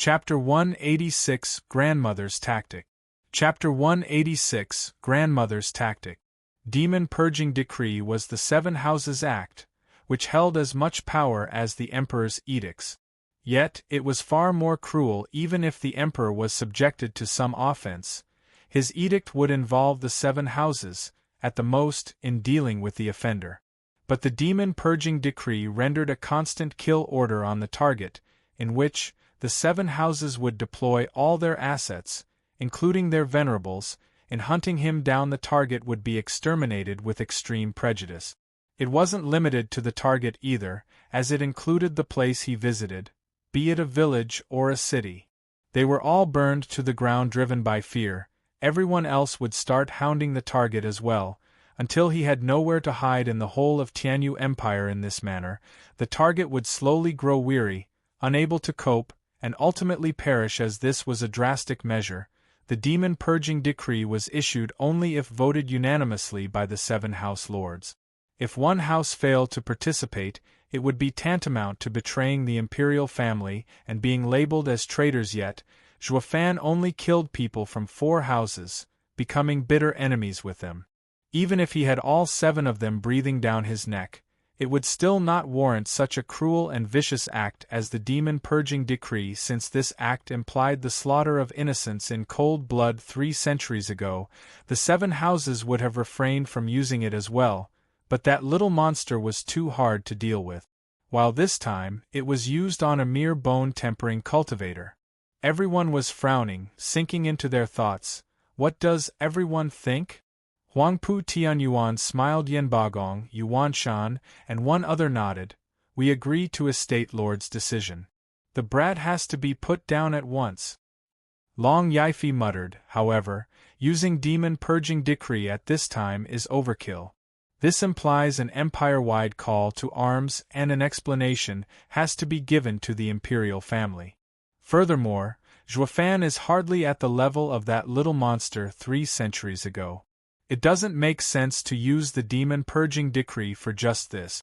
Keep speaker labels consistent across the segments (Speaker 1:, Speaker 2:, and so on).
Speaker 1: Chapter 186 Grandmother's Tactic. Chapter 186 Grandmother's Tactic. Demon Purging Decree was the Seven Houses Act, which held as much power as the Emperor's edicts. Yet, it was far more cruel. Even if the Emperor was subjected to some offense, his edict would involve the Seven Houses, at the most, in dealing with the offender. But the Demon Purging Decree rendered a constant kill order on the target, in which the Seven Houses would deploy all their assets, including their venerables, in hunting him down. The target would be exterminated with extreme prejudice. It wasn't limited to the target either, as it included the place he visited, be it a village or a city. They were all burned to the ground, driven by fear. Everyone else would start hounding the target as well, until he had nowhere to hide in the whole of Tianyu Empire. In this manner, the target would slowly grow weary, unable to cope, and ultimately perish. As this was a drastic measure, the Demon Purging Decree was issued only if voted unanimously by the Seven House Lords. If one house failed to participate, it would be tantamount to betraying the imperial family and being labeled as traitors. Yet, Zhuofan only killed people from 4 houses, becoming bitter enemies with them. Even if he had all 7 of them breathing down his neck, it would still not warrant such a cruel and vicious act as the Demon Purging Decree, since this act implied the slaughter of innocents in cold blood 3 centuries ago. The 7 houses would have refrained from using it as well, but that little monster was too hard to deal with. While this time, it was used on a mere bone-tempering cultivator. Everyone was frowning, sinking into their thoughts. What does everyone think? Huangpu Tianyuan smiled. Yanbagong, Yuanshan, and one other nodded. We agree to Estate Lord's decision. The brat has to be put down at once. Long Yifi muttered, however, using Demon Purging Decree at this time is overkill. This implies an empire-wide call to arms, and an explanation has to be given to the imperial family. Furthermore, Zhuofan is hardly at the level of that little monster 3 centuries ago. It doesn't make sense to use the Demon Purging Decree for just this.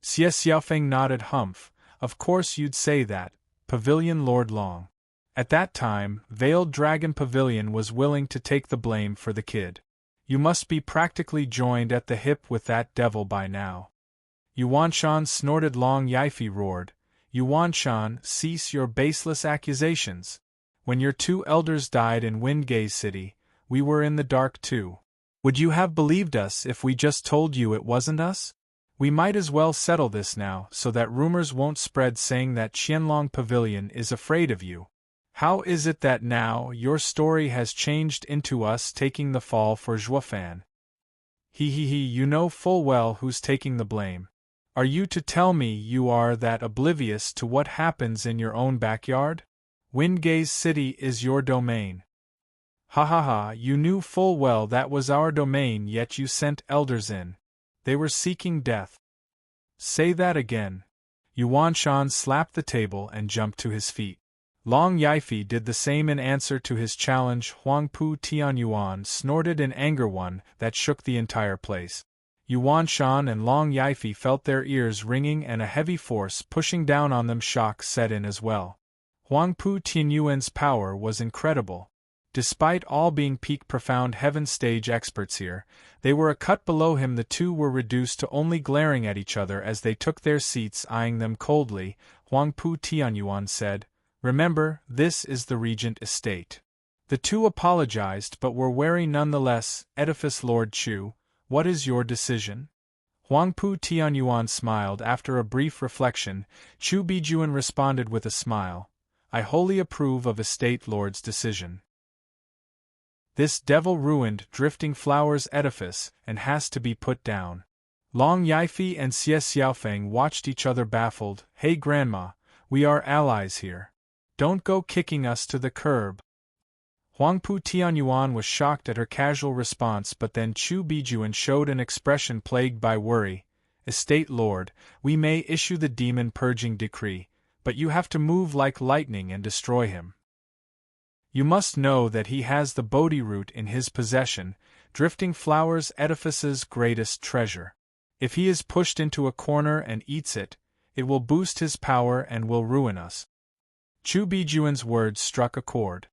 Speaker 1: Xie Xiaofeng nodded. Humph, of course you'd say that, Pavilion Lord Long. At that time, Veiled Dragon Pavilion was willing to take the blame for the kid. You must be practically joined at the hip with that devil by now. Yuanshan snorted. Long Yifi roared. Yuanshan, cease your baseless accusations. When your 2 elders died in Windgaze City, we were in the dark too. Would you have believed us if we just told you it wasn't us? We might as well settle this now so that rumors won't spread saying that Qianlong Pavilion is afraid of you. How is it that now your story has changed into us taking the fall for Zhuofan? You know full well who's taking the blame. Are you to tell me you are that oblivious to what happens in your own backyard? Windgaze City is your domain. You knew full well that was our domain, yet you sent elders in. They were seeking death. Say that again. Yuanshan slapped the table and jumped to his feet. Long Yifi did the same in answer to his challenge. Huangpu Tianyuan snorted in anger, one that shook the entire place. Yuanshan and Long Yifi felt their ears ringing and a heavy force pushing down on them. Shock set in as well. Huangpu Tianyuan's power was incredible. Despite all being peak profound heaven stage experts here, they were a cut below him. The 2 were reduced to only glaring at each other as they took their seats, eyeing them coldly. Huangpu Tianyuan said, "Remember, this is the Regent Estate." The 2 apologized but were wary nonetheless. Edifice Lord Chu, what is your decision? Huangpu Tianyuan smiled. After a brief reflection, Chu Bijuan responded with a smile. I wholly approve of Estate Lord's decision. This devil ruined Drifting Flowers edifice and has to be put down. Long Yifi and Xie Xiaofeng watched each other baffled. Hey Grandma, we are allies here. Don't go kicking us to the curb. Huangpu Tianyuan was shocked at her casual response, but then Chu Bijuan showed an expression plagued by worry. Estate Lord, we may issue the Demon Purging Decree, but you have to move like lightning and destroy him. You must know that he has the Bodhi root in his possession, Drifting Flowers edifice's greatest treasure. If he is pushed into a corner and eats it, it will boost his power and will ruin us. Chu Bijuan's words struck a chord.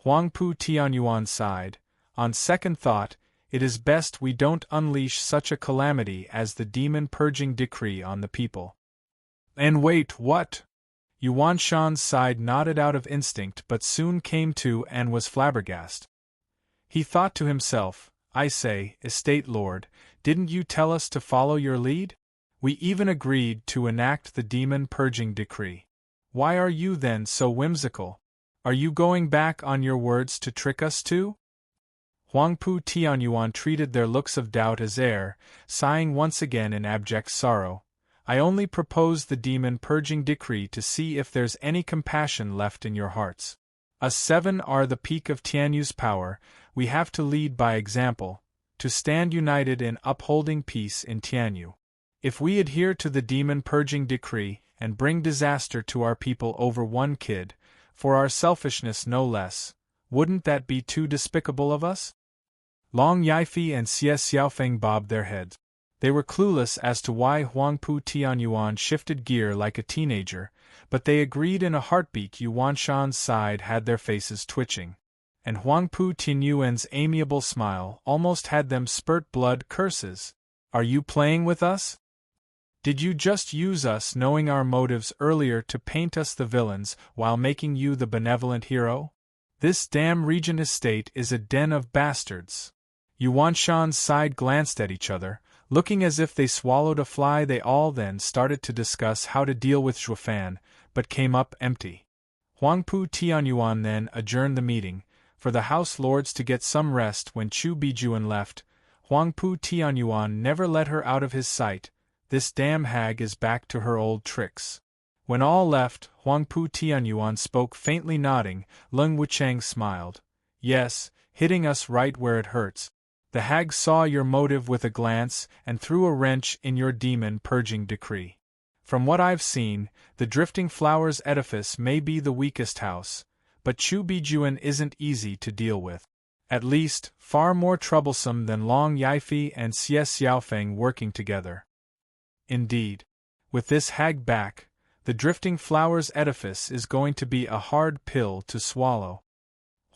Speaker 1: Huangpu Tianyuan sighed. On second thought, it is best we don't unleash such a calamity as the demon-purging decree on the people. And wait, what? Yuan Shan's side nodded out of instinct but soon came to and was flabbergasted. He thought to himself, I say, estate lord, didn't you tell us to follow your lead? We even agreed to enact the demon-purging decree. Why are you then so whimsical? Are you going back on your words to trick us too? Huangpu Tianyuan treated their looks of doubt as air, sighing once again in abject sorrow. I only propose the demon-purging decree to see if there's any compassion left in your hearts. Us 7 are the peak of Tianyu's power. We have to lead by example, to stand united in upholding peace in Tianyu. If we adhere to the demon-purging decree and bring disaster to our people over one kid, for our selfishness no less, wouldn't that be too despicable of us? Long Yifei and Xie Xiaofeng bobbed their heads. They were clueless as to why Huangpu Tianyuan shifted gear like a teenager, but they agreed in a heartbeat. Yuan Shan's side had their faces twitching, and Huangpu Tianyuan's amiable smile almost had them spurt blood curses. Are you playing with us? Did you just use us knowing our motives earlier to paint us the villains while making you the benevolent hero? This damn Regent estate is a den of bastards. Yuan Shan's side glanced at each other, looking as if they swallowed a fly. They all then started to discuss how to deal with Zhuofan, but came up empty. Huangpu Tianyuan then adjourned the meeting, for the house lords to get some rest. When Chu Bijuan left, Huangpu Tianyuan never let her out of his sight. This damn hag is back to her old tricks. When all left, Huangpu Tianyuan spoke faintly nodding. Leng Wuchang smiled. Yes, hitting us right where it hurts. The hag saw your motive with a glance and threw a wrench in your demon-purging decree. From what I've seen, the Drifting Flowers edifice may be the weakest house, but Chu Bijuan isn't easy to deal with. At least, far more troublesome than Long Yifei and Xie Xiaofeng working together. Indeed, with this hag back, the Drifting Flowers edifice is going to be a hard pill to swallow.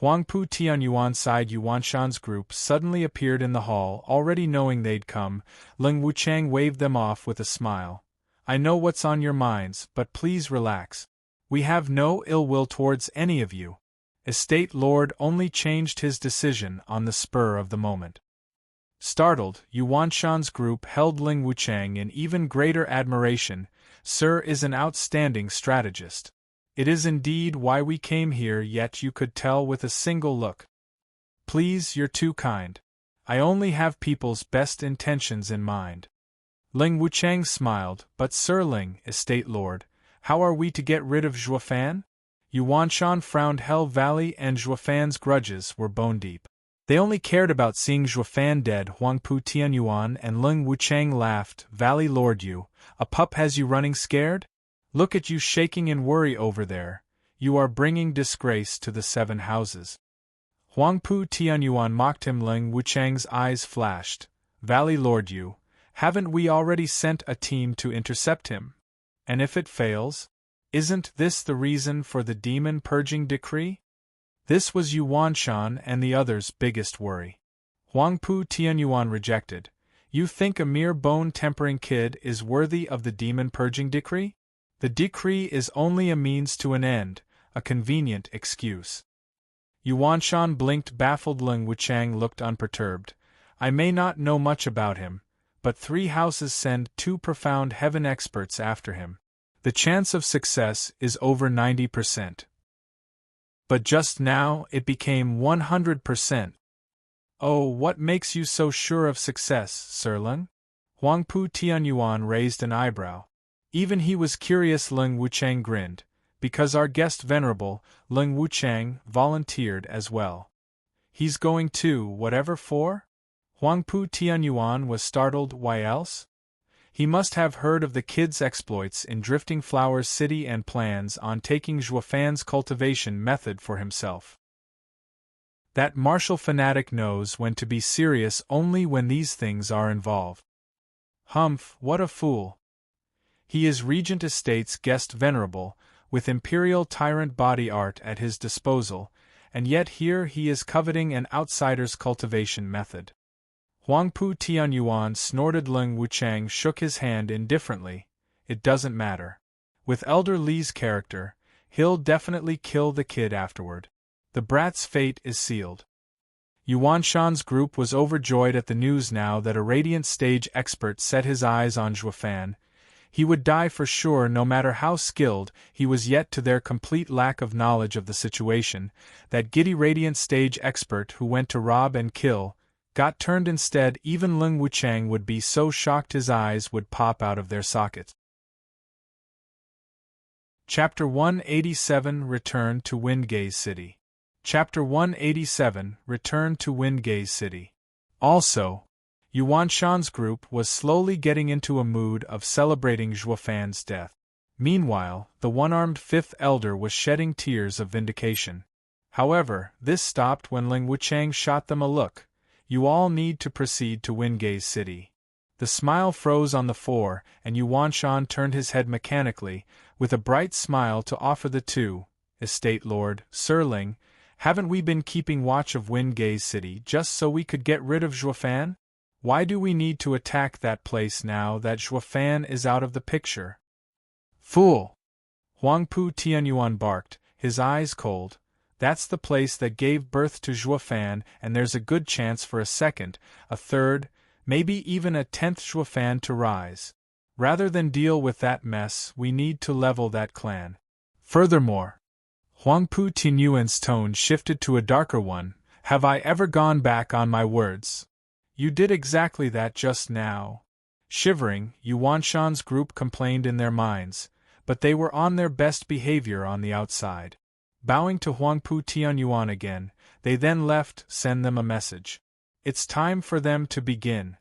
Speaker 1: Huangpu Tianyuan side Yuan Shan's group suddenly appeared in the hall, already knowing they'd come. Leng Wuchang waved them off with a smile. I know what's on your minds, but please relax. We have no ill will towards any of you. Estate Lord only changed his decision on the spur of the moment. Startled, Yuan Shan's group held Leng Wuchang in even greater admiration. Sir is an outstanding strategist. It is indeed why we came here, yet you could tell with a single look. Please, you're too kind. I only have people's best intentions in mind. Leng Wuchang smiled, but Sir Ling, estate lord, how are we to get rid of Zhuofan? Yuan Shan frowned. Hell Valley and Zhuofan's grudges were bone-deep. They only cared about seeing Zhuofan dead. Huangpu Tianyuan and Leng Wuchang laughed. Valley Lord, you, a pup has you running scared? Look at you shaking in worry over there. You are bringing disgrace to the 7 houses. Huangpu Tianyuan mocked him. Leng Wuchang's eyes flashed. Valley Lord, you, haven't we already sent a team to intercept him? And if it fails? Isn't this the reason for the demon-purging decree? This was Yuan Shan and the others' biggest worry. Huangpu Tianyuan rejected. You think a mere bone-tempering kid is worthy of the demon-purging decree? The decree is only a means to an end, a convenient excuse. Yuan Shan blinked, baffled. Leng Wuchang looked unperturbed. I may not know much about him, but 3 houses send 2 profound heaven experts after him. The chance of success is over 90%. But just now it became 100%. Oh, what makes you so sure of success, Sir Leng? Huangpu Tianyuan raised an eyebrow. Even he was curious. Leng Wuchang grinned. Because our guest venerable, Leng Wuchang, volunteered as well. He's going too, whatever for? Huangpu Tianyuan was startled. Why else? He must have heard of the kid's exploits in Drifting Flowers City and plans on taking Zhuofan's cultivation method for himself. That martial fanatic knows when to be serious only when these things are involved. Humph, what a fool. He is Regent Estate's guest venerable, with imperial tyrant body art at his disposal, and yet here he is coveting an outsider's cultivation method. Huangpu Tianyuan snorted. Leng Wuchang shook his hand indifferently. It doesn't matter. With Elder Li's character, he'll definitely kill the kid afterward. The brat's fate is sealed. Yuanshan's group was overjoyed at the news now that a radiant stage expert set his eyes on Zhuofan. He would die for sure no matter how skilled he was, yet to their complete lack of knowledge of the situation, that giddy radiant stage expert who went to rob and kill, got turned instead. Even Leng Wuchang would be so shocked his eyes would pop out of their sockets. Chapter 187 Return to Windgaze City. Chapter 187 Return to Windgaze City. Also, Yuanshan's group was slowly getting into a mood of celebrating Zhuofan's death. Meanwhile, the one-armed fifth elder was shedding tears of vindication. However, this stopped when Leng Wuchang shot them a look. You all need to proceed to Windgaze City. The smile froze on the four, and Yuanshan turned his head mechanically, with a bright smile to offer the two, Estate Lord, Sir Ling, haven't we been keeping watch of Windgaze City just so we could get rid of Zhuofan? Why do we need to attack that place now that Zhuofan is out of the picture? Fool! Huangpu Tianyuan barked, his eyes cold. That's the place that gave birth to Zhuofan, and there's a good chance for a second, a third, maybe even a 10th Zhuofan to rise. Rather than deal with that mess, we need to level that clan. Furthermore, Huangpu Tianyuan's tone shifted to a darker one. Have I ever gone back on my words? You did exactly that just now. Shivering, Yuanshan's group complained in their minds, but they were on their best behavior on the outside. Bowing to Huangpu Tianyuan again, they then left. Send them a message. It's time for them to begin.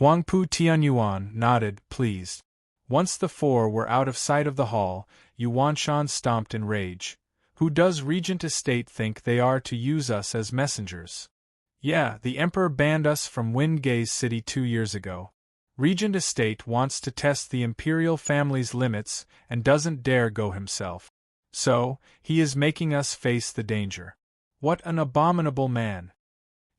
Speaker 1: Huangpu Tianyuan nodded, pleased. Once the four were out of sight of the hall, Yuanshan stomped in rage. Who does Regent Estate think they are to use us as messengers? Yeah, the Emperor banned us from Windgaze City 2 years ago. Regent Estate wants to test the imperial family's limits and doesn't dare go himself. So, he is making us face the danger. What an abominable man!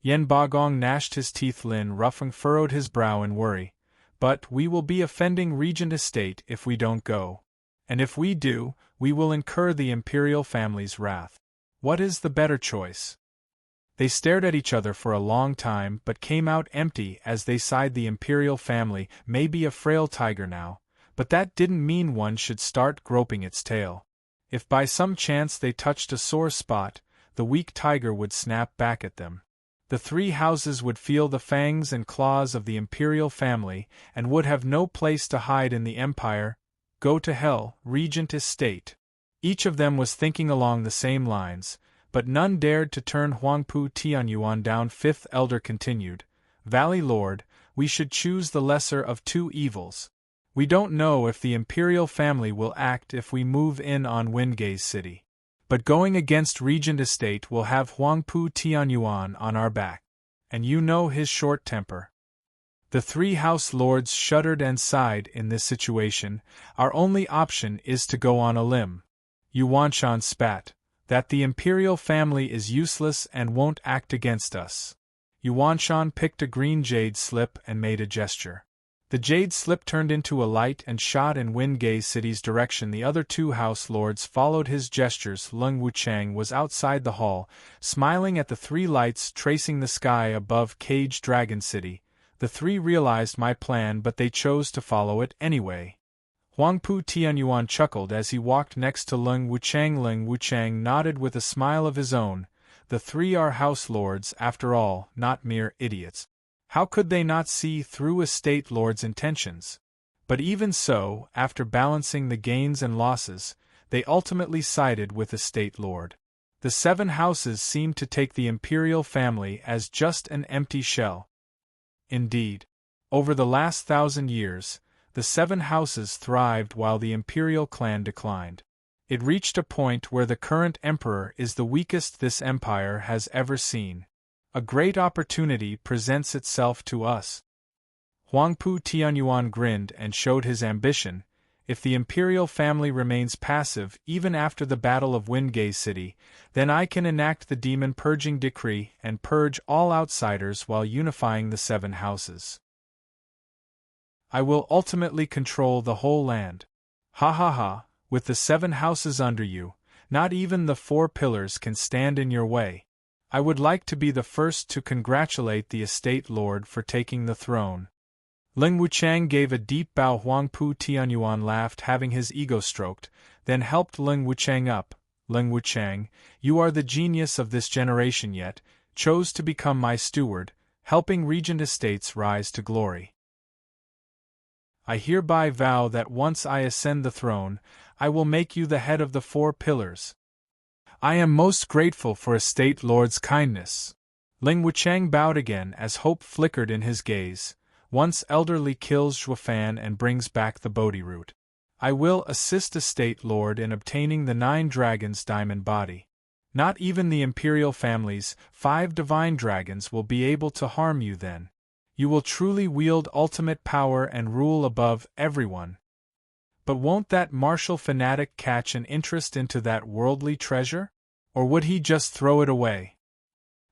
Speaker 1: Yen Bagong gnashed his teeth. Lin Ruffing furrowed his brow in worry. But we will be offending Regent Estate if we don't go. And if we do, we will incur the imperial family's wrath. What is the better choice? They stared at each other for a long time but came out empty as they sighed. The imperial family may be a frail tiger now, but that didn't mean one should start groping its tail. If by some chance they touched a sore spot, the weak tiger would snap back at them. The three houses would feel the fangs and claws of the imperial family and would have no place to hide in the empire. Go to hell, Regent Estate. Each of them was thinking along the same lines, but none dared to turn Huangpu Tianyuan down. Fifth Elder continued, Valley Lord, we should choose the lesser of two evils. We don't know if the imperial family will act if we move in on Windgaze City. But going against Regent Estate will have Huangpu Tianyuan on our back. And you know his short temper. The three house lords shuddered and sighed. In this situation, our only option is to go on a limb. Yuanshan spat. That the imperial family is useless and won't act against us. Yuanshan picked a green jade slip and made a gesture. The jade slip turned into a light and shot in Windgaze City's direction. The other two house lords followed his gestures. Leng Wuchang was outside the hall, smiling at the three lights tracing the sky above Cage Dragon City. The three realized my plan, but they chose to follow it anyway. Huangpu Tianyuan chuckled as he walked next to Leng Wuchang. Leng Wuchang nodded with a smile of his own. The three are house lords, after all, not mere idiots. How could they not see through estate lords' intentions? But even so, after balancing the gains and losses, they ultimately sided with estate lord. The seven houses seemed to take the imperial family as just an empty shell. Indeed, over the last 1,000 years, the seven houses thrived while the imperial clan declined. It reached a point where the current emperor is the weakest this empire has ever seen. A great opportunity presents itself to us. Huangpu Tianyuan grinned and showed his ambition. If the imperial family remains passive even after the Battle of Windgaze City, then I can enact the demon-purging decree and purge all outsiders while unifying the 7 houses. I will ultimately control the whole land. Ha ha ha, with the 7 houses under you, not even the 4 pillars can stand in your way. I would like to be the first to congratulate the estate lord for taking the throne. Ling Wuchang gave a deep bow. Huangpu Tianyuan laughed, having his ego stroked, then helped Ling Wuchang up. Ling Wuchang, you are the genius of this generation yet, chose to become my steward, helping regent estates rise to glory. I hereby vow that once I ascend the throne, I will make you the head of the 4 pillars. I am most grateful for estate lord's kindness. Ling Wuchang bowed again as hope flickered in his gaze. Once elderly kills Zhuofan and brings back the Bodhi root. I will assist estate lord in obtaining the 9 dragons' diamond body. Not even the imperial family's 5 divine dragons will be able to harm you then. You will truly wield ultimate power and rule above everyone. But won't that martial fanatic catch an interest into that worldly treasure? Or would he just throw it away?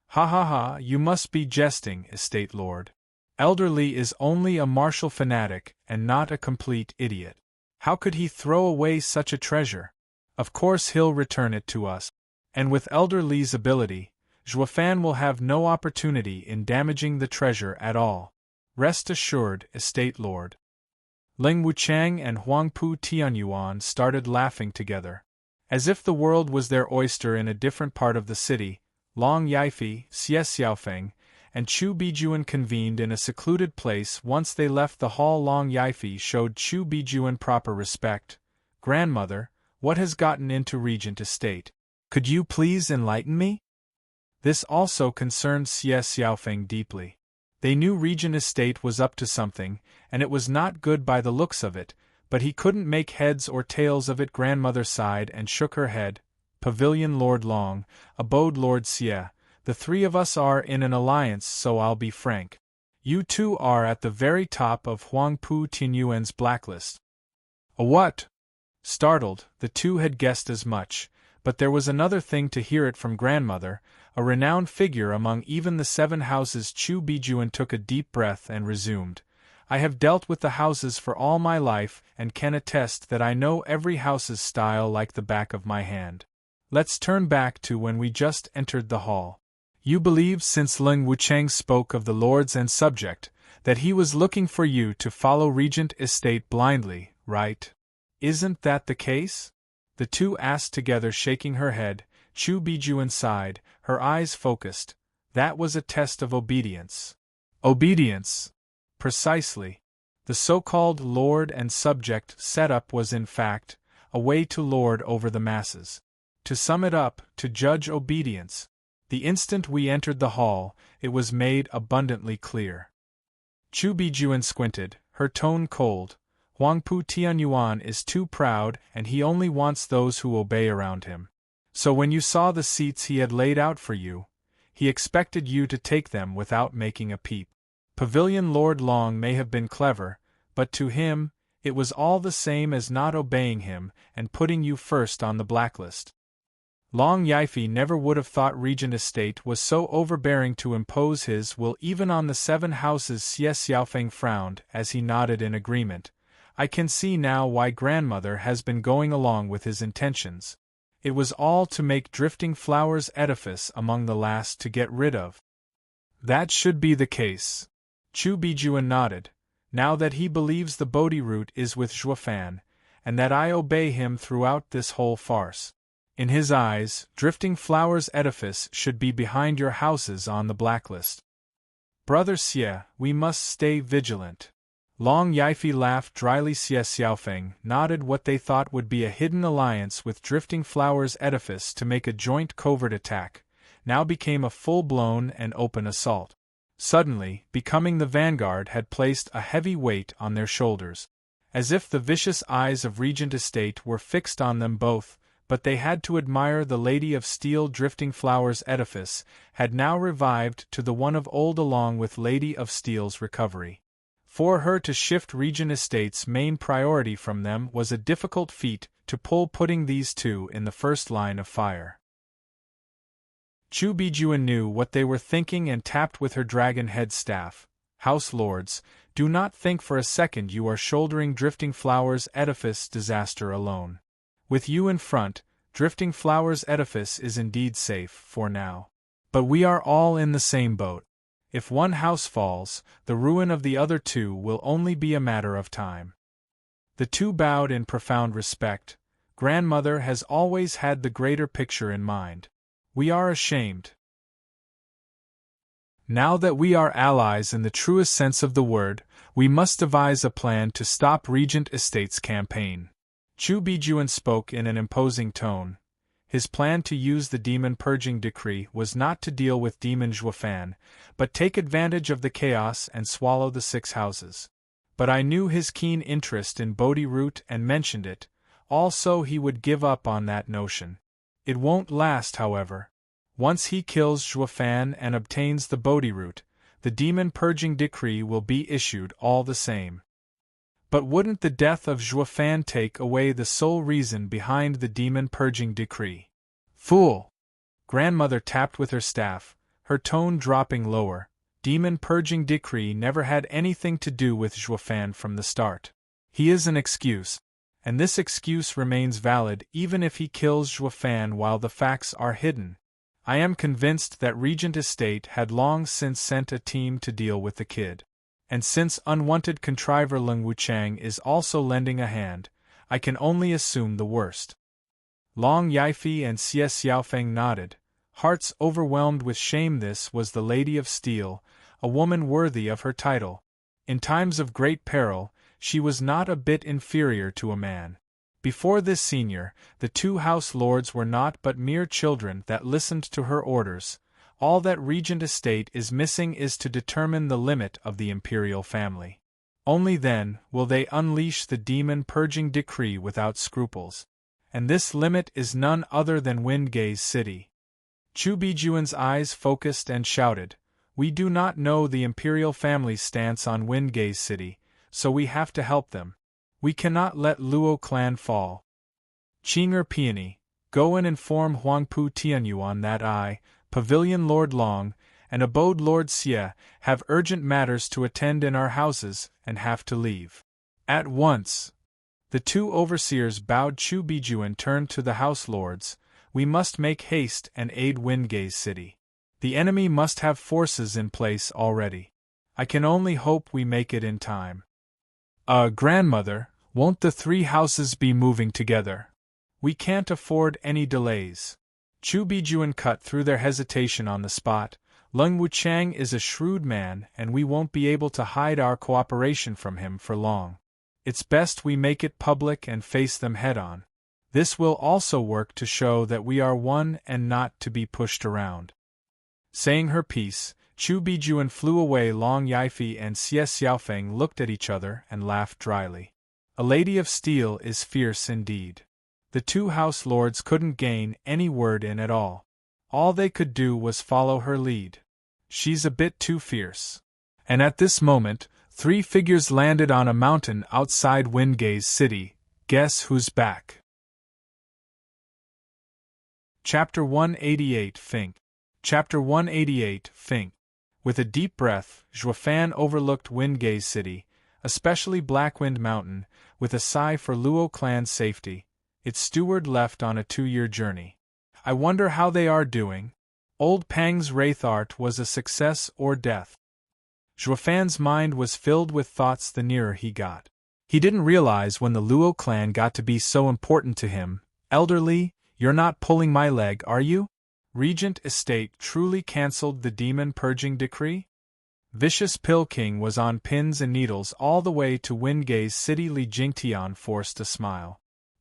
Speaker 1: Ha ha ha, you must be jesting, estate lord. Elderly is only a martial fanatic and not a complete idiot. How could he throw away such a treasure? Of course he'll return it to us. And with Elder Li's ability, Zhuofan will have no opportunity in damaging the treasure at all. Rest assured, estate lord. Ling Wuchang and Huangpu Tianyuan started laughing together. As if the world was their oyster in a different part of the city, Long Yifei, Xie Xiaofeng, and Chu Bijuan convened in a secluded place. Once they left the hall, Long Yifei showed Chu Bijuan proper respect. Grandmother, what has gotten into Regent Estate? Could you please enlighten me? This also concerned Xie Xiaofeng deeply. They knew Regent Estate was up to something, and it was not good by the looks of it, but he couldn't make heads or tails of it. Grandmother sighed and shook her head. Pavilion Lord Long, abode Lord Xie. The 3 of us are in an alliance, so I'll be frank. You 2 are at the very top of Huangpu Tianyuan's blacklist. A what? Startled, the 2 had guessed as much, but there was another thing to hear it from grandmother, a renowned figure among even the 7 houses. Chu Bijuan took a deep breath and resumed. I have dealt with the houses for all my life and can attest that I know every house's style like the back of my hand. Let's turn back to when we just entered the hall. You believe, since Ling Wuchang spoke of the lords and subject, that he was looking for you to follow Regent Estate blindly, right? Isn't that the case? The 2 asked together, shaking her head. Chu Bijuan sighed, her eyes focused. That was a test of obedience. Obedience. Precisely. The so-called lord and subject setup was in fact a way to lord over the masses. To sum it up, to judge obedience. The instant we entered the hall, it was made abundantly clear. Chu Bijuan squinted, her tone cold. Huangpu Tianyuan is too proud and he only wants those who obey around him. So when you saw the seats he had laid out for you, he expected you to take them without making a peep. Pavilion Lord Long may have been clever, but to him, it was all the same as not obeying him and putting you first on the blacklist. Long Yifei never would have thought Regent Estate was so overbearing to impose his will even on the 7 houses. Xie Xiaofeng frowned as he nodded in agreement. I can see now why grandmother has been going along with his intentions. It was all to make Drifting Flowers' edifice among the last to get rid of. That should be the case. Chu Bijuan nodded, now that he believes the Bodhi root is with Zhuofan, and that I obey him throughout this whole farce. In his eyes, Drifting Flowers' edifice should be behind your houses on the blacklist. Brother Xie, we must stay vigilant. Long Yifei laughed dryly. Xie Xiaofeng nodded. What they thought would be a hidden alliance with Drifting Flowers' edifice to make a joint covert attack, now became a full-blown and open assault. Suddenly, becoming the vanguard had placed a heavy weight on their shoulders, as if the vicious eyes of Regent Estate were fixed on them both. But they had to admire the Lady of Steel. Drifting Flowers' edifice had now revived to the one of old along with Lady of Steel's recovery. For her to shift Regent Estate's main priority from them was a difficult feat to pull, putting these two in the first line of fire. Chu Bijuan knew what they were thinking and tapped with her dragon head staff. House Lords, do not think for a second you are shouldering Drifting Flowers' edifice disaster alone. With you in front, Drifting Flowers' edifice is indeed safe for now. But we are all in the same boat. If one house falls, the ruin of the other two will only be a matter of time. The two bowed in profound respect. Grandmother has always had the greater picture in mind. We are ashamed. Now that we are allies in the truest sense of the word, we must devise a plan to stop Regent Estate's campaign. Chu Bijuan spoke in an imposing tone. His plan to use the demon purging decree was not to deal with Demon Zhuofan, but take advantage of the chaos and swallow the 6 houses. But I knew his keen interest in Bodhi Root and mentioned it, also he would give up on that notion. It won't last, however. Once he kills Zhuofan and obtains the Bodhi Root, the demon purging decree will be issued all the same. But wouldn't the death of Zhuofan take away the sole reason behind the demon purging decree? Fool! Grandmother tapped with her staff, her tone dropping lower. Demon purging decree never had anything to do with Zhuofan from the start. He is an excuse, and this excuse remains valid even if he kills Zhuofan while the facts are hidden. I am convinced that Regent Estate had long since sent a team to deal with the kid. And since unwanted contriver Leng Wuchang is also lending a hand, I can only assume the worst. Long Yifei and Xie Xiaofeng nodded, hearts overwhelmed with shame. This was the Lady of Steel, a woman worthy of her title. In times of great peril, she was not a bit inferior to a man. Before this senior, the 2 house lords were not but mere children that listened to her orders. All that Regent Estate is missing is to determine the limit of the imperial family. Only then will they unleash the demon purging decree without scruples. And this limit is none other than Windgaze City. Chu Bijuan's eyes focused and shouted, "We do not know the imperial family's stance on Windgaze City, so we have to help them. We cannot let Luo clan fall. Qing'er Peony, go and inform Huangpu Tianyu on that Pavilion Lord Long, and Abode Lord Xie have urgent matters to attend in our houses and have to leave at once." The 2 overseers bowed. Chu Bijuan turned to the house lords. We must make haste and aid Windgaze City. The enemy must have forces in place already. I can only hope we make it in time. Grandmother, won't the 3 houses be moving together? We can't afford any delays. Chu Bijuan cut through their hesitation on the spot. Leng Wuchang is a shrewd man and we won't be able to hide our cooperation from him for long. It's best we make it public and face them head-on. This will also work to show that we are one and not to be pushed around. Saying her piece, Chu Bijuan flew away. Long Yifei and Xie Xiaofeng looked at each other and laughed dryly. A Lady of Steel is fierce indeed. The 2 house lords couldn't gain any word in at all. All they could do was follow her lead. She's a bit too fierce. And at this moment, 3 figures landed on a mountain outside Windgaze City. Guess who's back? Chapter 188 Fink. Chapter 188 Fink. With a deep breath, Zhuofan overlooked Windgaze City, especially Blackwind Mountain, with a sigh for Luo clan's safety. Its steward left on a 2-year journey. I wonder how they are doing. Old Pang's wraith art was a success or death. Zhuofan's mind was filled with thoughts the nearer he got. He didn't realize when the Luo clan got to be so important to him. Elderly, you're not pulling my leg, are you? Regent Estate truly cancelled the demon purging decree? Vicious Pill King was on pins and needles all the way to Windgaze City. Li Jingtian forced a smile.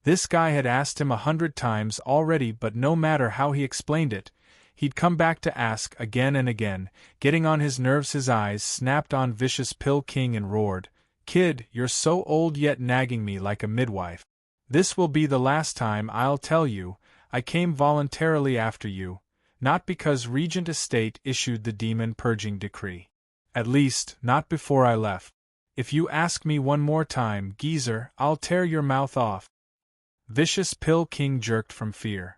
Speaker 1: This guy had asked him 100 times already, but no matter how he explained it, he'd come back to ask again and again, getting on his nerves. His eyes snapped on Vicious Pill King and roared, "Kid, you're so old yet nagging me like a midwife. This will be the last time I'll tell you. I came voluntarily after you, not because Regent Estate issued the demon purging decree. At least, not before I left. If you ask me one more time, geezer, I'll tear your mouth off. Vicious Pill King jerked from fear.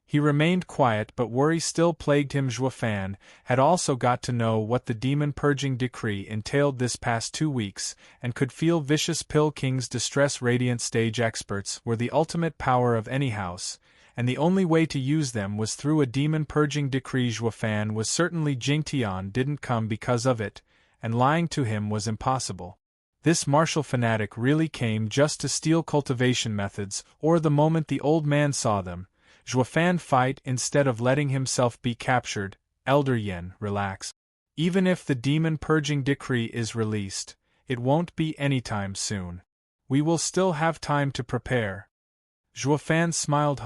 Speaker 1: He remained quiet, but worry still plagued him. Zhuofan had also got to know what the demon-purging decree entailed this past 2 weeks, and could feel Vicious Pill King's distress. Radiant stage experts were the ultimate power of any house, and the only way to use them was through a demon-purging decree. Zhuofan was certain Li Jingtian didn't come because of it, and lying to him was impossible. This martial fanatic really came just to steal cultivation methods, or the moment the old man saw them, Zhuofan fight instead of letting himself be captured. Elder Yen, relax. Even if the demon-purging decree is released, it won't be anytime soon. We will still have time to prepare. Zhuofan smiled.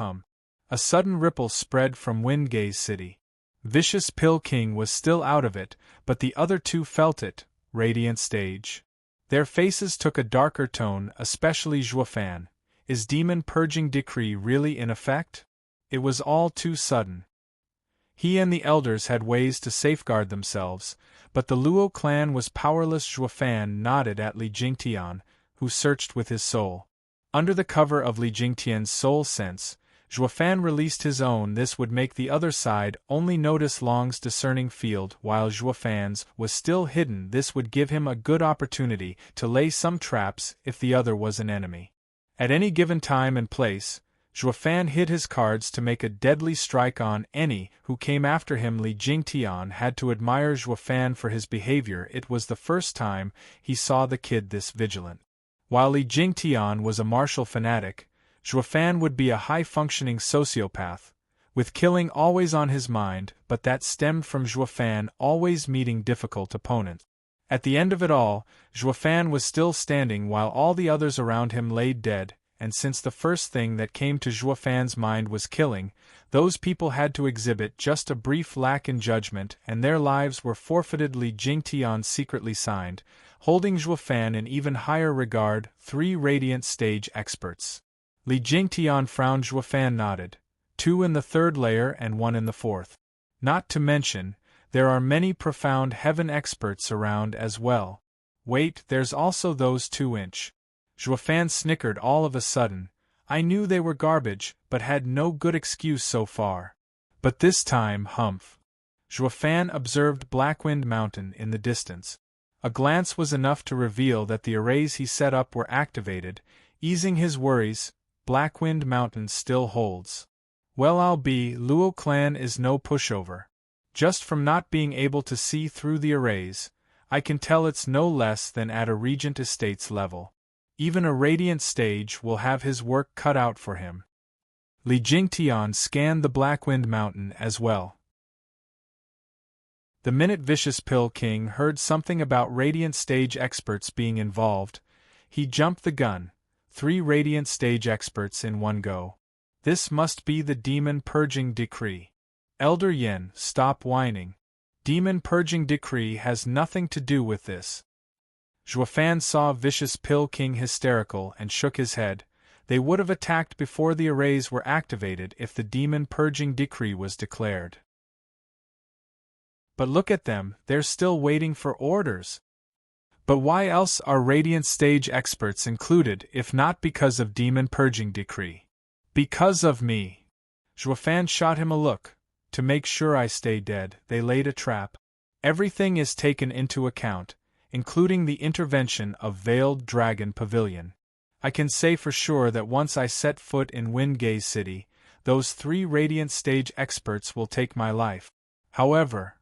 Speaker 1: A sudden ripple spread from Windgaze City. Vicious Pill King was still out of it, but the other two felt it. Radiant stage. Their faces took a darker tone, especially Zhuofan. Is demon-purging decree really in effect? It was all too sudden. He and the elders had ways to safeguard themselves, but the Luo clan was powerless. Zhuofan nodded at Li Jingtian, who searched with his soul. Under the cover of Li Jingtian's soul sense, Zhuofan released his own. This would make the other side only notice Long's discerning field while Zhuofan's was still hidden. This would give him a good opportunity to lay some traps if the other was an enemy. At any given time and place, Zhuofan hid his cards to make a deadly strike on any who came after him. Li Jingtian had to admire Zhuofan for his behavior. It was the first time he saw the kid this vigilant. While Li Jingtian was a martial fanatic, Zhuofan would be a high-functioning sociopath, with killing always on his mind, but that stemmed from Zhuofan always meeting difficult opponents. At the end of it all, Zhuofan was still standing while all the others around him lay dead, and since the first thing that came to Zhuofan's mind was killing, those people had to exhibit just a brief lack in judgment and their lives were forfeited. Li Jingtian secretly signed, holding Zhuofan in even higher regard, 3 radiant stage experts. Li Jingtian frowned. Zhuofan nodded. 2 in the 3rd layer and 1 in the 4th. Not to mention, there are many profound heaven experts around as well. Wait, there's also those 2-inch. Zhuofan snickered all of a sudden. I knew they were garbage, but had no good excuse so far. But this time, humph. Zhuofan observed Blackwind Mountain in the distance. A glance was enough to reveal that the arrays he set up were activated. Easing his worries, Blackwind Mountain still holds. Well, I'll be, Luo clan is no pushover. Just from not being able to see through the arrays, I can tell it's no less than at a Regent Estates level. Even a radiant stage will have his work cut out for him. Li Jingtian scanned the Blackwind Mountain as well. The minute Vicious Pill King heard something about radiant stage experts being involved, he jumped the gun. 3 radiant stage experts in one go. This must be the demon-purging decree. Elder Yen, stop whining. Demon-purging decree has nothing to do with this. Zhuofan saw Vicious Pill King hysterical and shook his head. They would have attacked before the arrays were activated if the demon-purging decree was declared. But look at them, they're still waiting for orders. But why else are radiant stage experts included if not because of demon-purging decree? Because of me. Zhuofan shot him a look. To make sure I stay dead, they laid a trap. Everything is taken into account, including the intervention of Veiled Dragon Pavilion. I can say for sure that once I set foot in Windgaze City, those 3 radiant stage experts will take my life. However,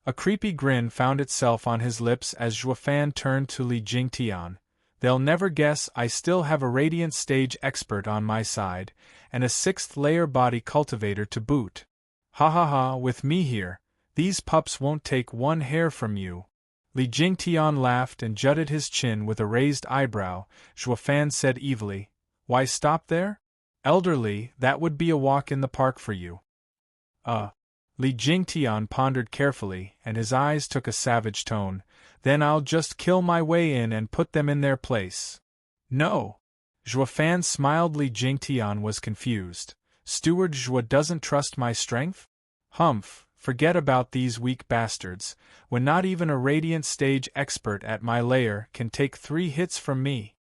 Speaker 1: a creepy grin found itself on his lips as Zhuofan turned to Li Jingtian. They'll never guess I still have a radiant stage expert on my side, and a 6th layer body cultivator to boot. Ha ha ha, with me here, these pups won't take one hair from you. Li Jingtian laughed and jutted his chin with a raised eyebrow. Zhuofan said evilly, Why stop there? Elderly, that would be a walk in the park for you. Li Jingtian pondered carefully, and his eyes took a savage tone. Then I'll just kill my way in and put them in their place. No. Zhuofan smiled. Li Jingtian was confused. Steward Zhua doesn't trust my strength? Humph, forget about these weak bastards, when not even a radiant stage expert at my lair can take 3 hits from me.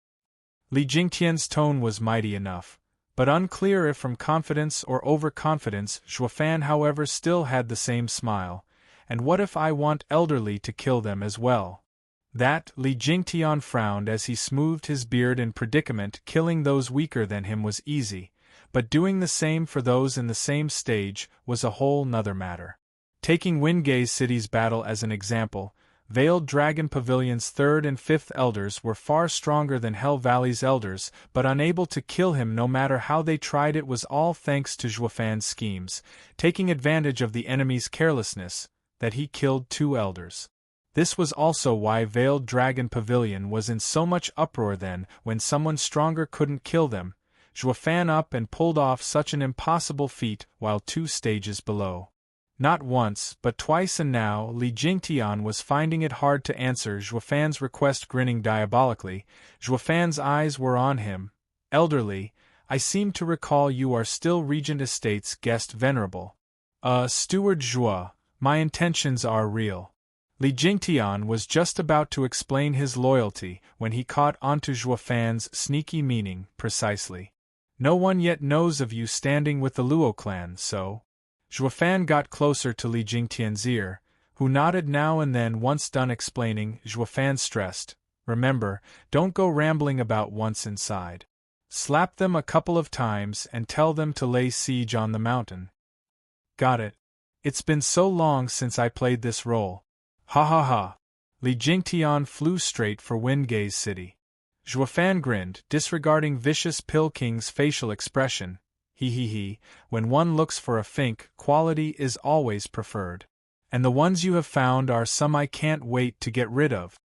Speaker 1: Li Jingtian's tone was mighty enough, but unclear if from confidence or overconfidence. Zhuofan, however, still had the same smile. And what if I want elderly to kill them as well? That, Li Jingtian frowned as he smoothed his beard in predicament. Killing those weaker than him was easy, but doing the same for those in the same stage was a whole nother matter. Taking Windgaze City's battle as an example, Veiled Dragon Pavilion's 3rd and 5th elders were far stronger than Hell Valley's elders, but unable to kill him no matter how they tried. It was all thanks to Zhuofan's schemes, taking advantage of the enemy's carelessness, that he killed 2 elders. This was also why Veiled Dragon Pavilion was in so much uproar then. When someone stronger couldn't kill them, Zhuofan up and pulled off such an impossible feat while 2 stages below. Not once, but twice, and now Li Jingtian was finding it hard to answer Zhuofan's request. Grinning diabolically, Zhuofan's eyes were on him. Elderly, I seem to recall you are still Regent Estate's guest venerable. Steward Zhuo, my intentions are real. Li Jingtian was just about to explain his loyalty when he caught onto Zhuofan's sneaky meaning. Precisely. No one yet knows of you standing with the Luo clan, so? Zhuofan got closer to Li Jingtian's ear, who nodded now and then. Once done explaining, Zhuofan stressed, remember, don't go rambling about once inside. Slap them a couple of times and tell them to lay siege on the mountain. Got it. It's been so long since I played this role. Ha ha ha. Li Jingtian flew straight for Windgaze City. Zhuofan grinned, disregarding Vicious Pill King's facial expression. He, when one looks for a Fink, quality is always preferred. And the ones you have found are some I can't wait to get rid of.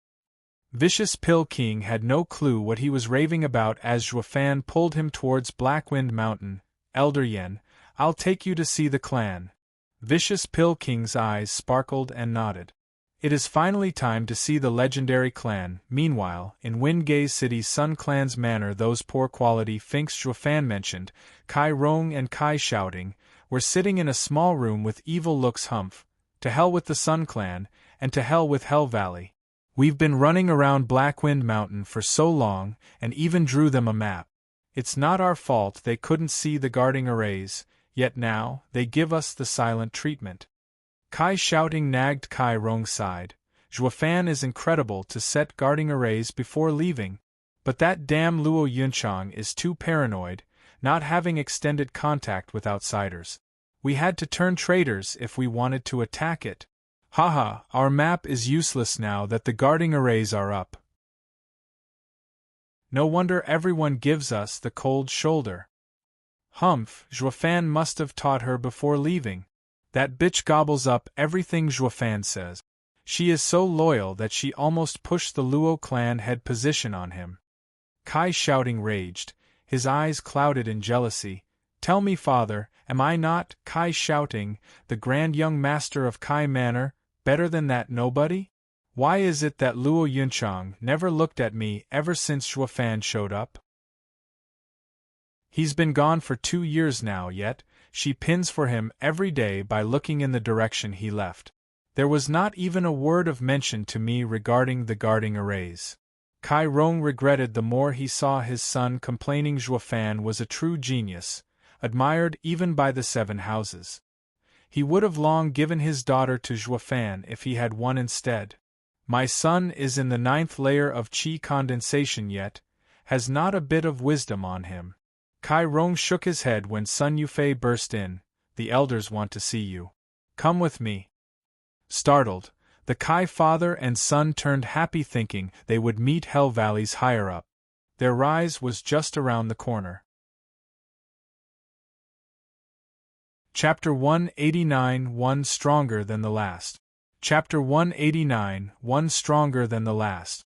Speaker 1: Vicious Pill King had no clue what he was raving about as Zhuofan pulled him towards Blackwind Mountain. Elder Yen, I'll take you to see the clan. Vicious Pill King's eyes sparkled and nodded. It is finally time to see the legendary clan. Meanwhile, in Windgaze City's Sun Clan's manor, those poor quality Finks Zhuofan mentioned, Kai Rong and Kai Shouting, were sitting in a small room with evil looks. Humph. To hell with the Sun Clan, and to hell with Hell Valley. We've been running around Blackwind Mountain for so long, and even drew them a map. It's not our fault they couldn't see the guarding arrays, yet now, they give us the silent treatment. Kai Shouting nagged. Kai Rong sighed. Zhuofan is incredible to set guarding arrays before leaving. But that damn Luo Yunchang is too paranoid, not having extended contact with outsiders. We had to turn traitors if we wanted to attack it. Haha, our map is useless now that the guarding arrays are up. No wonder everyone gives us the cold shoulder. Humph, Zhuofan must have taught her before leaving. That bitch gobbles up everything Zhuofan says. She is so loyal that she almost pushed the Luo clan head position on him. Kai Shouting raged, his eyes clouded in jealousy. Tell me, father, am I not, Kai Shouting, the grand young master of Kai Manor, better than that nobody? Why is it that Luo Yunchang never looked at me ever since Zhuofan showed up? He's been gone for 2 years now, yet she pins for him every day by looking in the direction he left. There was not even a word of mention to me regarding the guarding arrays. Kai Rong regretted the more he saw his son complaining. Zhuofan was a true genius, admired even by the 7 houses. He would have long given his daughter to Zhuofan if he had one instead. My son is in the 9th layer of qi condensation yet, has not a bit of wisdom on him. Kai Rong shook his head when Sun Yufei burst in. The elders want to see you. Come with me. Startled, the Kai father and son turned happy, thinking they would meet Hell Valley's higher up. Their rise was just around the corner. Chapter 189 One Stronger Than the Last. Chapter 189 One Stronger Than the Last.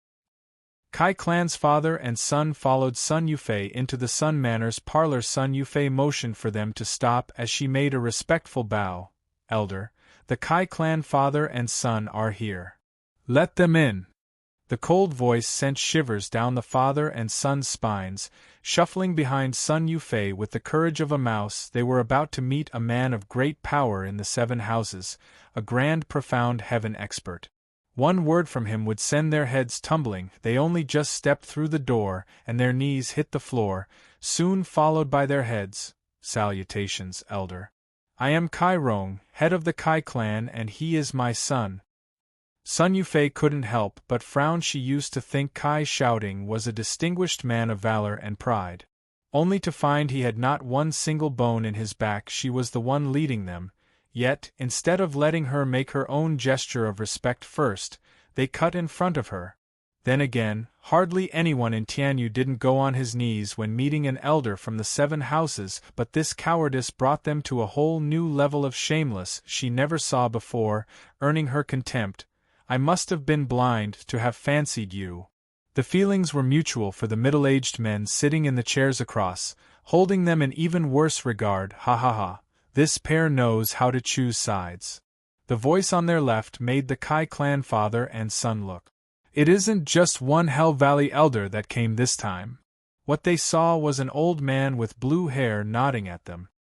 Speaker 1: Kai Clan's father and son followed Sun Yufei into the Sun Manor's parlor. Sun Yufei motioned for them to stop as she made a respectful bow. Elder, the Kai Clan father and son are here. Let them in. The cold voice sent shivers down the father and son's spines. Shuffling behind Sun Yufei with the courage of a mouse, they were about to meet a man of great power in the 7 houses, a grand profound heaven expert. One word from him would send their heads tumbling. They only just stepped through the door, and their knees hit the floor, soon followed by their heads. Salutations, elder. I am Kai Rong, head of the Kai clan, and he is my son. Sun Yufei couldn't help but frown. She used to think Kai Shouting was a distinguished man of valor and pride. Only to find he had not one single bone in his back. She was the one leading them, yet, instead of letting her make her own gesture of respect first, they cut in front of her. Then again, hardly anyone in Tianyu didn't go on his knees when meeting an elder from the 7 houses, but this cowardice brought them to a whole new level of shameless she never saw before, earning her contempt. I must have been blind to have fancied you. The feelings were mutual for the middle-aged men sitting in the chairs across, holding them in even worse regard. Ha ha ha, this pair knows how to choose sides. The voice on their left made the Kai clan father and son look. It isn't just one Hell Valley elder that came this time. What they saw was an old man with blue hair nodding at them.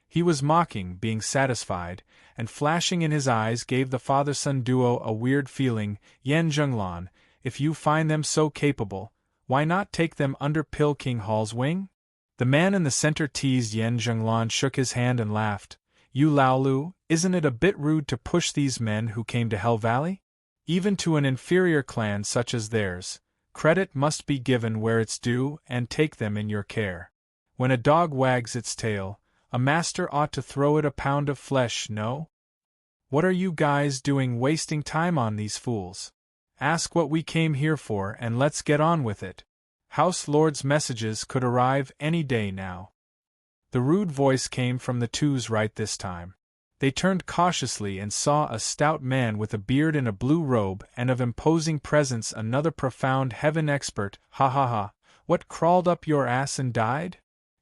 Speaker 1: He was mocking, being satisfied, and flashing in his eyes gave the father-son duo a weird feeling. Yan Zhenglan, if you find them so capable, why not take them under Pill King Hall's wing? The man in the center teased. Yan Zhenglan shook his hand and laughed. You Laolu, isn't it a bit rude to push these men who came to Hell Valley? Even to an inferior clan such as theirs, credit must be given where it's due, and take them in your care. When a dog wags its tail, a master ought to throw it a pound of flesh, no? What are you guys doing wasting time on these fools? Ask what we came here for and let's get on with it. House Lord's messages could arrive any day now. The rude voice came from the twos right this time. They turned cautiously and saw a stout man with a beard in a blue robe and of imposing presence, another profound heaven expert. Ha ha ha, what crawled up your ass and died?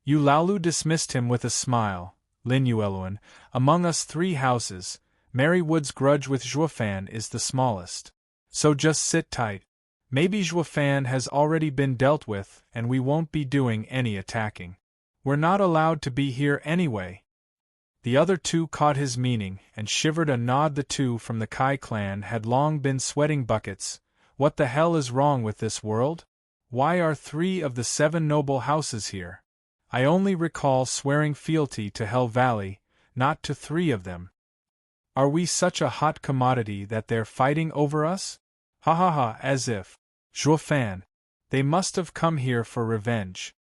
Speaker 1: Yu Laolu dismissed him with a smile. Lin Yueluan, among us 3 houses, Mary Wood's grudge with Zhuofan is the smallest. So just sit tight. Maybe Zhuofan has already been dealt with, and we won't be doing any attacking. We're not allowed to be here anyway. The other 2 caught his meaning, and shivered a nod. The 2 from the Kai clan had long been sweating buckets. What the hell is wrong with this world? Why are 3 of the 7 noble houses here? I only recall swearing fealty to Hell Valley, not to 3 of them. Are we such a hot commodity that they're fighting over us? Ha ha ha, as if. Zhuofan. They must have come here for revenge.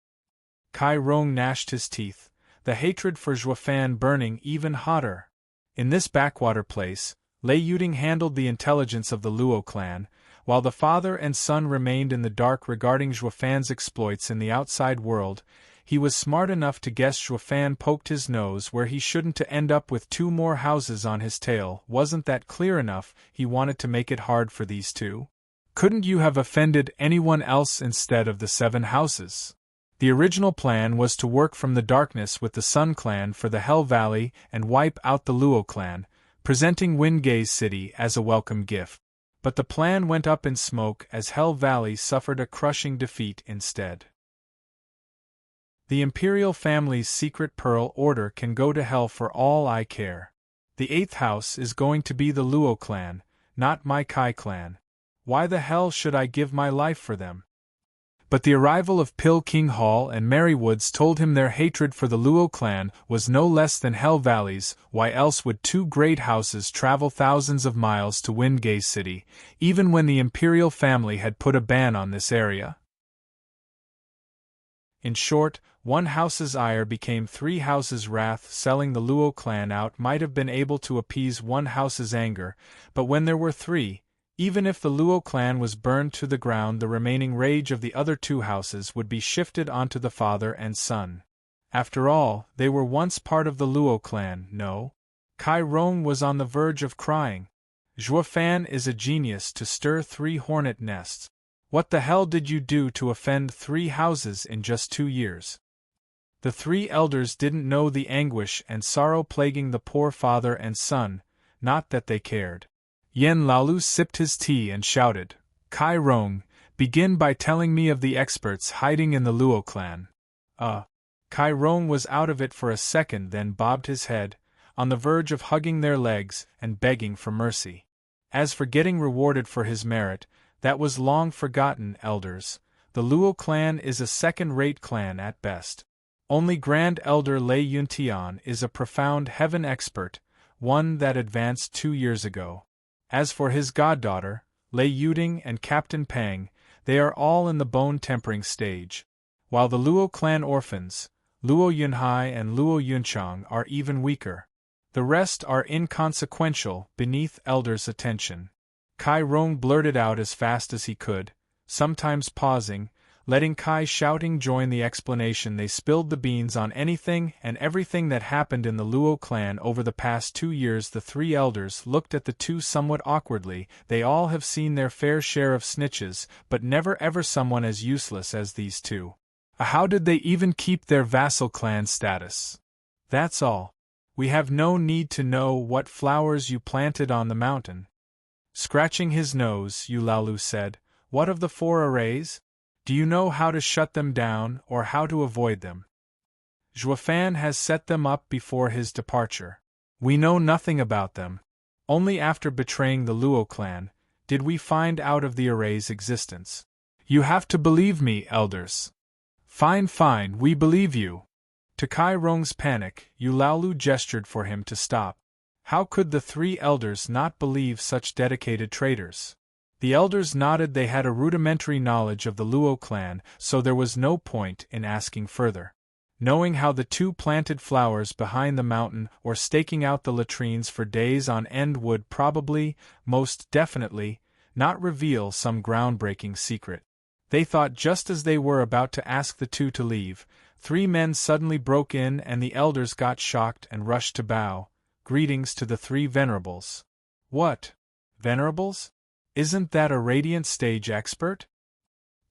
Speaker 1: Kai Rong gnashed his teeth, the hatred for Zhuofan burning even hotter. In this backwater place, Lei Yuding handled the intelligence of the Luo clan, while the father and son remained in the dark regarding Zhuofan's exploits in the outside world. He was smart enough to guess Zhuofan poked his nose where he shouldn't to end up with 2 more houses on his tail. Wasn't that clear enough? He wanted to make it hard for these 2. Couldn't you have offended anyone else instead of the 7 houses? The original plan was to work from the darkness with the Sun clan for the Hell Valley and wipe out the Luo clan, presenting Windgaze City as a welcome gift. But the plan went up in smoke as Hell Valley suffered a crushing defeat instead. The Imperial family's secret pearl order can go to hell for all I care. The 8th house is going to be the Luo clan, not my Kai clan. Why the hell should I give my life for them? But the arrival of Pill King Hall and Merrywoods told him their hatred for the Luo clan was no less than Hell Valley's. Why else would 2 great houses travel thousands of miles to Windgaze City, even when the Imperial family had put a ban on this area? In short, 1 house's ire became 3 houses' wrath. Selling the Luo clan out might have been able to appease 1 house's anger, but when there were 3, even if the Luo clan was burned to the ground, the remaining rage of the other 2 houses would be shifted onto the father and son. After all, they were once part of the Luo clan, no? Kai Rong was on the verge of crying. Zhuofan is a genius to stir 3 hornet nests. What the hell did you do to offend 3 houses in just 2 years? The 3 elders didn't know the anguish and sorrow plaguing the poor father and son, not that they cared. Yan Laolu sipped his tea and shouted, Kai Rong, begin by telling me of the experts hiding in the Luo clan. Kai Rong was out of it for a second, then bobbed his head, on the verge of hugging their legs and begging for mercy. As for getting rewarded for his merit, that was long forgotten, elders. The Luo clan is a second-rate clan at best. Only Grand Elder Lei Yuntian is a profound heaven expert, one that advanced 2 years ago. As for his goddaughter, Lei Yuding and Captain Pang, they are all in the bone-tempering stage. While the Luo clan orphans, Luo Yunhai and Luo Yunchang, are even weaker. The rest are inconsequential, beneath elders' attention. Kai Rong blurted out as fast as he could, sometimes pausing, letting Kai shouting join the explanation. They spilled the beans on anything and everything that happened in the Luo clan over the past 2 years. The 3 elders looked at the two somewhat awkwardly. They all have seen their fair share of snitches, but never ever someone as useless as these two. How did they even keep their vassal clan status? That's all. We have no need to know what flowers you planted on the mountain. Scratching his nose, Eulaolu said, "What of the 4 arrays? Do you know how to shut them down or how to avoid them?" Zhuofan has set them up before his departure. We know nothing about them. Only after betraying the Luo clan did we find out of the array's existence. You have to believe me, elders. Fine, we believe you. To Kai Rong's panic, Eulaolu gestured for him to stop. How could the 3 elders not believe such dedicated traitors? The elders nodded. They had a rudimentary knowledge of the Luo clan, so there was no point in asking further. Knowing how the 2 planted flowers behind the mountain or staking out the latrines for days on end would probably, most definitely, not reveal some groundbreaking secret. They thought just as they were about to ask the 2 to leave, 3 men suddenly broke in and the elders got shocked and rushed to bow. Greetings to the 3 venerables. What? Venerables? Isn't that a radiant stage expert?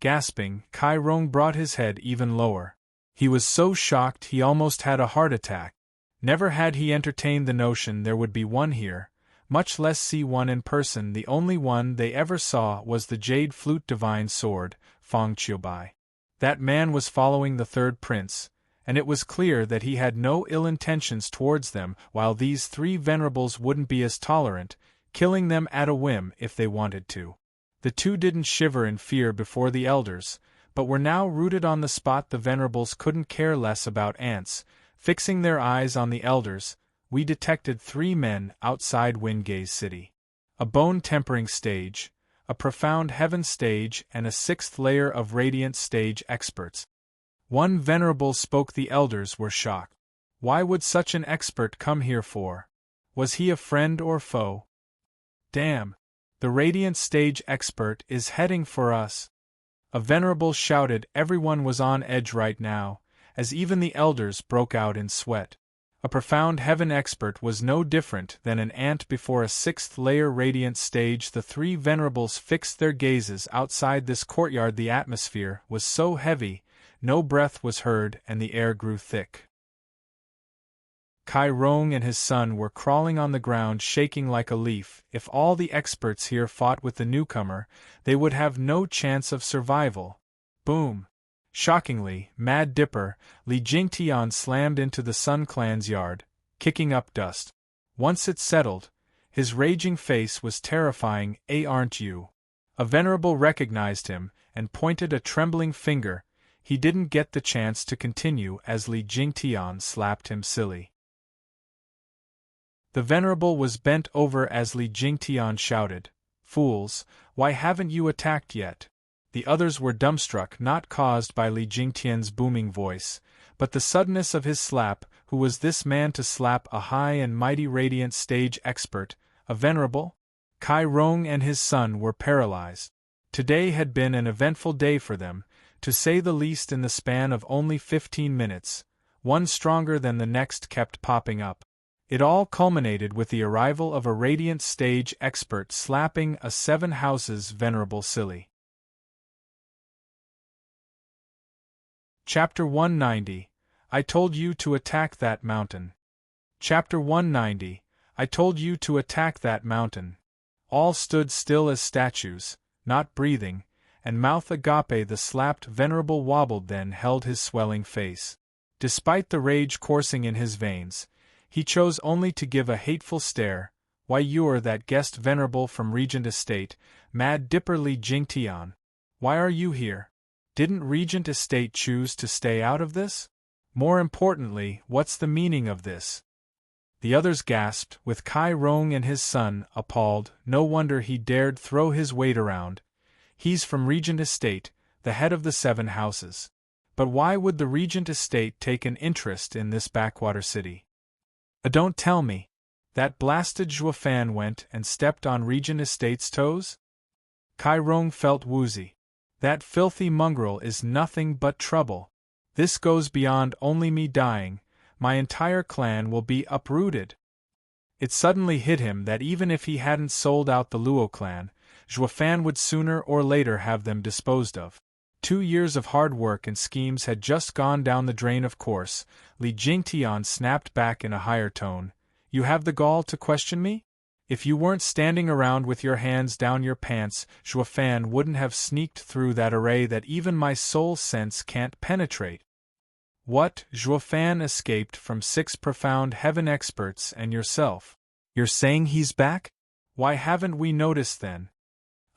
Speaker 1: Gasping, Kai Rong brought his head even lower. He was so shocked he almost had a heart attack. Never had he entertained the notion there would be one here, much less see one in person. The only one they ever saw was the jade flute divine sword, Feng Qiubai. That man was following the 3rd prince, and it was clear that he had no ill intentions towards them, while these 3 venerables wouldn't be as tolerant, killing them at a whim if they wanted to. The 2 didn't shiver in fear before the elders, but were now rooted on the spot. The venerables couldn't care less about ants. Fixing their eyes on the elders, we detected 3 men outside Windgaze city. A bone-tempering stage, a profound heaven stage, and a 6th layer of radiant stage experts. One venerable spoke. The elders were shocked. Why would such an expert come here for? Was he a friend or foe? Damn! The radiant stage expert is heading for us! A venerable shouted. Everyone was on edge right now, as even the elders broke out in sweat. A profound heaven expert was no different than an ant before a 6th layer radiant stage. The 3 venerables fixed their gazes outside this courtyard. The atmosphere was so heavy, no breath was heard and the air grew thick. Kai Rong and his son were crawling on the ground, shaking like a leaf. If all the experts here fought with the newcomer, they would have no chance of survival. Boom! Shockingly, Mad Dipper, Li Jingtian slammed into the Sun Clan's yard, kicking up dust. Once it settled, his raging face was terrifying. Aren't you? A venerable recognized him, and pointed a trembling finger. He didn't get the chance to continue as Li Jingtian slapped him silly. The venerable was bent over as Li Jingtian shouted, "Fools, why haven't you attacked yet?" The others were dumbstruck, not caused by Li Jingtian's booming voice, but the suddenness of his slap. Who was this man to slap a high and mighty radiant stage expert, a venerable? Kai Rong and his son were paralyzed. Today had been an eventful day for them, to say the least. In the span of only 15 minutes, one stronger than the next kept popping up. It all culminated with the arrival of a radiant stage expert slapping a 7 houses venerable silly. Chapter 190. I told you to attack that mountain. Chapter 190. I told you to attack that mountain. All stood still as statues, not breathing, and mouth agape the slapped venerable wobbled then held his swelling face. Despite the rage coursing in his veins, he chose only to give a hateful stare. Why you're that guest venerable from Regent Estate, Mad Dipper Li Jingtian. Why are you here? Didn't Regent Estate choose to stay out of this? More importantly, what's the meaning of this? The others gasped, with Kai Rong and his son appalled. No wonder he dared throw his weight around. He's from Regent Estate, the head of the 7 houses. But why would the Regent Estate take an interest in this backwater city? Don't tell me. That blasted Zhuofan went and stepped on Regent Estate's toes? Kai Rong felt woozy. That filthy mongrel is nothing but trouble. This goes beyond only me dying, my entire clan will be uprooted. It suddenly hit him that even if he hadn't sold out the Luo clan, Zhuofan would sooner or later have them disposed of. 2 years of hard work and schemes had just gone down the drain. Of course. Li Jingtian snapped back in a higher tone. You have the gall to question me? If you weren't standing around with your hands down your pants, Zhuofan wouldn't have sneaked through that array that even my soul sense can't penetrate. What? Zhuofan escaped from 6 profound heaven experts and yourself. You're saying he's back? Why haven't we noticed then?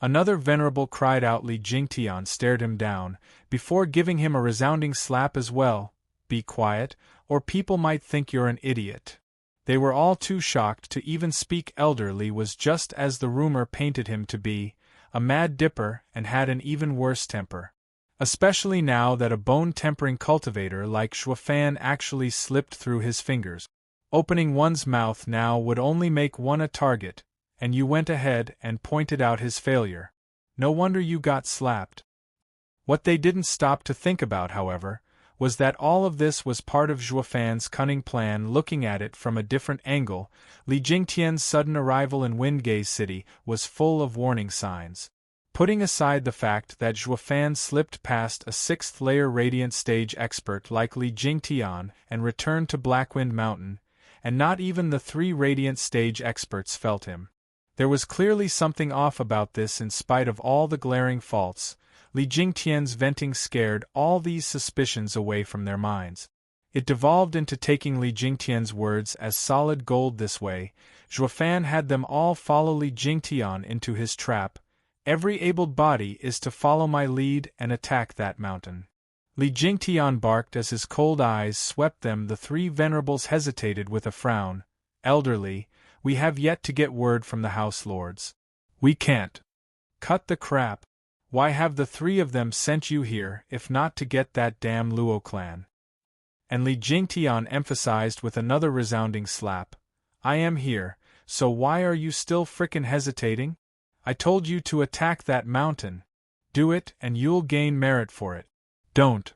Speaker 1: Another venerable cried out. Li Jingtian stared him down, before giving him a resounding slap as well. Be quiet, or people might think you're an idiot. They were all too shocked to even speak. Elder Li was just as the rumor painted him to be, a mad dipper, and had an even worse temper. Especially now that a bone-tempering cultivator like Zhuofan actually slipped through his fingers. Opening one's mouth now would only make one a target, and you went ahead and pointed out his failure. No wonder you got slapped. What they didn't stop to think about, however, was that all of this was part of Zhuofan's cunning plan. Looking at it from a different angle, Li Jingtian's sudden arrival in Windgaze City was full of warning signs. Putting aside the fact that Zhuofan slipped past a 6th-layer Radiant Stage expert like Li Jingtian and returned to Blackwind Mountain, and not even the 3 Radiant Stage experts felt him. There was clearly something off about this. In spite of all the glaring faults, Li Jingtian's venting scared all these suspicions away from their minds. It devolved into taking Li Jingtian's words as solid gold. This way, Zhuofan had them all follow Li Jingtian into his trap. Every able body is to follow my lead and attack that mountain. Li Jingtian barked as his cold eyes swept them. The 3 venerables hesitated with a frown. Elderly, we have yet to get word from the House Lords. We can't. Cut the crap. Why have the 3 of them sent you here if not to get that damn Luo clan? And Li Jingtian emphasized with another resounding slap. I am here, so why are you still frickin' hesitating? I told you to attack that mountain. Do it and you'll gain merit for it. Don't.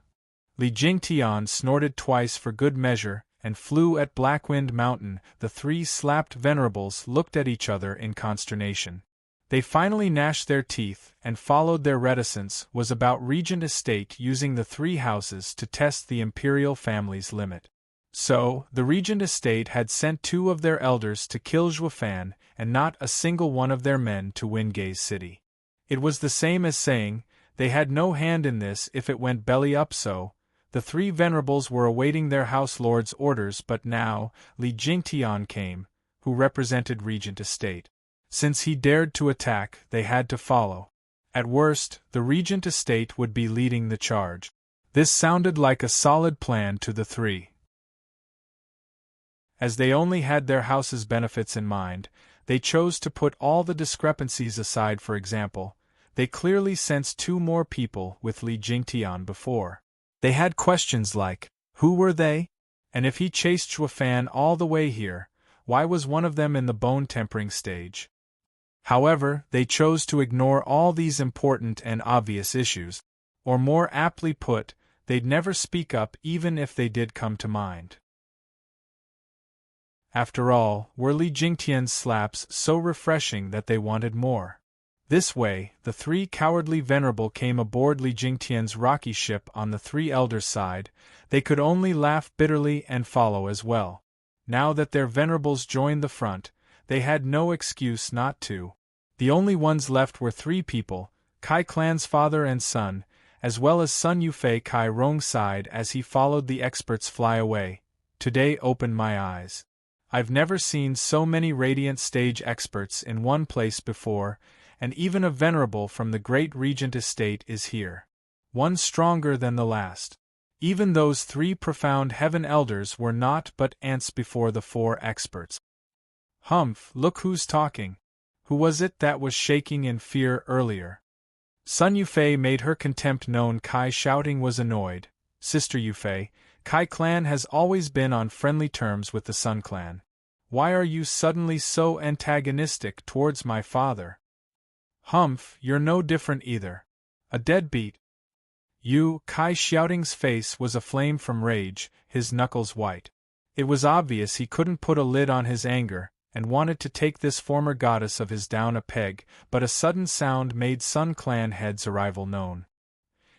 Speaker 1: Li Jingtian snorted twice for good measure and flew at Blackwind Mountain. The 3 slapped venerables looked at each other in consternation. They finally gnashed their teeth and followed. Their reticence was about Regent Estate using the 3 houses to test the imperial family's limit. So, the Regent Estate had sent 2 of their elders to kill Zhuofan and not a single one of their men to Windgaze City. It was the same as saying, they had no hand in this if it went belly up. So, the 3 venerables were awaiting their House Lord's orders. But now, Li Jingtian came, who represented Regent Estate. Since he dared to attack, they had to follow. At worst, the Regent Estate would be leading the charge. This sounded like a solid plan to the 3. As they only had their house's benefits in mind, they chose to put all the discrepancies aside. For example, they clearly sensed 2 more people with Li Jingtian before. They had questions like, who were they? And if he chased Zhuofan all the way here, why was one of them in the bone-tempering stage? However, they chose to ignore all these important and obvious issues, or more aptly put, they'd never speak up even if they did come to mind. After all, were Li Jingtian's slaps so refreshing that they wanted more? This way, the 3 cowardly venerable came aboard Li Jingtian's rocky ship on the 3 elders' side. They could only laugh bitterly and follow as well. Now that their venerables joined the front, they had no excuse not to. The only ones left were 3 people, Kai clan's father and son, as well as Sun Yufei. Kai Rong sighed as he followed the experts fly away. Today opened my eyes. I've never seen so many radiant stage experts in one place before, and even a venerable from the great regent estate is here. One stronger than the last. Even those 3 profound heaven elders were naught but ants before the 4 experts. Humph, look who's talking. Who was it that was shaking in fear earlier? Sun Yufei made her contempt known. Kai shouting was annoyed. Sister Yufei, Kai clan has always been on friendly terms with the Sun clan. Why are you suddenly so antagonistic towards my father? Humph, you're no different either. A deadbeat. You, Kai Shouting's face was aflame from rage, his knuckles white. It was obvious he couldn't put a lid on his anger, and wanted to take this former goddess of his down a peg, but a sudden sound made Sun clan head's arrival known.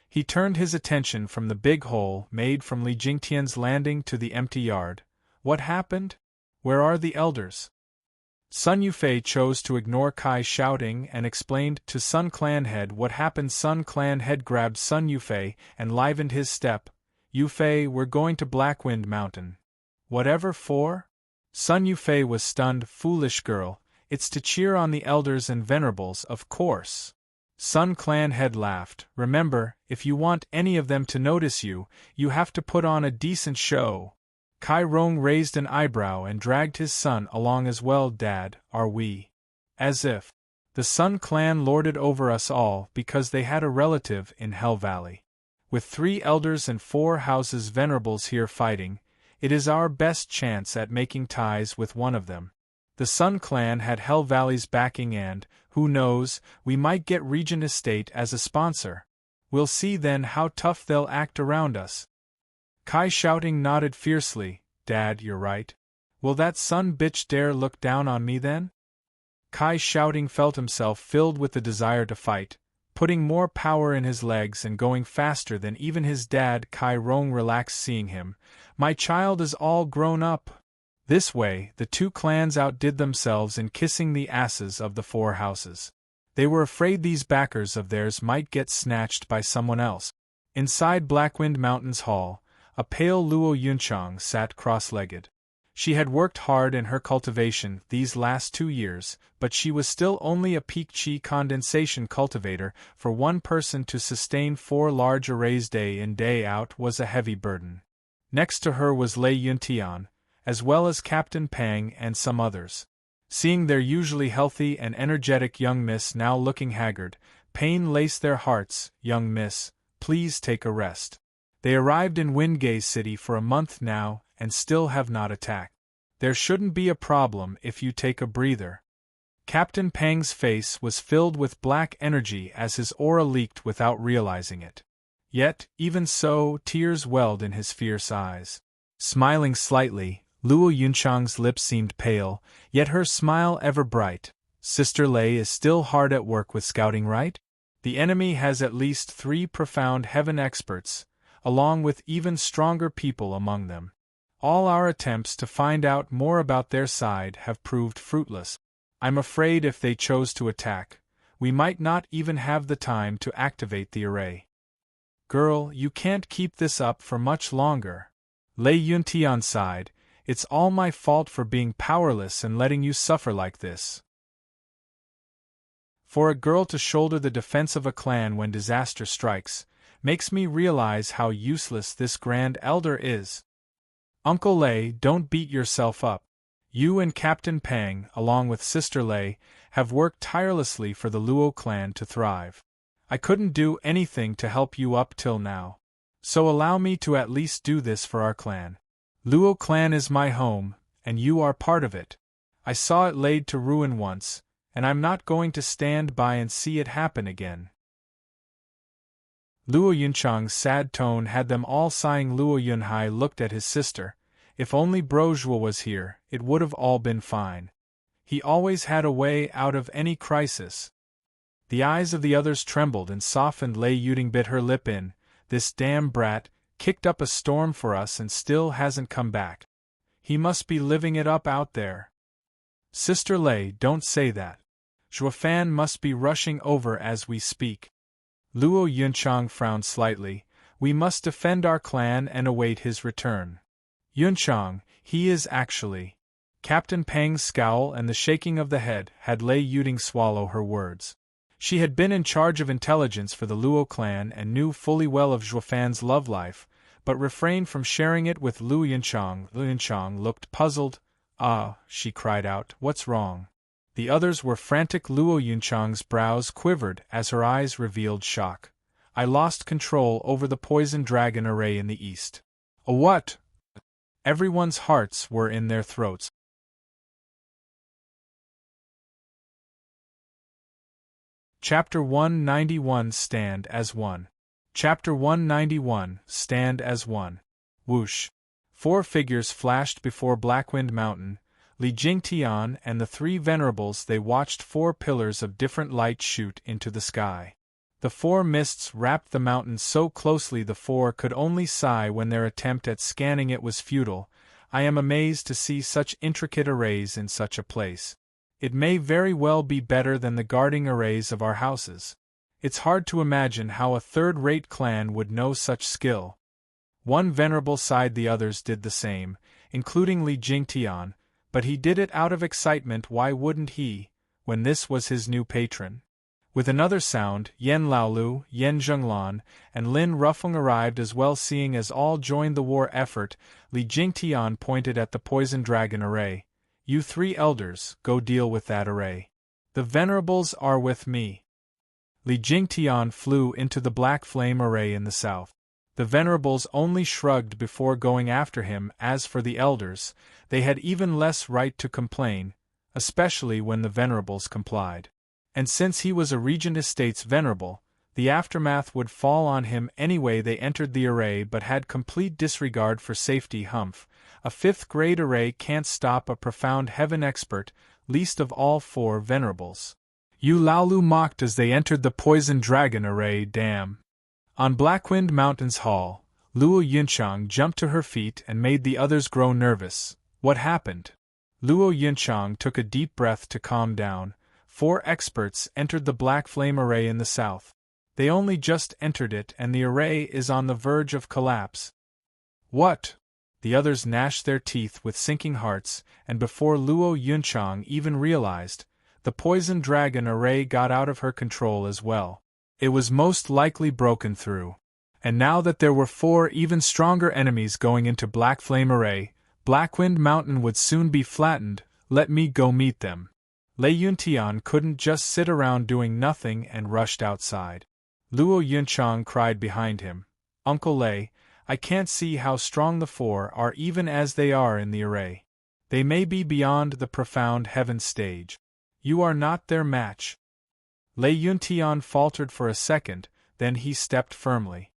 Speaker 1: He turned his attention from the big hole made from Li Jingtian's landing to the empty yard. What happened? Where are the elders? Sun Yufei chose to ignore Kai Shouting and explained to Sun clan head what happened. Sun clan head grabbed Sun Yufei and livened his step. Yufei, we're going to Blackwind Mountain. Whatever for? Sun Yufei was stunned. Foolish girl, it's to cheer on the elders and venerables, of course. Sun clan head laughed. Remember, if you want any of them to notice you, you have to put on a decent show. Kai Rong raised an eyebrow and dragged his son along as well. Dad, are we? As if the Sun clan lorded over us all because they had a relative in Hell Valley. With 3 elders and 4 houses venerables here fighting, it is our best chance at making ties with one of them. The Sun clan had Hell Valley's backing and, who knows, we might get Regent Estate as a sponsor. We'll see then how tough they'll act around us. Kai Shouting nodded fiercely. Dad, you're right. Will that son bitch dare look down on me then? Kai Shouting felt himself filled with the desire to fight, putting more power in his legs and going faster than even his dad. Kai Rong relaxed seeing him. My child is all grown up. This way, the 2 clans outdid themselves in kissing the asses of the 4 houses. They were afraid these backers of theirs might get snatched by someone else. Inside Blackwind Mountain's hall, a pale Luo Yunchang sat cross-legged. She had worked hard in her cultivation these last 2 years, but she was still only a peak chi condensation cultivator. For one person to sustain 4 large arrays day in day out was a heavy burden. Next to her was Lei Yuntian, as well as Captain Pang and some others. Seeing their usually healthy and energetic young miss now looking haggard, pain laced their hearts. Young miss, please take a rest. They arrived in Windgaze City for a month now, and still have not attacked. There shouldn't be a problem if you take a breather. Captain Pang's face was filled with black energy as his aura leaked without realizing it. Yet, even so, tears welled in his fierce eyes. Smiling slightly, Luo Yunchang's lips seemed pale, yet her smile ever bright. Sister Lei is still hard at work with scouting, right? The enemy has at least 3 profound heaven experts, along with even stronger people among them. All our attempts to find out more about their side have proved fruitless. I'm afraid if they chose to attack, we might not even have the time to activate the array. Girl, you can't keep this up for much longer. Lei Yuntian sighed. It's all my fault for being powerless and letting you suffer like this. For a girl to shoulder the defense of a clan when disaster strikes, makes me realize how useless this Grand Elder is. Uncle Lei, don't beat yourself up. You and Captain Pang, along with Sister Lei, have worked tirelessly for the Luo clan to thrive. I couldn't do anything to help you up till now. So allow me to at least do this for our clan. Luo clan is my home, and you are part of it. I saw it laid to ruin once, and I'm not going to stand by and see it happen again. Luo Yunchang's sad tone had them all sighing. Luo Yunhai looked at his sister. If only Brojua was here, it would have all been fine. He always had a way out of any crisis. The eyes of the others trembled and softened. Lei Yuding bit her lip in. This damn brat kicked up a storm for us and still hasn't come back. He must be living it up out there. Sister Lei, don't say that. Zhuofan must be rushing over as we speak. Luo Yunchang frowned slightly. We must defend our clan and await his return. Yunchang, he is actually. Captain Peng's scowl and the shaking of the head had Lei Yuding swallow her words. She had been in charge of intelligence for the Luo clan and knew fully well of Zhuofan's love life, but refrained from sharing it with Lu Yunchang. Lu Yunchang looked puzzled. Ah, she cried out, what's wrong? The others were frantic. Luo Yunchang's brows quivered as her eyes revealed shock. I lost control over the poison dragon array in the east. A what? Everyone's hearts were in their throats. Chapter 191 Stand as One. Chapter 191 Stand as One. Whoosh. 4 figures flashed before Blackwind Mountain, Li Jingtian and the 3 venerables. They watched 4 pillars of different light shoot into the sky. The 4 mists wrapped the mountain so closely the 4 could only sigh when their attempt at scanning it was futile. I am amazed to see such intricate arrays in such a place. It may very well be better than the guarding arrays of our houses. It's hard to imagine how a third-rate clan would know such skill. One venerable sighed. The others did the same, including Li Jingtian, but he did it out of excitement. Why wouldn't he, when this was his new patron? With another sound, Yen Laolu, Yen Zhenglan, and Lin Rufeng arrived as well. Seeing as all joined the war effort, Li Jingtian pointed at the poison dragon array. You 3 elders, go deal with that array. The venerables are with me. Li Jingtian flew into the black flame array in the south. The venerables only shrugged before going after him. As for the elders, they had even less right to complain, especially when the venerables complied. And since he was a Regent Estate's venerable, the aftermath would fall on him anyway. They entered the array but had complete disregard for safety. Humph. A 5th-grade array can't stop a profound heaven expert, least of all 4 venerables. Yu Laolu mocked as they entered the poison dragon array. Damn. On Blackwind Mountain's hall, Luo Yunchang jumped to her feet and made the others grow nervous. What happened? Luo Yunchang took a deep breath to calm down. 4 experts entered the black flame array in the south. They only just entered it and the array is on the verge of collapse. What? The others gnashed their teeth with sinking hearts, and before Luo Yunchang even realized, the poison dragon array got out of her control as well. It was most likely broken through. And now that there were 4 even stronger enemies going into Black Flame Array, Blackwind Mountain would soon be flattened. Let me go meet them. Lei Yuntian couldn't just sit around doing nothing and rushed outside. Luo Yunchang cried behind him. Uncle Lei, I can't see how strong the 4 are even as they are in the array. They may be beyond the profound heaven stage. You are not their match. Lei Yuntian faltered for a second, then he stepped firmly.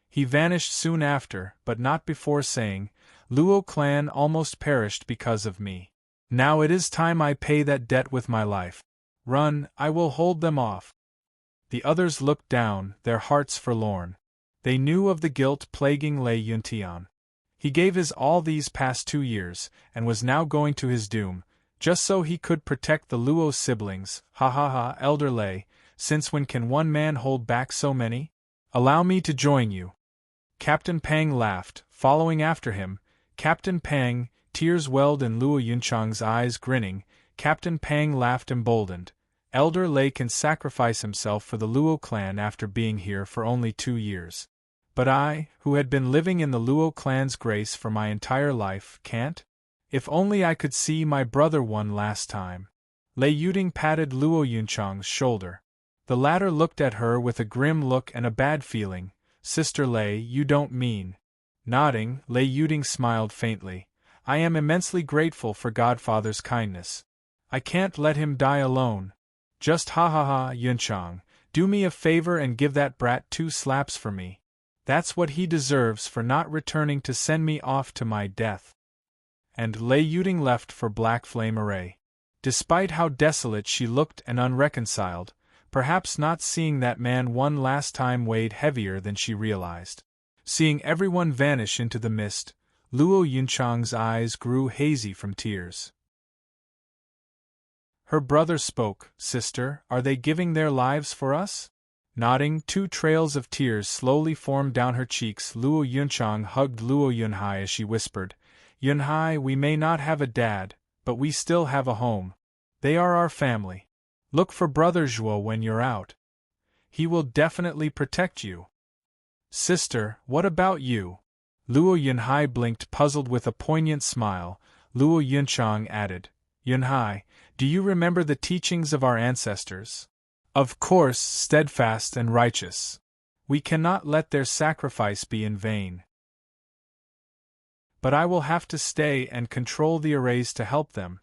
Speaker 1: He vanished soon after, but not before saying, Luo clan almost perished because of me. Now it is time I pay that debt with my life. Run, I will hold them off. The others looked down, their hearts forlorn. They knew of the guilt plaguing Lei Yuntian. He gave his all these past 2 years, and was now going to his doom, just so he could protect the Luo siblings. Ha ha ha, Elder Lei, since when can one man hold back so many? Allow me to join you. Captain Peng laughed, following after him. Captain Peng, tears welled in Luo Yunchang's eyes. Grinning, Captain Peng laughed emboldened. Elder Lei can sacrifice himself for the Luo clan after being here for only 2 years. But I, who had been living in the Luo clan's grace for my entire life, can't? If only I could see my brother one last time. Lei Yuding patted Luo Yunchang's shoulder. The latter looked at her with a grim look and a bad feeling. Sister Lei, you don't mean. Nodding, Lei Yuding smiled faintly. I am immensely grateful for Godfather's kindness. I can't let him die alone. Just ha ha ha, Yunchang, do me a favor and give that brat 2 slaps for me. That's what he deserves for not returning to send me off to my death. And Lei Yuding left for Black Flame Array. Despite how desolate she looked and unreconciled, perhaps not seeing that man one last time weighed heavier than she realized. Seeing everyone vanish into the mist, Luo Yunchang's eyes grew hazy from tears. Her brother spoke. Sister, are they giving their lives for us? Nodding, 2 trails of tears slowly formed down her cheeks. Luo Yunchang hugged Luo Yunhai as she whispered, Yunhai, we may not have a dad, but we still have a home. They are our family. Look for Brother Zhuo when you're out. He will definitely protect you. Sister, what about you? Luo Yunhai blinked, puzzled with a poignant smile. Luo Yunchang added, Yunhai, do you remember the teachings of our ancestors? Of course, steadfast and righteous. We cannot let their sacrifice be in vain. But I will have to stay and control the arrays to help them.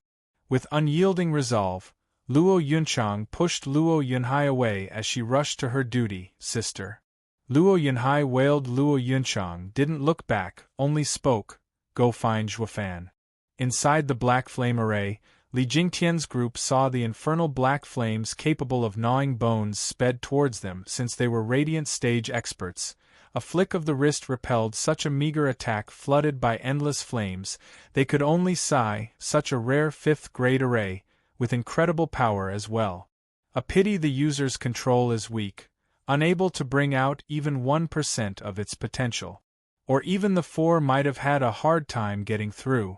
Speaker 1: With unyielding resolve, Luo Yunchang pushed Luo Yunhai away as she rushed to her duty. Sister. Luo Yunhai wailed. Luo Yunchang didn't look back, only spoke, Go find Zhuofan. Inside the black flame array, Li Jingtian's group saw the infernal black flames capable of gnawing bones sped towards them. Since they were radiant stage experts, a flick of the wrist repelled such a meager attack flooded by endless flames. They could only sigh, such a rare 5th-grade array, with incredible power as well. A pity the user's control is weak, unable to bring out even 1% of its potential. Or even the 4 might have had a hard time getting through.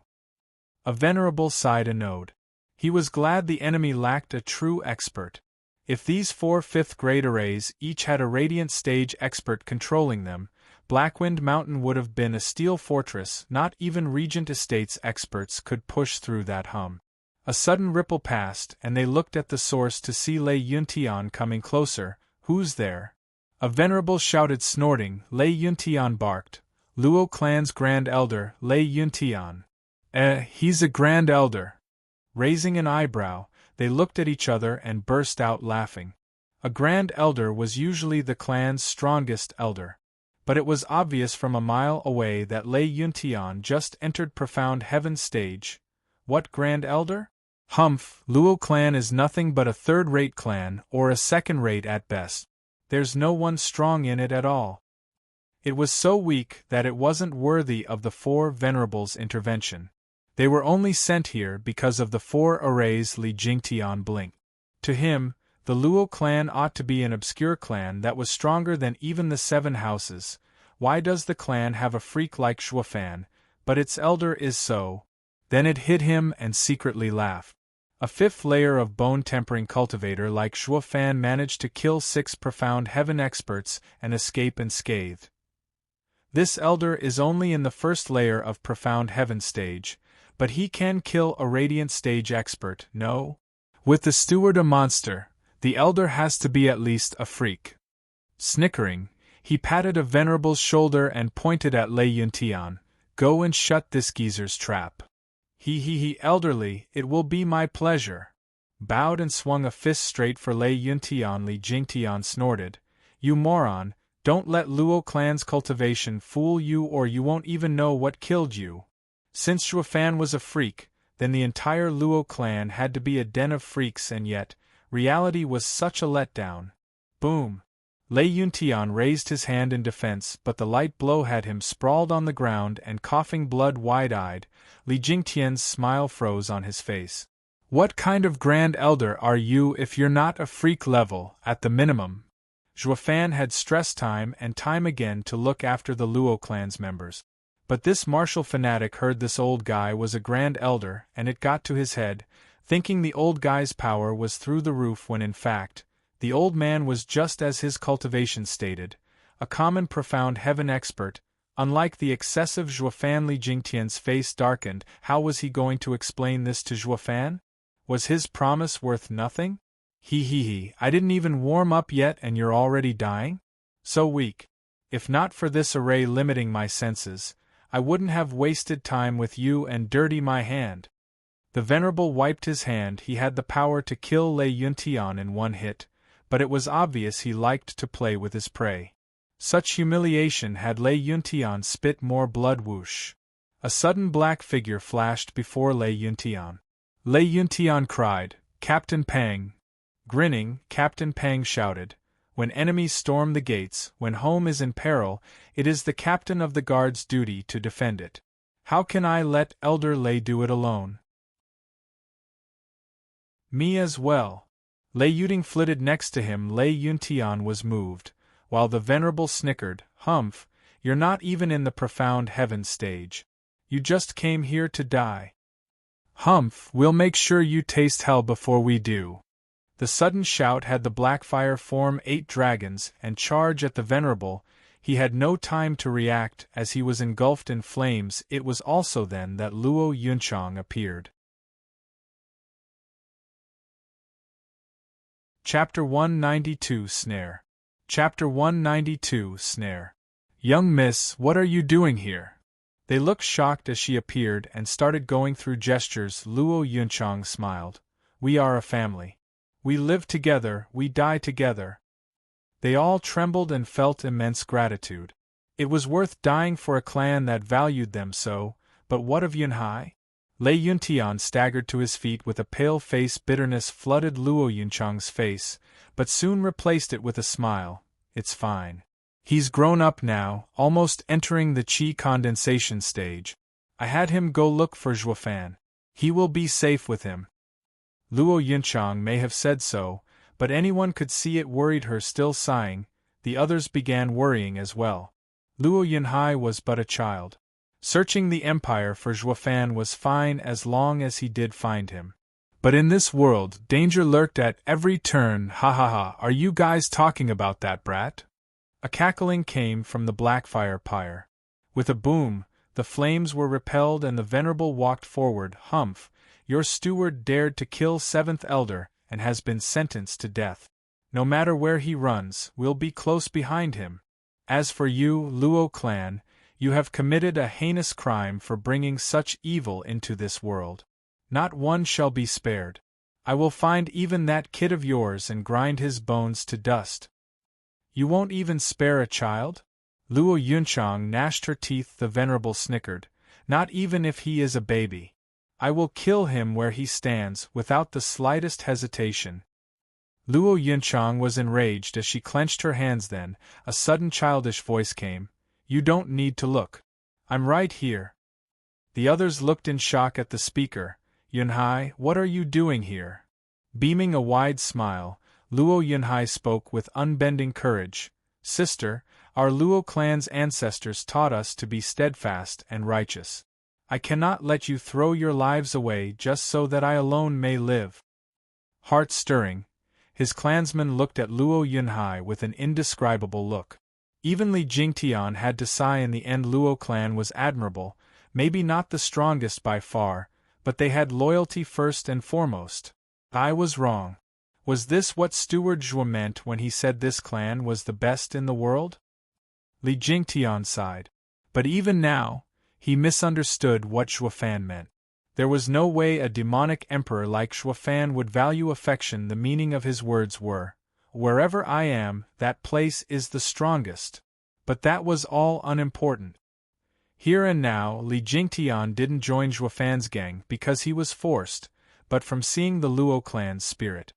Speaker 1: A venerable sighed a node. He was glad the enemy lacked a true expert. If these 4 5th-grade arrays each had a radiant stage expert controlling them, Blackwind Mountain would have been a steel fortress. Not even Regent Estates experts could push through that hum. A sudden ripple passed, and they looked at the source to see Lei Yuntian coming closer. Who's there? A venerable shouted, snorting. Lei Yuntian barked. Luo clan's Grand Elder, Lei Yuntian. He's a Grand Elder. Raising an eyebrow, they looked at each other and burst out laughing. A Grand Elder was usually the clan's strongest elder. But it was obvious from a mile away that Lei Yuntian just entered Profound Heaven stage. What Grand Elder? Humph, Luo clan is nothing but a 3rd-rate clan, or a 2nd-rate at best. There's no one strong in it at all. It was so weak that it wasn't worthy of the 4 venerables' intervention. They were only sent here because of the 4 arrays Li Jingtian blinked. To him, the Luo clan ought to be an obscure clan that was stronger than even the 7 houses. Why does the clan have a freak like Zhuofan, but its elder is so? Then it hit him and secretly laughed. A 5th layer of bone-tempering cultivator like Zhuofan managed to kill 6 Profound Heaven experts and escape unscathed. This elder is only in the 1st layer of Profound Heaven stage, but he can kill a Radiant stage expert, no? With the Steward a monster, the elder has to be at least a freak. Snickering, he patted a venerable's shoulder and pointed at Lei Yuntian. Go and shut this geezer's trap. He, elderly, it will be my pleasure. Bowed and swung a fist straight for Lei Yuntian. Li Jingtian snorted. You moron, don't let Luo clan's cultivation fool you or you won't even know what killed you. Since Zhuofan was a freak, then the entire Luo clan had to be a den of freaks, and yet, reality was such a letdown. Boom! Lei Yuntian raised his hand in defense, but the light blow had him sprawled on the ground and coughing blood wide-eyed. Li Jingtian's smile froze on his face. What kind of Grand Elder are you if you're not a freak level, at the minimum? Zhuofan had stressed time and time again to look after the Luo clan's members. But this martial fanatic heard this old guy was a Grand Elder, and it got to his head, thinking the old guy's power was through the roof when in fact, the old man was just as his cultivation stated, a common Profound Heaven expert. Unlike the excessive Zhuofan. Li Jingtian's face darkened. How was he going to explain this to Zhuofan? Was his promise worth nothing? I didn't even warm up yet and you're already dying? So weak. If not for this array limiting my senses, I wouldn't have wasted time with you and dirty my hand. The venerable wiped his hand. He had the power to kill Lei Yuntian in one hit, but it was obvious he liked to play with his prey. Such humiliation had Lei Yuntian spit more blood. Whoosh! A sudden black figure flashed before Lei Yuntian. Lei Yuntian cried, Captain Pang! Grinning, Captain Pang shouted, when enemies storm the gates, when home is in peril, it is the captain of the guard's duty to defend it. How can I let Elder Lei do it alone? Me as well. Lei Yuting flitted next to him. Lei Yuntian was moved, while the Venerable snickered. Humph, you're not even in the profound heaven stage. You just came here to die. Humph, we'll make sure you taste hell before we do. The sudden shout had the Blackfire form 8 dragons and charge at the Venerable. He had no time to react as he was engulfed in flames. It was also then that Luo Yunchang appeared. Chapter 192 Snare. Chapter 192 Snare. Young miss, what are you doing here? They looked shocked as she appeared and started going through gestures. Luo Yunchang smiled. We are a family. We live together, we die together. They all trembled and felt immense gratitude. It was worth dying for a clan that valued them so, but what of Yunhai? Lei Yuntian staggered to his feet with a pale face. Bitterness flooded Luo Yunchang's face, but soon replaced it with a smile. It's fine. He's grown up now, almost entering the qi condensation stage. I had him go look for Zhuofan. He will be safe with him. Luo Yunchang may have said so, but anyone could see it worried her. Still sighing, the others began worrying as well. Luo Yunhai was but a child. Searching the empire for Zhuofan was fine as long as he did find him. But in this world, danger lurked at every turn. Ha ha ha, are you guys talking about that brat? A cackling came from the Blackfire pyre. With a boom, the flames were repelled and the Venerable walked forward. Humph, your steward dared to kill 7th Elder and has been sentenced to death. No matter where he runs, we'll be close behind him. As for you, Luo clan, you have committed a heinous crime for bringing such evil into this world. Not one shall be spared. I will find even that kid of yours and grind his bones to dust. You won't even spare a child? Luo Yunchang gnashed her teeth. The Venerable snickered. Not even if he is a baby. I will kill him where he stands, without the slightest hesitation. Luo Yunchang was enraged as she clenched her hands. Then, a sudden childish voice came. You don't need to look. I'm right here. The others looked in shock at the speaker. Yunhai, what are you doing here? Beaming a wide smile, Luo Yunhai spoke with unbending courage. Sister, our Luo clan's ancestors taught us to be steadfast and righteous. I cannot let you throw your lives away just so that I alone may live. Heart stirring, his clansmen looked at Luo Yunhai with an indescribable look. Even Li Jingtian had to sigh. In the end, Luo clan was admirable, maybe not the strongest by far, but they had loyalty first and foremost. I was wrong. Was this what Steward Zhuo meant when he said this clan was the best in the world? Li Jingtian sighed. But even now, he misunderstood what Zhuofan meant. There was no way a demonic emperor like Zhuofan would value affection. The meaning of his words were, wherever I am, that place is the strongest. But that was all unimportant. Here and now, Li Jingtian didn't join Zhuofan's gang because he was forced, but from seeing the Luo clan's spirit.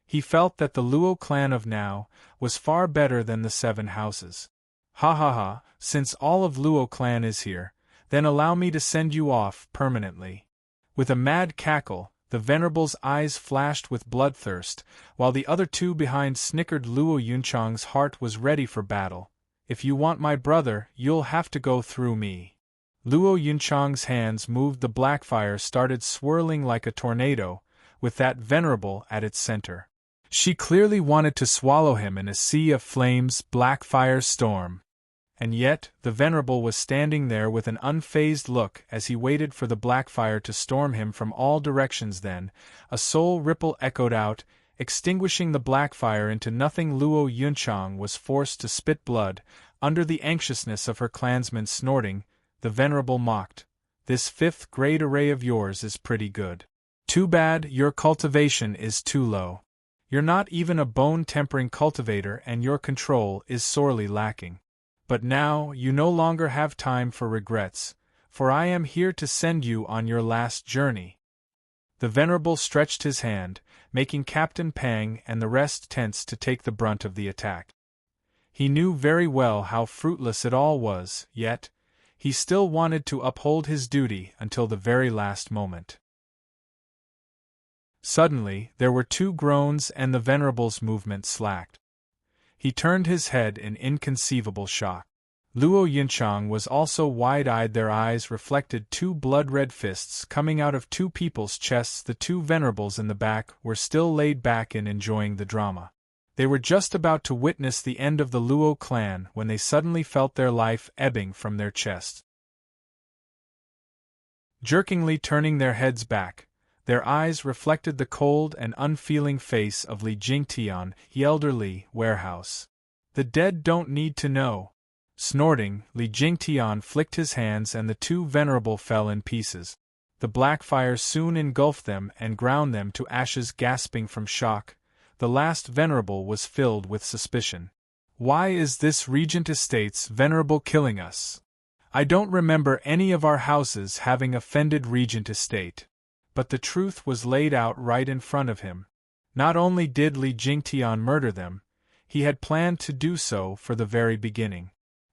Speaker 1: He felt that the Luo clan of now was far better than the 7 houses. Ha ha ha, since all of Luo clan is here, then allow me to send you off permanently. With a mad cackle, the Venerable's eyes flashed with bloodthirst, while the other 2 behind snickered. Luo Yunchang's heart was ready for battle. If you want my brother, you'll have to go through me. Luo Yunchang's hands moved. The Blackfire started swirling like a tornado, with that Venerable at its center. She clearly wanted to swallow him in a sea of flames. Blackfire storm. And yet, the Venerable was standing there with an unfazed look as he waited for the Blackfire to storm him from all directions. Then, a soul ripple echoed out, extinguishing the Blackfire into nothing. Luo Yunchang was forced to spit blood, under the anxiousness of her clansmen snorting. The Venerable mocked. This 5th grade array of yours is pretty good. Too bad your cultivation is too low. You're not even a bone-tempering cultivator and your control is sorely lacking. But now you no longer have time for regrets, for I am here to send you on your last journey. The Venerable stretched his hand, making Captain Pang and the rest tense to take the brunt of the attack. He knew very well how fruitless it all was, yet he still wanted to uphold his duty until the very last moment. Suddenly, there were two groans and the Venerable's movement slacked. He turned his head in inconceivable shock. Luo Yunchang was also wide-eyed. Their eyes reflected two blood-red fists coming out of two people's chests. The two Venerables in the back were still laid back and enjoying the drama. They were just about to witness the end of the Luo clan when they suddenly felt their life ebbing from their chests. Jerkingly turning their heads back, their eyes reflected the cold and unfeeling face of Li Jingtian, the elderly warehouse. The dead don't need to know. Snorting, Li Jingtian flicked his hands and the two Venerable fell in pieces. The black fire soon engulfed them and ground them to ashes. Gasping from shock, the last Venerable was filled with suspicion. Why is this Regent Estate's Venerable killing us? I don't remember any of our houses having offended Regent Estate. But the truth was laid out right in front of him. Not only did Li Jingtian murder them, he had planned to do so for the very beginning.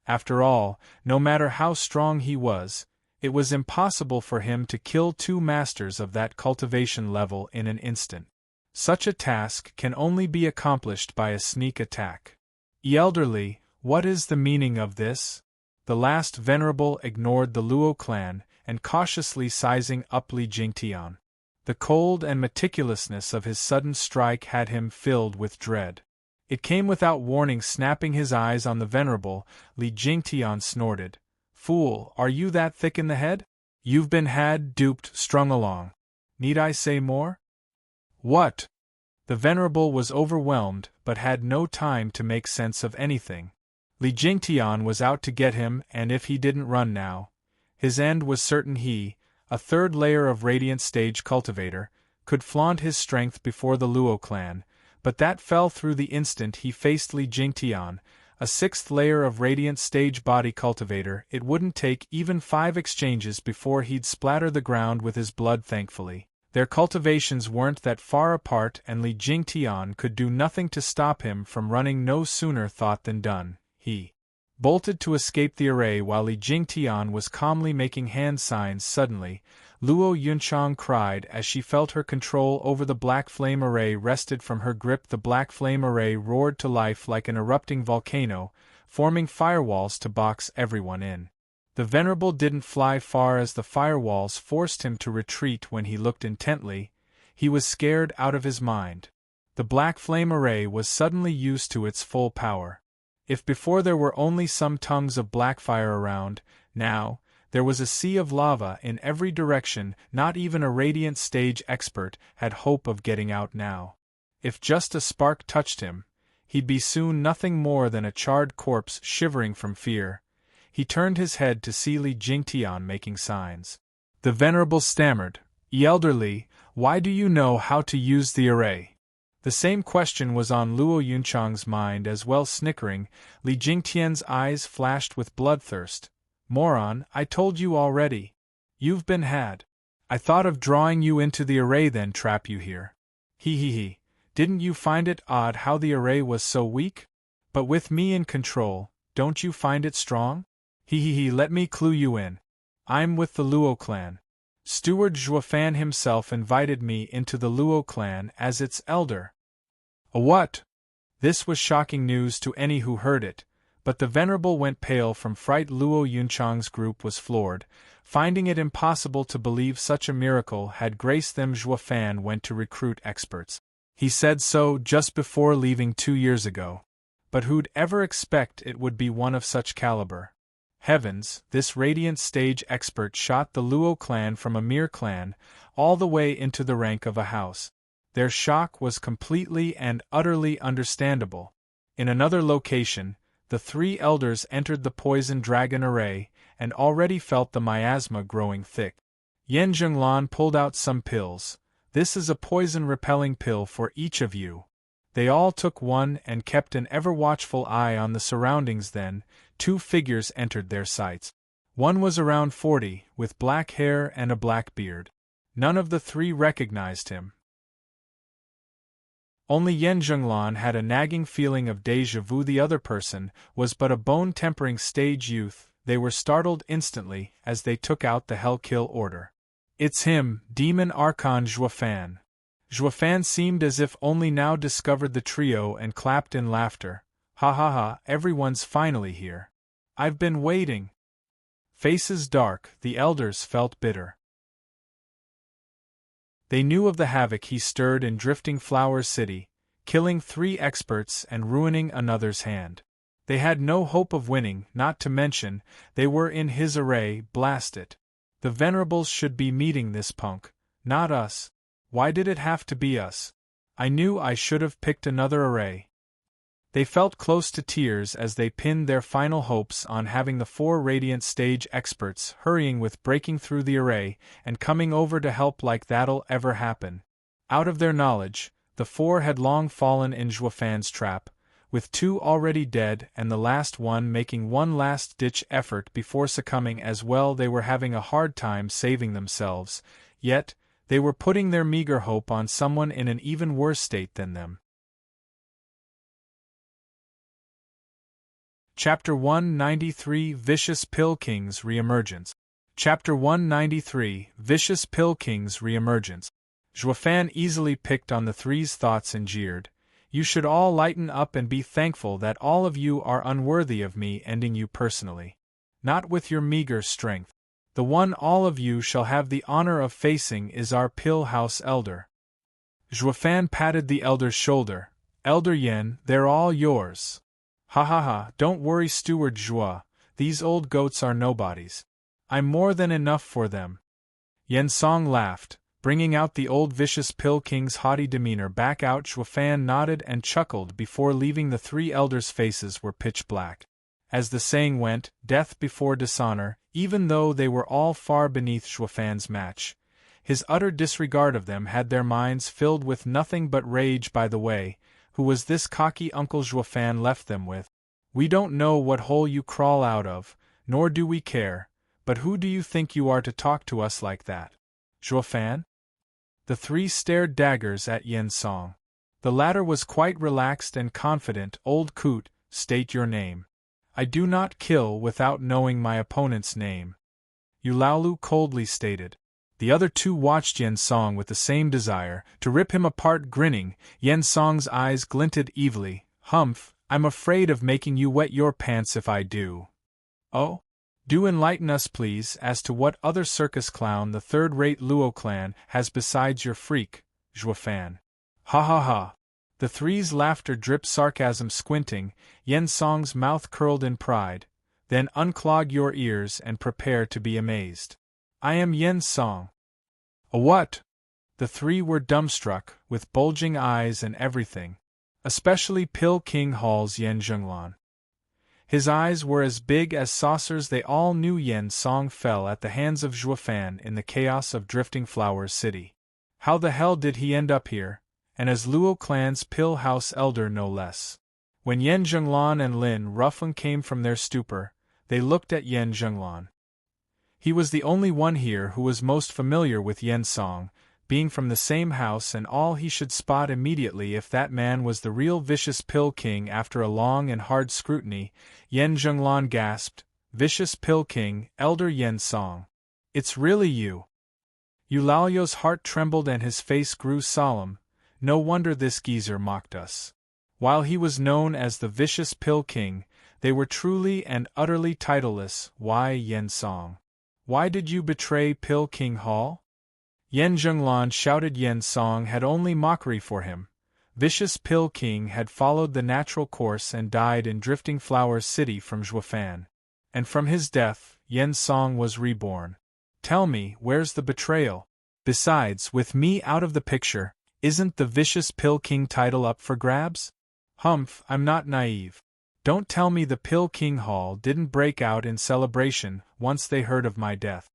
Speaker 1: After all, no matter how strong he was, it was impossible for him to kill two masters of that cultivation level in an instant. Such a task can only be accomplished by a sneak attack. Elderly, what is the meaning of this? The last Venerable ignored the Luo clan and cautiously sizing up Li Jingtian. The cold and meticulousness of his sudden strike had him filled with dread. It came without warning. Snapping his eyes on the Venerable, Li Jingtian snorted. Fool, are you that thick in the head? You've been duped, strung along. Need I say more? What? The Venerable was overwhelmed but had no time to make sense of anything. Li Jingtian was out to get him, and if he didn't run now, his end was certain. He, a third layer of Radiant Stage cultivator, could flaunt his strength before the Luo clan, but that fell through the instant he faced Li Jingtian, a sixth layer of Radiant Stage body cultivator. It wouldn't take even 5 exchanges before he'd splatter the ground with his blood. Thankfully, their cultivations weren't that far apart and Li Jingtian could do nothing to stop him from running. No sooner thought than done. He bolted to escape the array while Li Jingtian was calmly making hand signs. Suddenly, Luo Yunchang cried as she felt her control over the black flame array wrested from her grip. The black flame array roared to life like an erupting volcano, forming firewalls to box everyone in. The Venerable didn't fly far as the firewalls forced him to retreat. When he looked intently, he was scared out of his mind. The black flame array was suddenly used to its full power. If before there were only some tongues of black fire around, now, there was a sea of lava in every direction. Not even a Radiant Stage expert had hope of getting out now. If just a spark touched him, he'd be soon nothing more than a charred corpse. Shivering from fear, he turned his head to see Li Jingtian making signs. The Venerable stammered, Elderly, why do you know how to use the array? The same question was on Luo Yunchang's mind as well. Snickering, Li Jingtian's eyes flashed with bloodthirst. Moron, I told you already. You've been had. I thought of drawing you into the array then trap you here. He. Didn't you find it odd how the array was so weak? But with me in control, don't you find it strong? He. Let me clue you in. I'm with the Luo clan. Steward Zhuofan himself invited me into the Luo clan as its elder. A what? This was shocking news to any who heard it, but the Venerable went pale from fright. Luo Yunchang's group was floored, finding it impossible to believe such a miracle had graced them. Zhuofan went to recruit experts. He said so just before leaving 2 years ago. But who'd ever expect it would be one of such caliber? Heavens, this Radiant Stage expert shot the Luo clan from a mere clan, all the way into the rank of a house. Their shock was completely and utterly understandable. In another location, the 3 elders entered the Poison Dragon array, and already felt the miasma growing thick. Yan Zhenglan pulled out some pills. This is a poison-repelling pill for each of you. They all took one and kept an ever-watchful eye on the surroundings. Then, 2 figures entered their sights. One was around 40, with black hair and a black beard. None of the 3 recognized him. Only Yan Zhenglan had a nagging feeling of déjà vu. The other person was but a bone-tempering stage youth. They were startled instantly as they took out the Hell Kill order. It's him, Demon Archon Zhuofan. Zhuofan seemed as if only now discovered the trio and clapped in laughter. Ha ha ha, everyone's finally here. I've been waiting. Faces dark, the elders felt bitter. They knew of the havoc he stirred in Drifting Flower City, killing 3 experts and ruining another's hand. They had no hope of winning, not to mention, they were in his array, blast it. The Venerables should be meeting this punk, not us. Why did it have to be us? I knew I should have picked another array. They felt close to tears as they pinned their final hopes on having the 4 Radiant stage experts hurrying with breaking through the array and coming over to help like that'll ever happen. Out of their knowledge, the 4 had long fallen in Zhuofan's trap, with 2 already dead and the last one making one last-ditch effort before succumbing as well. They were having a hard time saving themselves, yet they were putting their meager hope on someone in an even worse state than them. Chapter 193 Vicious Pill King's Reemergence. Chapter 193 Vicious Pill King's Reemergence. Zhuofan easily picked on the 3's thoughts and jeered, "You should all lighten up and be thankful that all of you are unworthy of me ending you personally. Not with your meager strength. The one all of you shall have the honor of facing is our Pill House Elder." Zhuofan patted the elder's shoulder. "Elder Yen, they're all yours. Ha ha ha, don't worry Steward Zhua, these old goats are nobodies. I'm more than enough for them." Yen Song laughed, bringing out the old vicious Pill King's haughty demeanor back out. Zhuofan nodded and chuckled before leaving. The 3 elders' faces were pitch black. As the saying went, death before dishonor, even though they were all far beneath Zhuofan's match. His utter disregard of them had their minds filled with nothing but rage. By the way, who was this cocky Uncle Zhuofan left them with? "We don't know what hole you crawl out of, nor do we care, but who do you think you are to talk to us like that? Zhuofan?" The 3 stared daggers at Yen Song. The latter was quite relaxed and confident. "Old coot, state your name." "I do not kill without knowing my opponent's name," Eulaolu coldly stated. The other 2 watched Yen Song with the same desire to rip him apart. Grinning, Yen Song's eyes glinted evilly. "Humph, I'm afraid of making you wet your pants if I do." "Oh? Do enlighten us please as to what other circus clown the third-rate Luo clan has besides your freak, Zhuofan." "Ha ha ha." The 3's laughter dripped sarcasm. Squinting, Yen Song's mouth curled in pride. "Then unclog your ears and prepare to be amazed. I am Yen Song." "A what?" The 3 were dumbstruck, with bulging eyes and everything. Especially Pill King Hall's Yen Zhenglan. His eyes were as big as saucers. They all knew Yen Song fell at the hands of Zhuofan in the chaos of Drifting Flower City. How the hell did he end up here, and as Luo clan's Pill House Elder no less? When Yen Zhenglan and Lin Ruffling came from their stupor, they looked at Yen Zhenglan. He was the only one here who was most familiar with Yen Song, being from the same house and all. He should spot immediately if that man was the real vicious Pill King. After a long and hard scrutiny, Yen Zhenglan gasped, "Vicious Pill King, Elder Yen Song. It's really you." Eulalio's heart trembled and his face grew solemn. No wonder this geezer mocked us. While he was known as the vicious Pill King, they were truly and utterly titleless. "Why, Yen Song? Why did you betray Pill King Hall?" Yen Zhenglan shouted. Yen Song had only mockery for him. Vicious Pill King had followed the natural course and died in Drifting Flower City from Zhuofan. And from his death, Yen Song was reborn. Tell me, where's the betrayal? Besides, with me out of the picture, isn't the Vicious Pill King title up for grabs? Humph, I'm not naive. Don't tell me the Pill King Hall didn't break out in celebration once they heard of my death.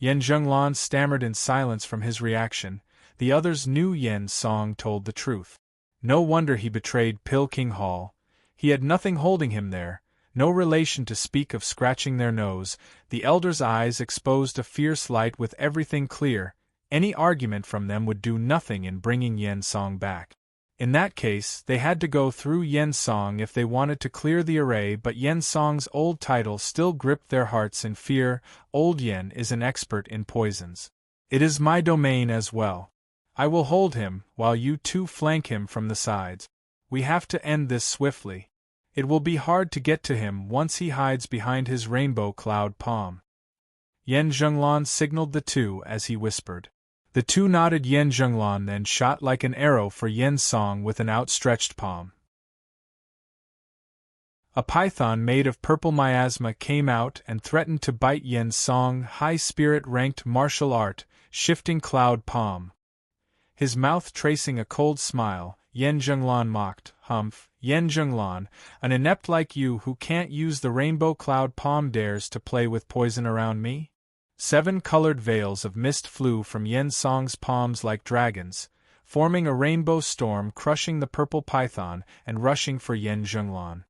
Speaker 1: Yen Zhenglan stammered in silence from his reaction. The others knew Yen Song told the truth. No wonder he betrayed Pill King Hall. He had nothing holding him there, no relation to speak of. Scratching their nose, the elders' eyes exposed a fierce light. With everything clear, any argument from them would do nothing in bringing Yen Song back. In that case, they had to go through Yen Song if they wanted to clear the array. But Yen Song's old title still gripped their hearts in fear. Old Yen is an expert in poisons. It is my domain as well. I will hold him, while you two flank him from the sides. We have to end this swiftly. It will be hard to get to him once he hides behind his rainbow cloud palm." Yen Zhenglan signaled the two as he whispered. The two nodded. Yen Zhenglan then shot like an arrow for Yen Song with an outstretched palm. A python made of purple miasma came out and threatened to bite Yen Song. High spirit ranked martial art, shifting cloud palm. His mouth tracing a cold smile, Yen Zhenglan mocked, "Humph, Yen Zhenglan, an inept like you who can't use the rainbow cloud palm dares to play with poison around me?" 7 colored veils of mist flew from Yen Song's palms like dragons, forming a rainbow storm, crushing the purple python and rushing for Yen Zhenglan.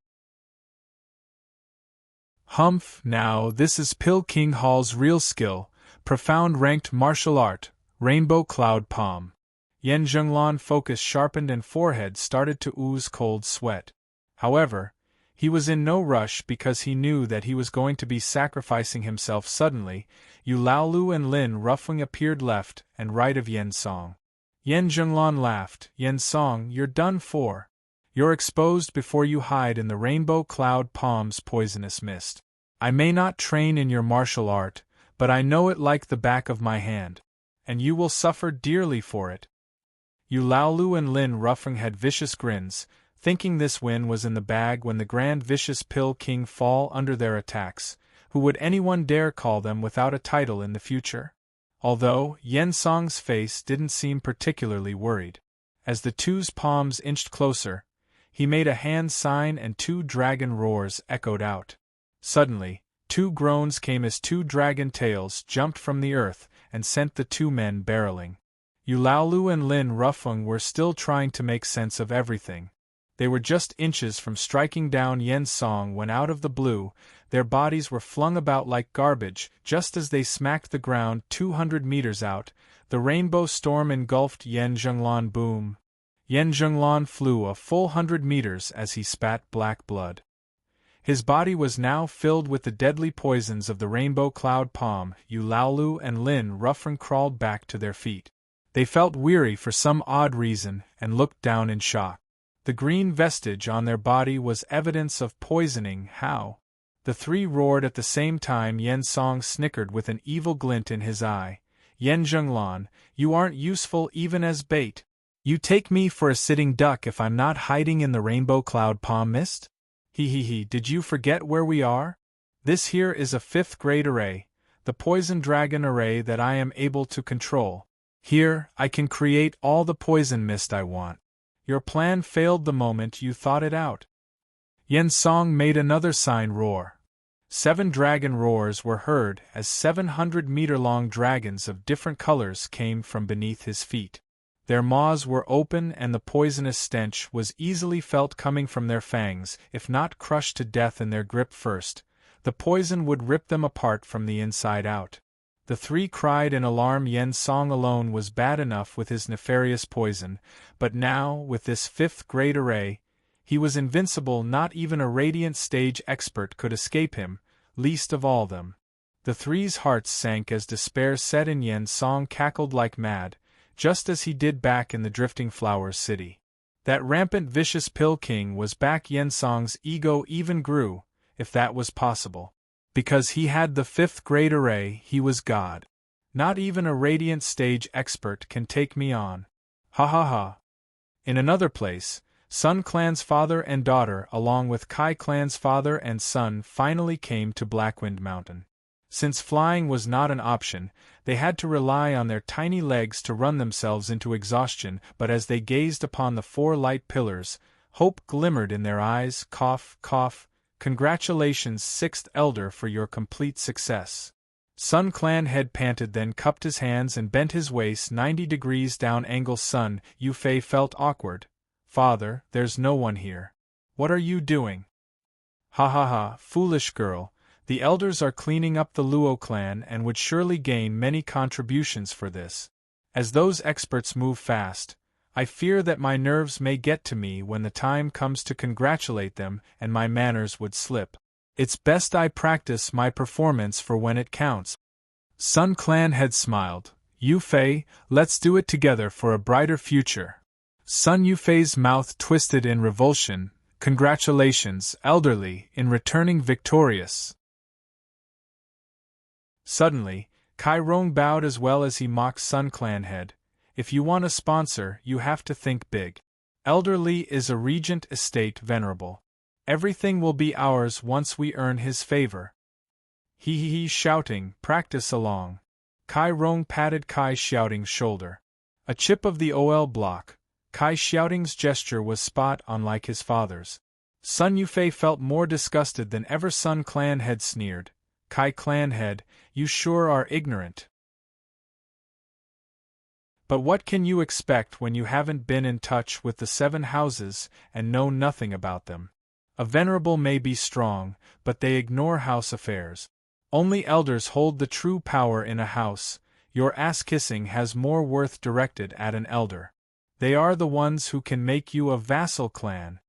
Speaker 1: "Humph, now this is Pill King Hall's real skill, profound ranked martial art, rainbow cloud palm." Yen Zhenglan focus sharpened and forehead started to ooze cold sweat. However, he was in no rush because he knew that he was going to be sacrificing himself suddenly. Yu Laolu and Lin Ruffling appeared left and right of Yen Song. Yen Zhenglan laughed. "Yen Song, you're done for. You're exposed before you hide in the rainbow cloud palm's poisonous mist. I may not train in your martial art, but I know it like the back of my hand. And you will suffer dearly for it." Yu Laolu and Lin Ruffling had vicious grins, thinking this win was in the bag when the grand vicious Pill King fall under their attacks. Who would anyone dare call them without a title in the future? Although Yen Song's face didn't seem particularly worried. As the two's palms inched closer, he made a hand sign and 2 dragon roars echoed out. Suddenly, 2 groans came as 2 dragon tails jumped from the earth and sent the 2 men barreling. Yu Laolu and Lin Ruffling were still trying to make sense of everything. They were just inches from striking down Yen Song when out of the blue, their bodies were flung about like garbage. Just as they smacked the ground 200 meters out, the rainbow storm engulfed Yen Zhenglan. Boom! Yen Zhenglan flew a full 100 meters as he spat black blood. His body was now filled with the deadly poisons of the rainbow cloud palm. Yu Laolu and Lin Ruffling crawled back to their feet. They felt weary for some odd reason and looked down in shock. The green vestige on their body was evidence of poisoning. How? The 3 roared at the same time. Yen Song snickered with an evil glint in his eye. "Yen Zhenglan, you aren't useful even as bait. You take me for a sitting duck if I'm not hiding in the rainbow cloud palm mist? He, did you forget where we are? This here is a 5th grade array, the poison dragon array that I am able to control. Here, I can create all the poison mist I want. Your plan failed the moment you thought it out." Yen Song made another sign roar. 7 dragon roars were heard as 700-meter-long dragons of different colors came from beneath his feet. Their maws were open and the poisonous stench was easily felt coming from their fangs. If not crushed to death in their grip first, the poison would rip them apart from the inside out. The 3 cried in alarm. Yen Song alone was bad enough with his nefarious poison, but now, with this 5th grade array, he was invincible. Not even a radiant stage expert could escape him, least of all them. The 3's hearts sank as despair set in. Yen Song cackled like mad, just as he did back in the Drifting Flowers City. That rampant vicious Pill King was back. Yen Song's ego even grew, if that was possible. Because he had the 5th grade array, he was God. Not even a radiant stage expert can take me on. Ha ha ha. In another place, Sun Clan's father and daughter along with Kai Clan's father and son finally came to Blackwind Mountain. Since flying was not an option, they had to rely on their tiny legs to run themselves into exhaustion, but as they gazed upon the 4 light pillars, hope glimmered in their eyes. Cough, cough. Congratulations, 6th Elder, for your complete success. Sun Clan head panted, then cupped his hands and bent his waist 90 degrees down. Angle. Sun Yufei felt awkward. "Father, there's no one here. What are you doing?" "Ha ha ha, foolish girl. The elders are cleaning up the Luo clan and would surely gain many contributions for this. As those experts move fast, I fear that my nerves may get to me when the time comes to congratulate them and my manners would slip. It's best I practice my performance for when it counts." Sun Clan had smiled. Yufei, let's do it together for a brighter future. Sun Yufei's mouth twisted in revulsion. Congratulations, elderly, in returning victorious. Suddenly, Kai Rong bowed as well as he mocked Sun Clan head. If you want a sponsor, you have to think big. Elderly is a regent estate venerable. Everything will be ours once we earn his favor. He shouting, practice along. Kai Rong patted Kai Xiaoting's shoulder. A chip of the OL block. Kai Xiaoting's gesture was spot on like his father's. Sun Yufei felt more disgusted than ever. Sun Clan head sneered. Kai Clan head, you sure are ignorant. But what can you expect when you haven't been in touch with the 7 houses and know nothing about them? A venerable may be strong, but they ignore house affairs. Only elders hold the true power in a house. Your ass-kissing has more worth directed at an elder. They are the ones who can make you a vassal clan.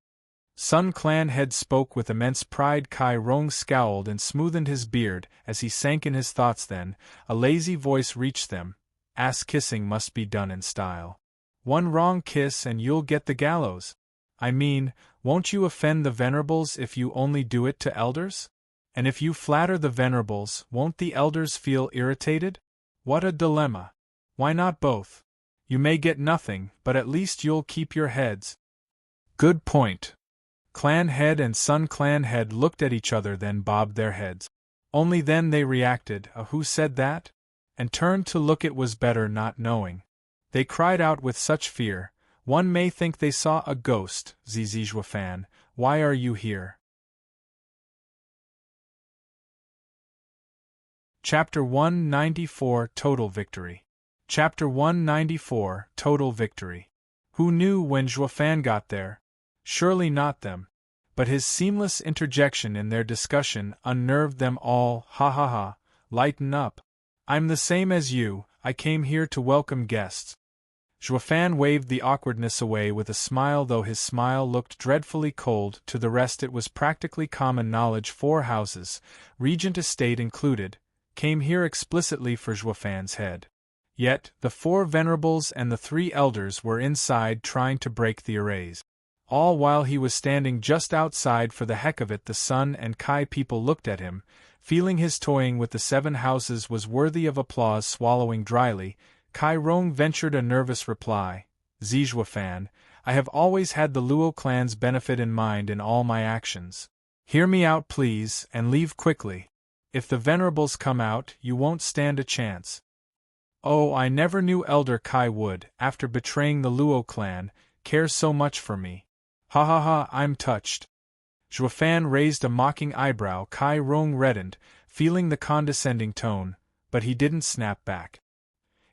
Speaker 1: Sun Clan head spoke with immense pride. Kai Rong scowled and smoothened his beard as he sank in his thoughts. Then, a lazy voice reached them. Ass-kissing must be done in style. One wrong kiss and you'll get the gallows. I mean, won't you offend the venerables if you only do it to elders? And if you flatter the venerables, won't the elders feel irritated? What a dilemma. Why not both? You may get nothing, but at least you'll keep your heads. Good point. Clan head and Sun Clan head looked at each other, then bobbed their heads. Only then they reacted, who said that? And turned to look. It was better not knowing. They cried out with such fear, one may think they saw a ghost. Zhuofan, why are you here? Chapter 194 Total Victory. Chapter 194 Total Victory. Who knew when Zhuofan got there? Surely not them. But his seamless interjection in their discussion unnerved them all. Ha ha ha, lighten up. I'm the same as you, I came here to welcome guests. Zhuofan waved the awkwardness away with a smile, though his smile looked dreadfully cold. To the rest it was practically common knowledge 4 houses, Regent Estate included, came here explicitly for Zhuofan's head. Yet, the 4 venerables and the 3 elders were inside trying to break the arrays. All while he was standing just outside for the heck of it. The Sun and Kai people looked at him, feeling his toying with the 7 houses was worthy of applause. Swallowing dryly, Kai Rong ventured a nervous reply. Zhuofan, I have always had the Luo clan's benefit in mind in all my actions. Hear me out please, and leave quickly. If the venerables come out, you won't stand a chance. Oh, I never knew Elder Kai would, after betraying the Luo clan, care so much for me. Ha ha ha, I'm touched. Zhuofan raised a mocking eyebrow. Kai Rong reddened, feeling the condescending tone, but he didn't snap back.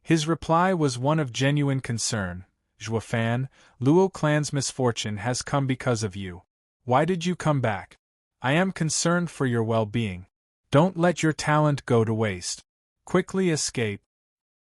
Speaker 1: His reply was one of genuine concern. Zhuofan, Luo clan's misfortune has come because of you. Why did you come back? I am concerned for your well-being. Don't let your talent go to waste. Quickly escape.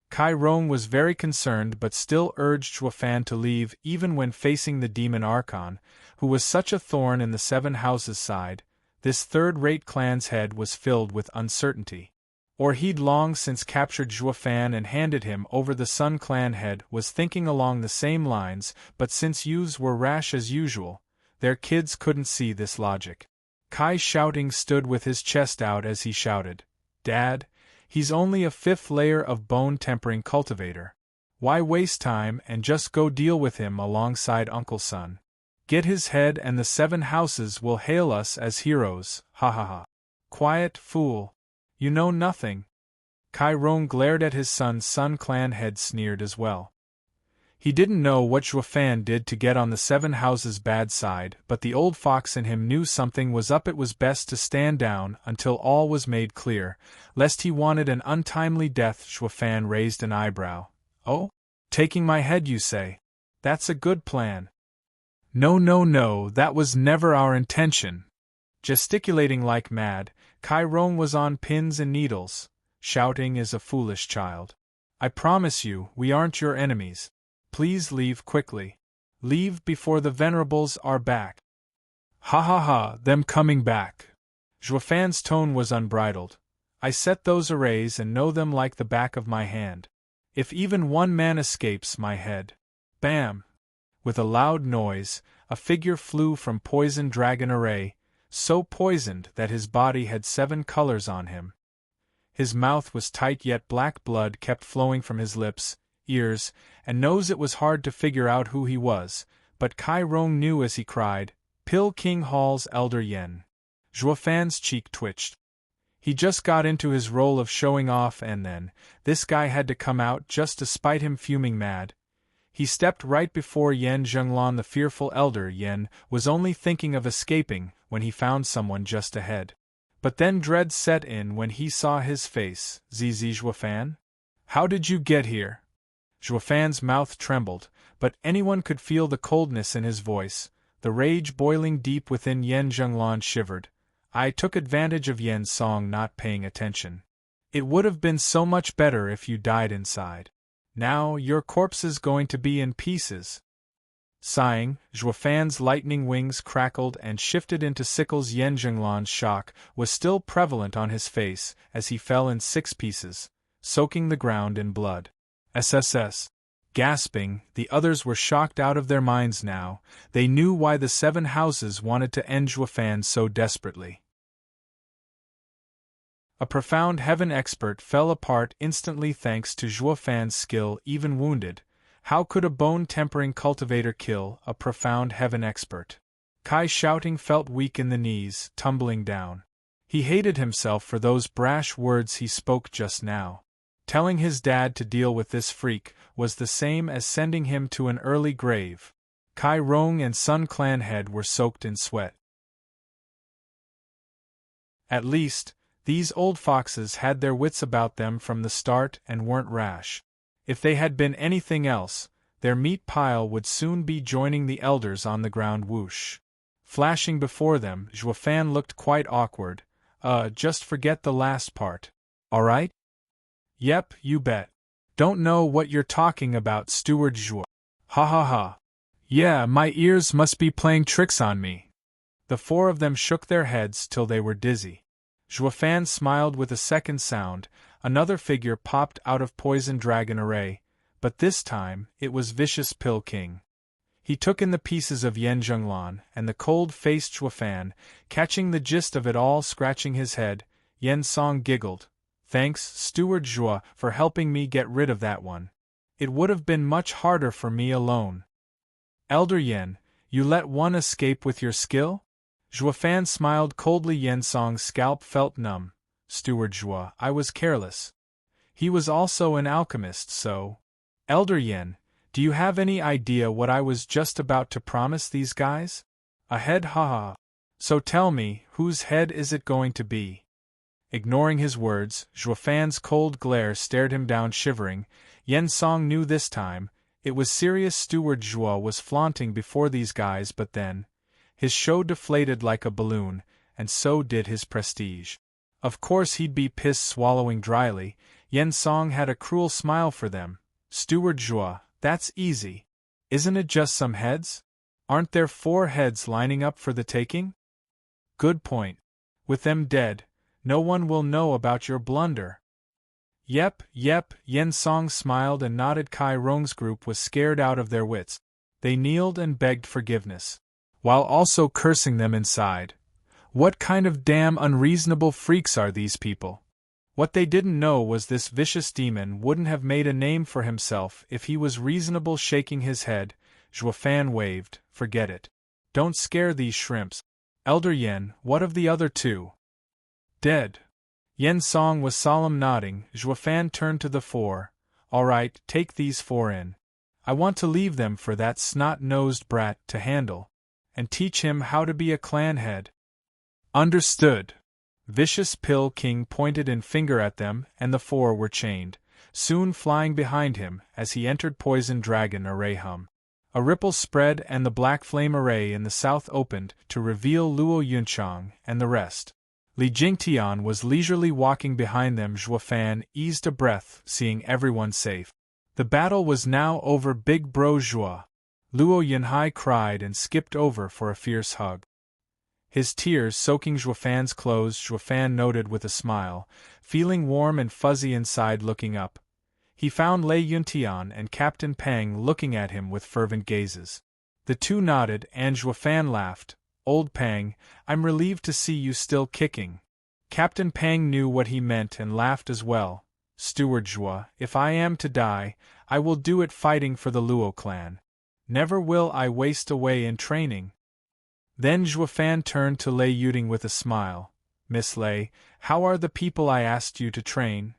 Speaker 1: Kai Rong was very concerned but still urged Zhuofan to leave even when facing the demon Archon, who was such a thorn in the 7 houses' side. This third-rate clan's head was filled with uncertainty. Or he'd long since captured Zhuofan and handed him over. The Sun Clan head was thinking along the same lines, but since youths were rash as usual, their kids couldn't see this logic. Kai Xiaoting stood with his chest out as he shouted, Dad, he's only a 5th layer of bone-tempering cultivator. Why waste time and just go deal with him alongside Uncle Sun? Get his head and the 7 houses will hail us as heroes, ha ha ha. Quiet, fool. You know nothing. Kai Rong glared at his son. Sun Clan head sneered as well. He didn't know what Zhuofan did to get on the 7 houses' bad side, but the old fox in him knew something was up. It was best to stand down until all was made clear, lest he wanted an untimely death. Zhuofan raised an eyebrow. Oh? Taking my head, you say? That's a good plan. No, that was never our intention. Gesticulating like mad, Kai Rong was on pins and needles. Shouting is a foolish child. I promise you, we aren't your enemies. Please leave quickly. Leave before the venerables are back. Ha ha ha, them coming back. Zhuofan's tone was unbridled. I set those arrays and know them like the back of my hand. If even one man escapes my head. Bam! With a loud noise, a figure flew from poisoned dragon array, so poisoned that his body had 7 colors on him. His mouth was tight, yet black blood kept flowing from his lips, ears, and nose. It was hard to figure out who he was, but Kai Rong knew as he cried, "Pill King Hall's Elder Yen." Zhuofan's cheek twitched. He just got into his role of showing off, and then this guy had to come out just to spite him, fuming mad. He stepped right before Yen Zhenglan. The fearful Elder Yen was only thinking of escaping when he found someone just ahead. But then dread set in when he saw his face. "ZZ Zhuofan? How did you get here?" Zhuofan's mouth trembled, but anyone could feel the coldness in his voice. The rage boiling deep within Yen Zhenglan shivered. "I took advantage of Yen's song not paying attention. It would have been so much better if you died inside. Now your corpse is going to be in pieces." Sighing, Zhuofan's lightning wings crackled and shifted into sickles. Yen Zhenglan's shock was still prevalent on his face as he fell in 6 pieces, soaking the ground in blood. SSS. Gasping, the others were shocked out of their minds now. They knew why the 7 houses wanted to end Zhuofan so desperately. A profound heaven expert fell apart instantly thanks to Zhuofan's skill. Even wounded, how could a bone-tempering cultivator kill a profound heaven expert? Kai shouting felt weak in the knees, tumbling down. He hated himself for those brash words he spoke just now. Telling his dad to deal with this freak was the same as sending him to an early grave. Kai Rong and Sun Clan head were soaked in sweat. At least, these old foxes had their wits about them from the start and weren't rash. If they had been anything else, their meat pile would soon be joining the elders on the ground. Whoosh! Flashing before them, Zhuofan looked quite awkward. Just forget the last part. All right? Yep, you bet. Don't know what you're talking about, Steward Zhuo. Ha ha ha. Yeah, my ears must be playing tricks on me. The 4 of them shook their heads till they were dizzy. Zhuofan smiled with a second sound. Another figure popped out of poison dragon array, but this time it was Vicious Pill King. He took in the pieces of Yen Zhenglan and the cold-faced Zhuofan, catching the gist of it all, scratching his head. Yen Song giggled. "Thanks, Steward Zhuo, for helping me get rid of that one. It would have been much harder for me alone." "Elder Yen, you let one escape with your skill?" Zhuofan smiled coldly. Yen Song's scalp felt numb. "Steward Zhuo, I was careless. He was also an alchemist, so—" "Elder Yen, do you have any idea what I was just about to promise these guys? A head, haha. So tell me, whose head is it going to be?" Ignoring his words, Zhuofan's cold glare stared him down, shivering. Yen Song knew this time. It was serious. Steward Zhuo was flaunting before these guys, but then his show deflated like a balloon, and so did his prestige. Of course he'd be pissed. Swallowing dryly, Yen Song had a cruel smile for them. "Steward Zhuo, that's easy. Isn't it just some heads? Aren't there 4 heads lining up for the taking?" "Good point. With them dead, no one will know about your blunder." Yep, Yen Song smiled and nodded. Kai Rong's group was scared out of their wits. They kneeled and begged forgiveness, while also cursing them inside. What kind of damn unreasonable freaks are these people? What they didn't know was this vicious demon wouldn't have made a name for himself if he was reasonable. Shaking his head, Zhuofan waved. "Forget it. Don't scare these shrimps. Elder Yen, what of the other 2? Dead?" Yen Song was solemn, nodding. Zhuofan turned to the 4. "All right, take these 4 in. I want to leave them for that snot-nosed brat to handle, and teach him how to be a clan head." "Understood." Vicious Pill King pointed and finger at them, and the 4 were chained, soon flying behind him as he entered Poison Dragon Array. A ripple spread and the black flame array in the south opened to reveal Luo Yunchang and the rest. Li Jingtian was leisurely walking behind them. Zhuofan eased a breath, seeing everyone safe. The battle was now over. "Big bro Zhuo!" Luo Yunhai cried and skipped over for a fierce hug. His tears soaking Zhuofan's clothes. Zhuofan noted with a smile, feeling warm and fuzzy inside. Looking up, He found Lei Yuntian and Captain Pang looking at him with fervent gazes. The two nodded, and Zhuofan laughed. "Old Pang, I'm relieved to see you still kicking." Captain Pang knew what he meant and laughed as well. "Steward Zhua, if I am to die, I will do it fighting for the Luo clan. Never will I waste away in training." Then Zhuofan turned to Lei Yuding with a smile. "Miss Lei, how are the people I asked you to train?"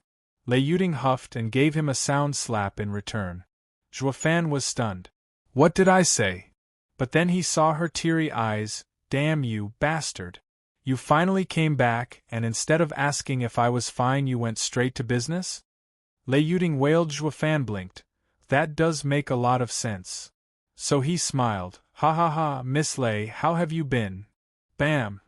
Speaker 1: Lei Yuding huffed and gave him a sound slap in return. Zhuofan was stunned. "What did I say?" But then he saw her teary eyes. "Damn you, bastard! You finally came back, and instead of asking if I was fine you went straight to business?" Lei Yuding wailed. Zhuofan blinked. "That does make a lot of sense." So he smiled. "Ha ha ha, Miss Lei, how have you been?" Bam!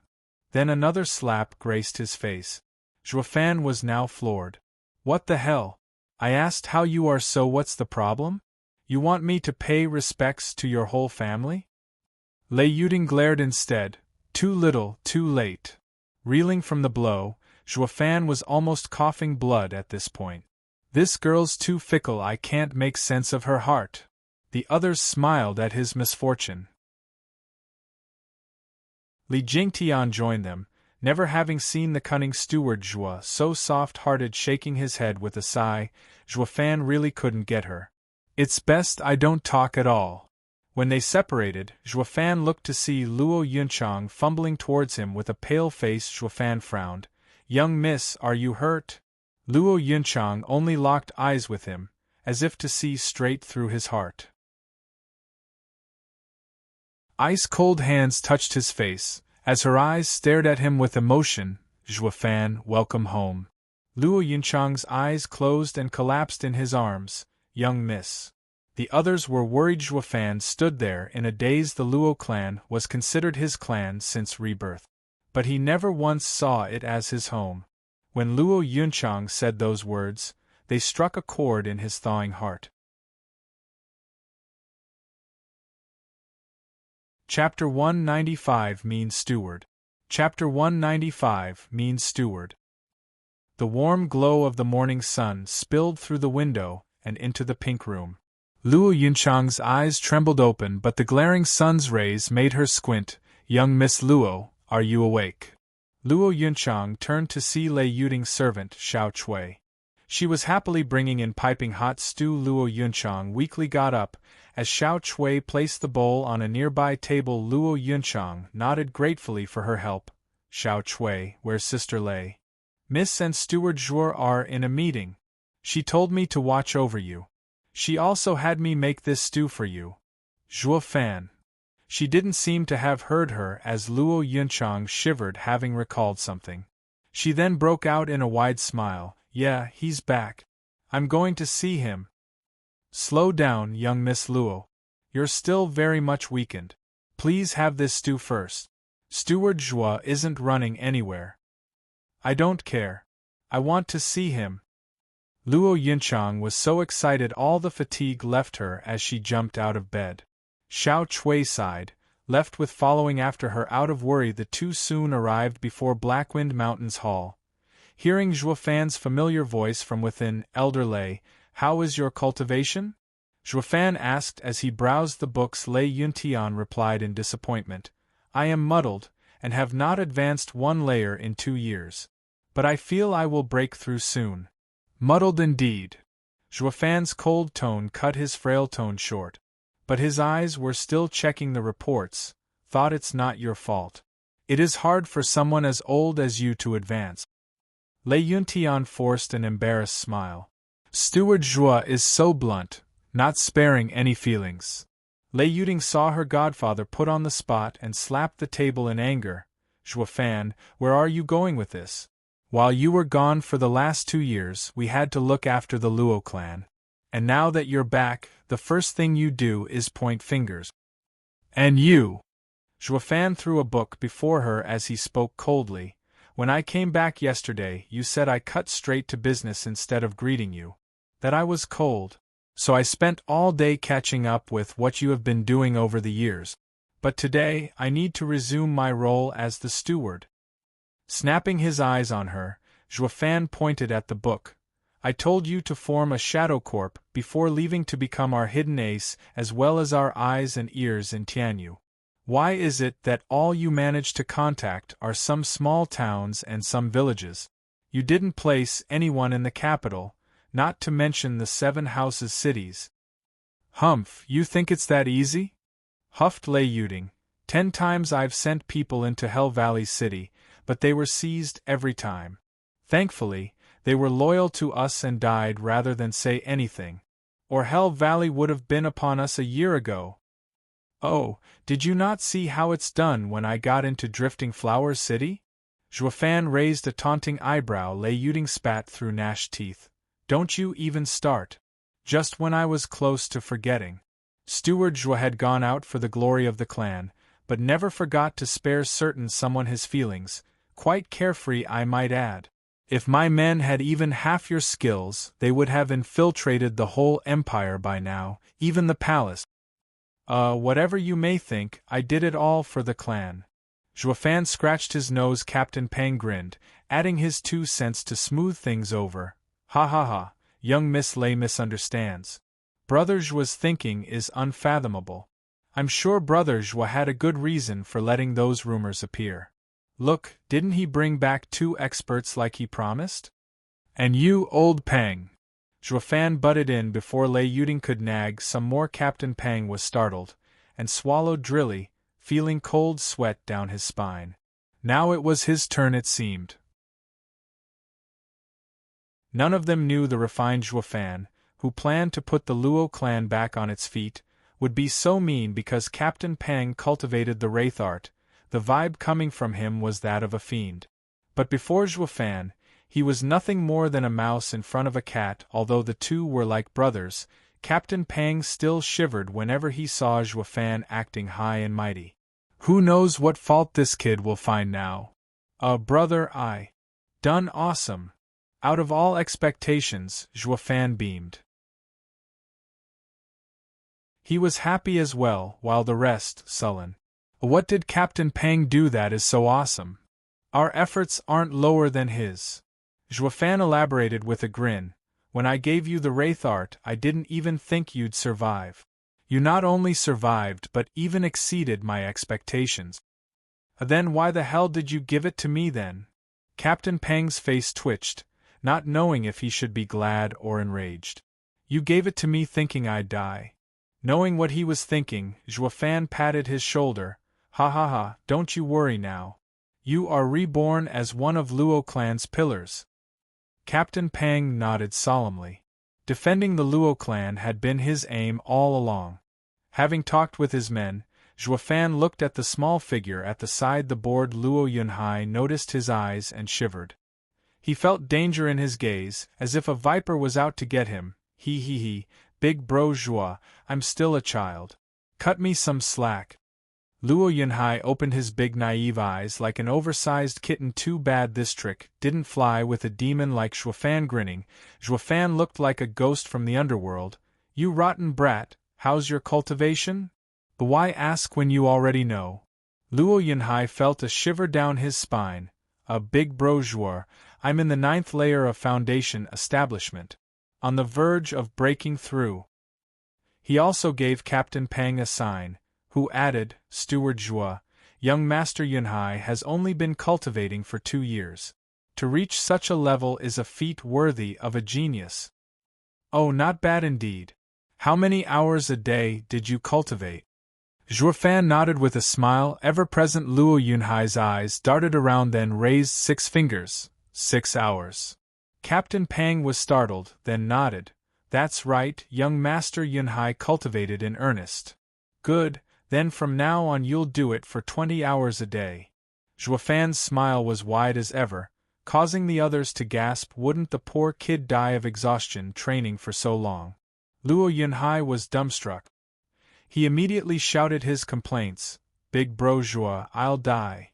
Speaker 1: Then another slap graced his face. Zhuofan was now floored. "What the hell? I asked how you are, so what's the problem? You want me to pay respects to your whole family?" Lei Yuding glared instead. Too little, too late. Reeling from the blow, Zhuofan was almost coughing blood at this point. "This girl's too fickle, I can't make sense of her heart." The others smiled at his misfortune. Li Jingtian joined them, never having seen the cunning steward Zhua so soft-hearted, shaking his head with a sigh. Zhuofan really couldn't get her. "It's best I don't talk at all." When they separated, Zhuofan looked to see Luo Yunchang fumbling towards him with a pale face. Zhuofan frowned. "Young miss, are you hurt?" Luo Yunchang only locked eyes with him, as if to see straight through his heart. Ice-cold hands touched his face, as her eyes stared at him with emotion. "Zhuofan, welcome home." Luo Yunchang's eyes closed and collapsed in his arms. "Young miss." The others were worried. Zhuofan stood there in a daze. The Luo clan was considered his clan since rebirth, but he never once saw it as his home. When Luo Yunchang said those words, they struck a chord in his thawing heart. Chapter 195 means Steward. Chapter 195 means Steward. The warm glow of the morning sun spilled through the window and into the pink room. Luo Yunchang's eyes trembled open, but the glaring sun's rays made her squint. "Young Miss Luo, are you awake?" Luo Yunchang turned to see Lei Yuding's servant, Xiao Chui. She was happily bringing in piping hot stew. Luo Yunchang weakly got up. As Xiao Chui placed the bowl on a nearby table, Luo Yunchang nodded gratefully for her help. "Xiao Chui, where's Sister Lei?" "Miss and Steward Zhuo are in a meeting. She told me to watch over you. She also had me make this stew for you." Zhuofan. She didn't seem to have heard her as Luo Yunchang shivered, having recalled something. She then broke out in a wide smile. "Yeah, he's back. I'm going to see him." "Slow down, young Miss Luo. You're still very much weakened. Please have this stew first. Steward Zhua isn't running anywhere." "I don't care. I want to see him." Luo Yunchang was so excited all the fatigue left her as she jumped out of bed. Xiao Chui sighed, left with following after her out of worry. The two soon arrived before Blackwind Mountains Hall. Hearing Zhuofan's familiar voice from within, "Elder Lei, how is your cultivation?" Zhuofan asked as he browsed the books. Lei Yuntian replied in disappointment. "I am muddled, and have not advanced one layer in 2 years. But I feel I will break through soon." "Muddled indeed." Zhuofan's cold tone cut his frail tone short. But his eyes were still checking the reports. "Thought it's not your fault. It is hard for someone as old as you to advance." Lei Yuntian forced an embarrassed smile. "Steward Zhua is so blunt, not sparing any feelings." Lei Yuding saw her godfather put on the spot and slapped the table in anger. "Zhuofan, where are you going with this? While you were gone for the last 2 years, we had to look after the Luo clan. And now that you're back, the first thing you do is point fingers. And you!" Zhuofan threw a book before her as he spoke coldly. "When I came back yesterday, you said I cut straight to business instead of greeting you. That I was cold. So I spent all day catching up with what you have been doing over the years. But today, I need to resume my role as the steward." Snapping his eyes on her, Zhuofan pointed at the book. I told you to form a shadow corp before leaving to become our hidden ace as well as our eyes and ears in Tianyu. Why is it that all you manage to contact are some small towns and some villages? You didn't place anyone in the capital, not to mention the 7 houses cities. Humph, you think it's that easy? Huffed Lei Yuding. 10 times I've sent people into Hell Valley City, but they were seized every time. Thankfully, they were loyal to us and died rather than say anything. Or Hell Valley would have been upon us a year ago. Oh, did you not see how it's done when I got into Drifting Flowers City? Zhuofan raised a taunting eyebrow. Lei Yuding spat through gnashed teeth. Don't you even start. Just when I was close to forgetting. Steward Zhuo had gone out for the glory of the clan, but never forgot to spare certain someone his feelings, quite carefree I might add. If my men had even half your skills, they would have infiltrated the whole empire by now, even the palace. Whatever you may think, I did it all for the clan. Zhuofan scratched his nose. Captain Pang grinned, adding his 2 cents to smooth things over. Ha ha ha, young Miss Lei misunderstands. Brother Zhuo's thinking is unfathomable. I'm sure Brother Zhuo had a good reason for letting those rumors appear. Look, didn't he bring back 2 experts like he promised? And you, old Pang! Zhuofan butted in before Lei Yuding could nag some more. Captain Pang was startled, and swallowed drilly, feeling cold sweat down his spine. Now it was his turn, it seemed. None of them knew the refined Zhuofan, who planned to put the Luo clan back on its feet, would be so mean because Captain Pang cultivated the wraith art. The vibe coming from him was that of a fiend. But before Zhuofan, he was nothing more than a mouse in front of a cat. Although the 2 were like brothers, Captain Pang still shivered whenever he saw Zhuofan acting high and mighty. Who knows what fault this kid will find now? Brother, I done awesome. Out of all expectations, Zhuofan beamed. He was happy as well, while the rest, sullen. What did Captain Pang do that is so awesome? Our efforts aren't lower than his. Zhuofan elaborated with a grin. When I gave you the wraith art, I didn't even think you'd survive. You not only survived but even exceeded my expectations. Then why the hell did you give it to me then? Captain Pang's face twitched, not knowing if he should be glad or enraged. You gave it to me thinking I'd die. Knowing what he was thinking, Zhuofan patted his shoulder. Ha ha ha, don't you worry now. You are reborn as one of Luo clan's pillars. Captain Pang nodded solemnly. Defending the Luo clan had been his aim all along. Having talked with his men, Zhuofan looked at the small figure at the side the board. Luo Yunhai noticed his eyes and shivered. He felt danger in his gaze, as if a viper was out to get him. He, big bro Zhuo, I'm still a child. Cut me some slack. Luo Yunhai opened his big naive eyes like an oversized kitten. Too bad this trick didn't fly with a demon like Zhuofan. Grinning, Zhuofan looked like a ghost from the underworld. You rotten brat, how's your cultivation? But why ask when you already know? Luo Yunhai felt a shiver down his spine. A big bro Zhuo, I'm in the 9th layer of foundation establishment. On the verge of breaking through. He also gave Captain Pang a sign, who added, Steward Zhuo, young Master Yunhai has only been cultivating for 2 years. To reach such a level is a feat worthy of a genius. Oh, not bad indeed. How many hours a day did you cultivate? Zhuofan nodded with a smile. Ever-present Luo Yunhai's eyes darted around, then raised 6 fingers. 6 hours. Captain Pang was startled, then nodded. That's right, young Master Yunhai cultivated in earnest. Good, then from now on you'll do it for 20 hours a day. Zhuofan's smile was wide as ever, causing the others to gasp. Wouldn't the poor kid die of exhaustion training for so long? Luo Yunhai was dumbstruck. He immediately shouted his complaints. Big bro Zhuo, I'll die.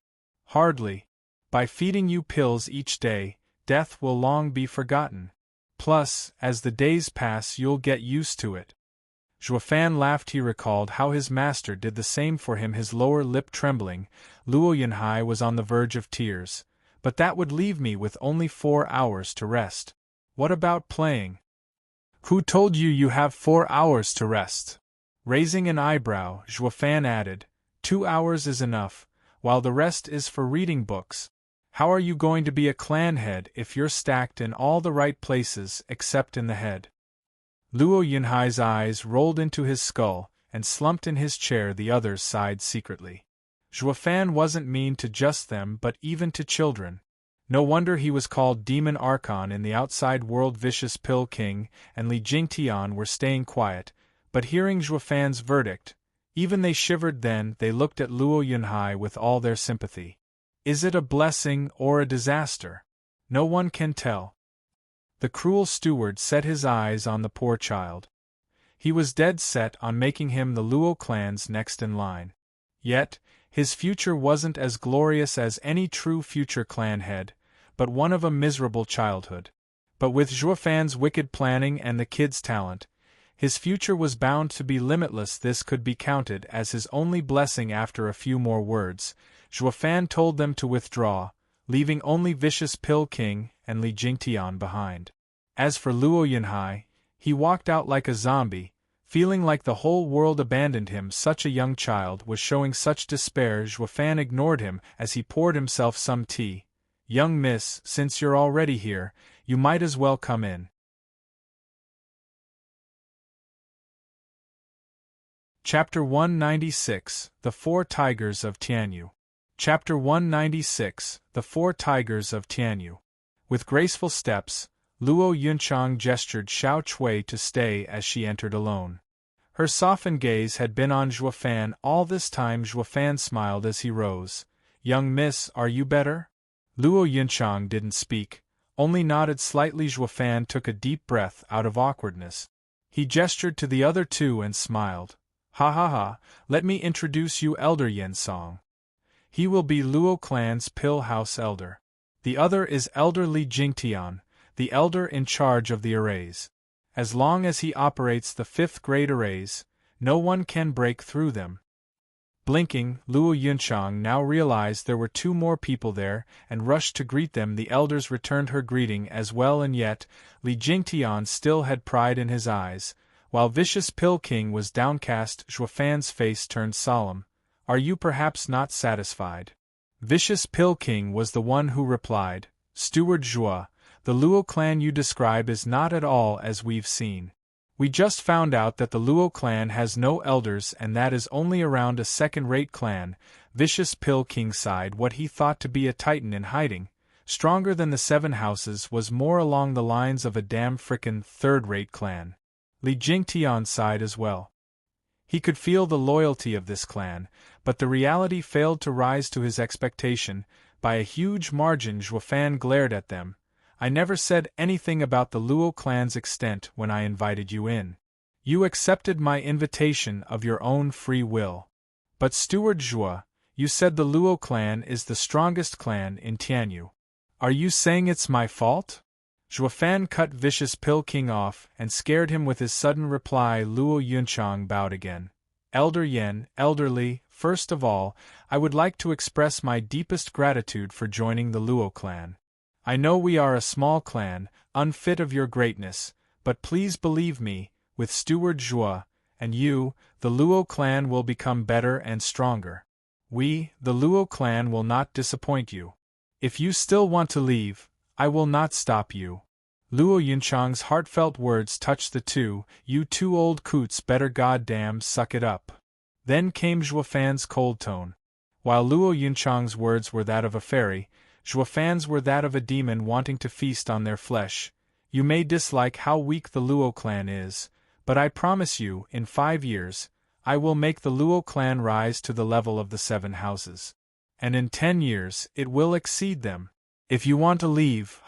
Speaker 1: Hardly. By feeding you pills each day, death will long be forgotten. Plus, as the days pass you'll get used to it. Zhuofan laughed. He recalled how his master did the same for him, his lower lip trembling. Luo Yunhai was on the verge of tears. But that would leave me with only 4 hours to rest. What about playing? Who told you you have 4 hours to rest? Raising an eyebrow, Zhuofan added, 2 hours is enough, while the rest is for reading books. How are you going to be a clan head if you're stacked in all the right places except in the head? Luo Yunhai's eyes rolled into his skull, and slumped in his chair. The others sighed secretly. Zhuofan wasn't mean to just them but even to children. No wonder he was called Demon Archon in the outside world. Vicious Pill King and Li Jingtian were staying quiet, but hearing Zhuofan's verdict, even they shivered. Then they looked at Luo Yunhai with all their sympathy. Is it a blessing or a disaster? No one can tell. The cruel steward set his eyes on the poor child. He was dead set on making him the Luo clan's next in line. Yet, his future wasn't as glorious as any true future clan head, but one of a miserable childhood. But with Zhuofan's wicked planning and the kid's talent, his future was bound to be limitless. This could be counted as his only blessing. After a few more words, Zhuofan told them to withdraw, leaving only Vicious Pill King and Li Jingtian behind. As for Luo Yunhai, he walked out like a zombie, feeling like the whole world abandoned him. Such a young child was showing such despair. Zhuofan ignored him as he poured himself some tea. Young miss, since you're already here, you might as well come in. Chapter 196, The 4 Tigers of Tianyu. Chapter 196, The 4 Tigers of Tianyu. With graceful steps, Luo Yunchang gestured Xiao Chui to stay as she entered alone. Her softened gaze had been on Zhuofan all this time. Zhuofan smiled as he rose. Young miss, are you better? Luo Yunchang didn't speak, only nodded slightly. Zhuofan took a deep breath out of awkwardness. He gestured to the other two and smiled. Ha ha ha, let me introduce you Elder Yen Song. He will be Luo clan's Pill House Elder. The other is Elder Li Jingtian, the elder in charge of the arrays. As long as he operates the 5th grade arrays, no one can break through them. Blinking, Luo Yunchang now realized there were 2 more people there and rushed to greet them. The elders returned her greeting as well, and yet, Li Jingtian still had pride in his eyes, while Vicious Pill King was downcast. Zhuofan's face turned solemn. Are you perhaps not satisfied? Vicious Pill King was the one who replied, Steward Zhuo, the Luo clan you describe is not at all as we've seen. We just found out that the Luo clan has no elders and that is only around a second-rate clan. Vicious Pill King sighed. What he thought to be a titan in hiding, stronger than the 7 houses, was more along the lines of a damn frickin' third-rate clan. Li Jingtian sighed as well. He could feel the loyalty of this clan, but the reality failed to rise to his expectation. By a huge margin. Zhuofan glared at them. I never said anything about the Luo clan's extent when I invited you in. You accepted my invitation of your own free will. But Steward Zhuo, you said the Luo clan is the strongest clan in Tianyu. Are you saying it's my fault? Zhuofan cut Vicious Pill King off and scared him with his sudden reply. Luo Yunchang bowed again. Elder Yen, elderly, first of all, I would like to express my deepest gratitude for joining the Luo clan. I know we are a small clan, unfit of your greatness, but please believe me, with Steward Zhuo, and you, the Luo clan will become better and stronger. We, the Luo clan, will not disappoint you. If you still want to leave, I will not stop you. Luo Yunchang's heartfelt words touched the two. You 2 old coots better goddamn suck it up. Then came Zhuofan's cold tone. While Luo Yunchang's words were that of a fairy, Zhuofan's were that of a demon wanting to feast on their flesh. You may dislike how weak the Luo clan is, but I promise you, in 5 years, I will make the Luo clan rise to the level of the 7 houses. And in 10 years, it will exceed them. If you want to leave,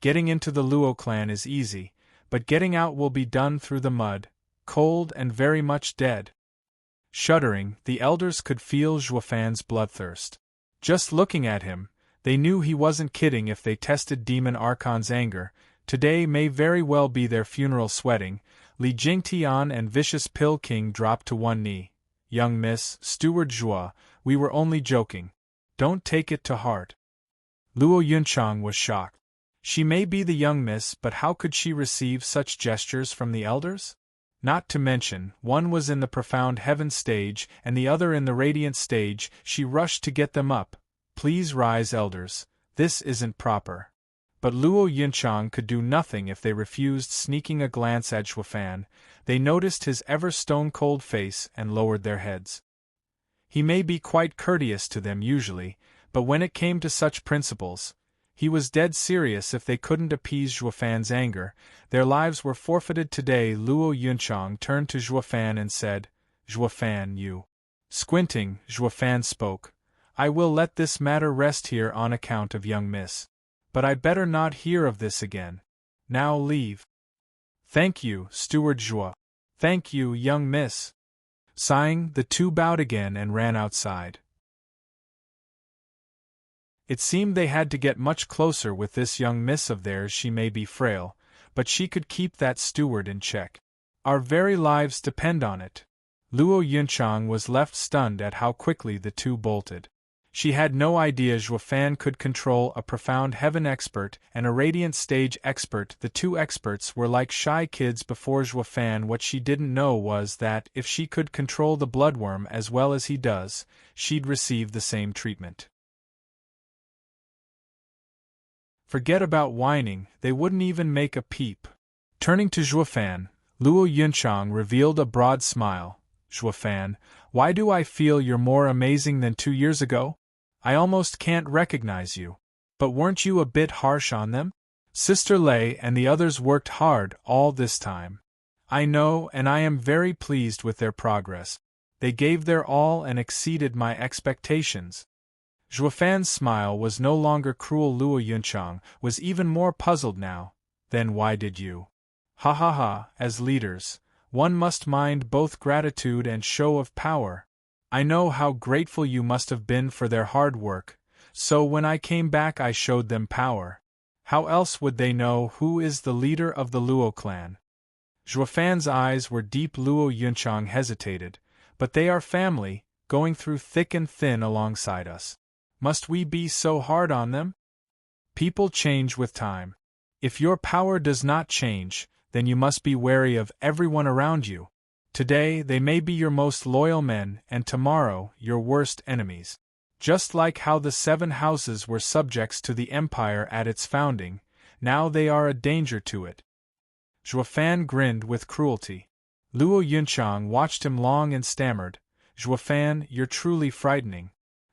Speaker 1: getting into the Luo clan is easy, but getting out will be done through the mud, cold and very much dead. Shuddering, the elders could feel Zhuofan's bloodthirst. Just looking at him, they knew he wasn't kidding. If they tested Demon Archon's anger, today may very well be their funeral. Sweating, Li Jingtian and Vicious Pill King dropped to one knee. Young miss, Steward Zhuo, we were only joking. Don't take it to heart. Luo Yunchang was shocked. She may be the young miss, but how could she receive such gestures from the elders? Not to mention, one was in the profound heaven stage and the other in the radiant stage. She rushed to get them up. Please rise, elders, this isn't proper. But Luo Yunchang could do nothing if they refused. Sneaking a glance at Zhuofan, they noticed his ever stone-cold face and lowered their heads. He may be quite courteous to them usually, but when it came to such principles, he was dead serious. If they couldn't appease Zhuofan's anger, their lives were forfeited today. Luo Yunchang turned to Zhuofan and said, "Zhuofan, you." Squinting, Zhuofan spoke, "I will let this matter rest here on account of young miss. But I'd better not hear of this again. Now leave." "Thank you, Steward Zhuo." "Thank you, young miss." Sighing, the two bowed again and ran outside. It seemed they had to get much closer with this young miss of theirs. She may be frail, but she could keep that steward in check. Our very lives depend on it. Luo Yunchang was left stunned at how quickly the two bolted. She had no idea Zhuofan could control a profound heaven expert and a radiant stage expert. The two experts were like shy kids before Zhuofan. What she didn't know was that, if she could control the bloodworm as well as he does, she'd receive the same treatment. Forget about whining, they wouldn't even make a peep. Turning to Zhuofan, Luo Yunchang revealed a broad smile. "Zhuofan, why do I feel you're more amazing than 2 years ago? I almost can't recognize you. But weren't you a bit harsh on them? Sister Lei and the others worked hard all this time. I know, and I am very pleased with their progress. They gave their all and exceeded my expectations." Zhuofan's smile was no longer cruel. Luo Yunchang was even more puzzled now. "Then why did you?" "Ha ha ha, as leaders, one must mind both gratitude and show of power. I know how grateful you must have been for their hard work, so when I came back I showed them power. How else would they know who is the leader of the Luo clan?" Zhuofan's eyes were deep. Luo Yunchang hesitated. "But they are family, going through thick and thin alongside us. Must we be so hard on them? People change with time. If your power does not change, then you must be wary of everyone around you. Today they may be your most loyal men, and tomorrow your worst enemies. Just like how the 7 houses were subjects to the empire at its founding, now they are a danger to it." Zhuofan grinned with cruelty. Luo Yunchang watched him long and stammered, "Zhuofan, you're truly frightening.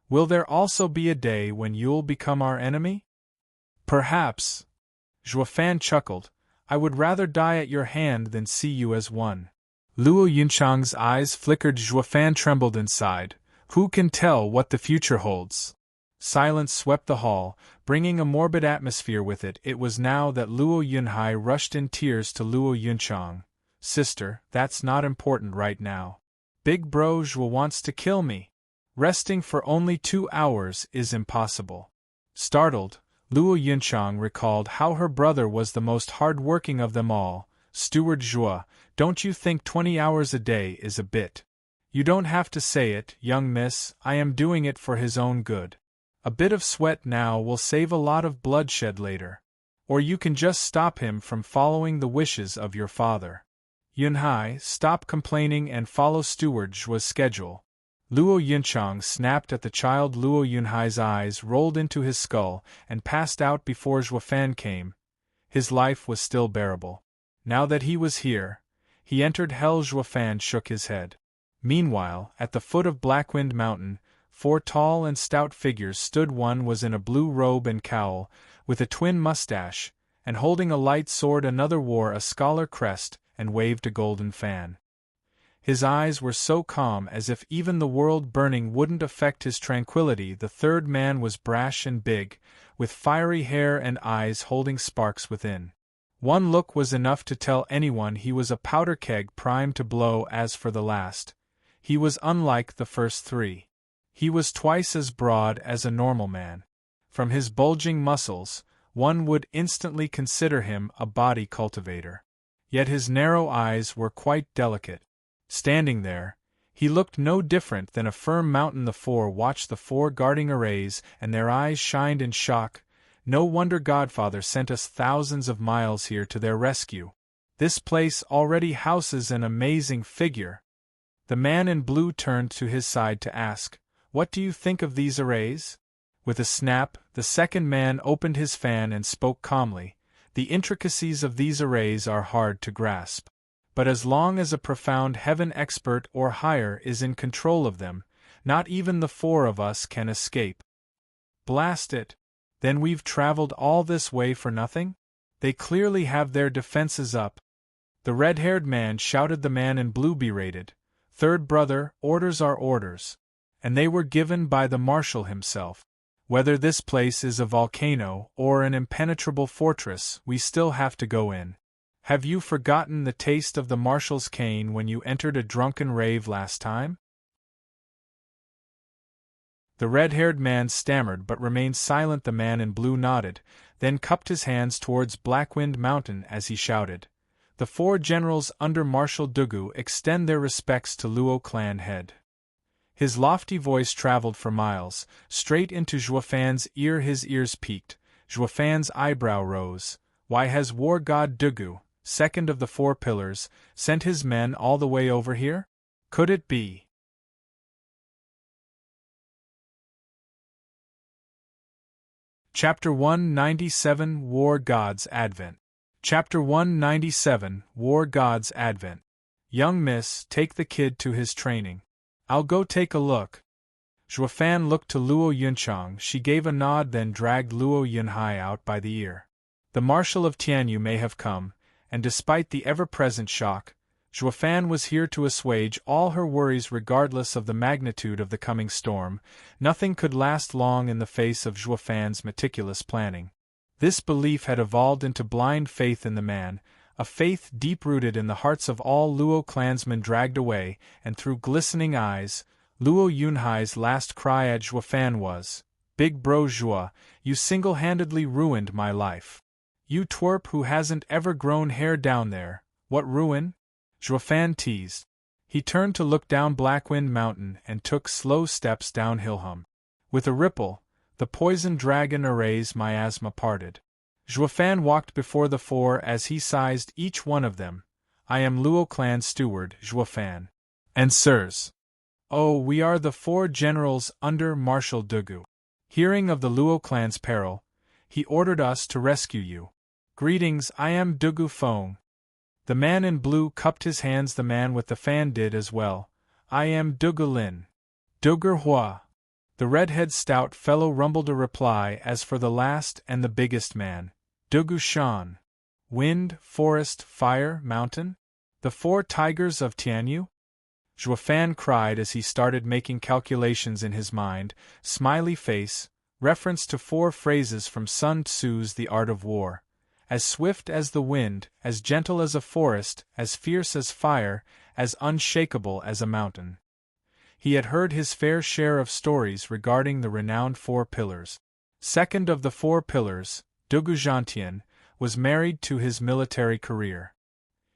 Speaker 1: Will there also be a day when you'll become our enemy?" "Perhaps." Zhuofan chuckled, "I would rather die at your hand than see you as one." Luo Yunchang's eyes flickered. Zhuofan trembled inside. Who can tell what the future holds? Silence swept the hall, bringing a morbid atmosphere with it. It was now that Luo Yunhai rushed in tears to Luo Yunchang. "Sister, that's not important right now. Big bro Zhuo wants to kill me. Resting for only 2 hours is impossible." Startled, Luo Yunchang recalled how her brother was the most hard-working of them all. "Steward Zhuo, don't you think 20 hours a day is a bit? You don't have to say it, young miss, I am doing it for his own good. A bit of sweat now will save a lot of bloodshed later. Or you can just stop him from following the wishes of your father. Yunhai, stop complaining and follow Steward Zhuo's schedule." Luo Yunchang snapped at the child. Luo Yunhai's eyes rolled into his skull and passed out before Zhuofan came. His life was still bearable. Now that he was here, he entered hell. Zhuofan shook his head. Meanwhile, at the foot of Blackwind Mountain, 4 tall and stout figures stood. One was in a blue robe and cowl, with a twin mustache, and holding a light sword. Another wore a scholar crest and waved a golden fan. His eyes were so calm as if even the world burning wouldn't affect his tranquility. The third man was brash and big, with fiery hair and eyes holding sparks within. One look was enough to tell anyone he was a powder keg primed to blow. As for the last, he was unlike the first 3. He was twice as broad as a normal man. From his bulging muscles, one would instantly consider him a body cultivator. Yet his narrow eyes were quite delicate. Standing there, he looked no different than a firm mountain. The 4 watched the 4 guarding arrays, and their eyes shined in shock. No wonder Godfather sent us thousands of miles here to their rescue. This place already houses an amazing figure. The man in blue turned to his side to ask, "What do you think of these arrays?" With a snap, the second man opened his fan and spoke calmly. "The intricacies of these arrays are hard to grasp. But as long as a profound heaven expert or higher is in control of them, not even the four of us can escape." "Blast it! Then we've traveled all this way for nothing? They clearly have their defenses up." The red-haired man shouted. The man in blue berated, "Third brother, orders are orders. And they were given by the marshal himself. Whether this place is a volcano or an impenetrable fortress, we still have to go in. Have you forgotten the taste of the marshal's cane when you entered a drunken rave last time?" The red-haired man stammered but remained silent. The man in blue nodded, then cupped his hands towards Blackwind Mountain as he shouted, "The four generals under Marshal Dugu extend their respects to Luo clan head." His lofty voice traveled for miles, straight into Zhuofan's ear. His ears peaked. Zhuofan's eyebrow rose. "Why has war god Dugu, second of the four pillars, sent his men all the way over here? Could it be?" Chapter 197 War God's Advent. Chapter 197 War God's Advent. "Young miss, take the kid to his training." "I'll go take a look." Zhuofan looked to Luo Yunchang. She gave a nod, then dragged Luo Yunhai out by the ear. The marshal of Tianyu may have come, and despite the ever-present shock, Zhuofan was here to assuage all her worries regardless of the magnitude of the coming storm. Nothing could last long in the face of Zhuofan's meticulous planning. This belief had evolved into blind faith in the man, a faith deep-rooted in the hearts of all Luo clansmen dragged away, and through glistening eyes, Luo Yunhai's last cry at Zhuofan was, "Big bro Zhuo, you single-handedly ruined my life. You twerp who hasn't ever grown hair down there, what ruin?" Zhuofan teased. He turned to look down Blackwind Mountain and took slow steps downhill. With a ripple, the poison dragon array's miasma parted. Zhuofan walked before the four as he sized each one of them. "I am Luo clan steward, Zhuofan. And sirs. Oh, we are the four generals under Marshal Dugu. Hearing of the Luo clan's peril, he ordered us to rescue you. Greetings, I am Dugu Feng." The man in blue cupped his hands. The man with the fan did as well. "I am Dugu Lin. Dugu Hua." The red-head stout fellow rumbled a reply. As for the last and the biggest man, "Dugu Shan. Wind, forest, fire, mountain? The four tigers of Tianyu?" Zhuofan cried as he started making calculations in his mind, smiley face, reference to four phrases from Sun Tzu's The Art of War. As swift as the wind, as gentle as a forest, as fierce as fire, as unshakable as a mountain. He had heard his fair share of stories regarding the renowned four pillars. Second of the four pillars, Dugu Zhantian, was married to his military career.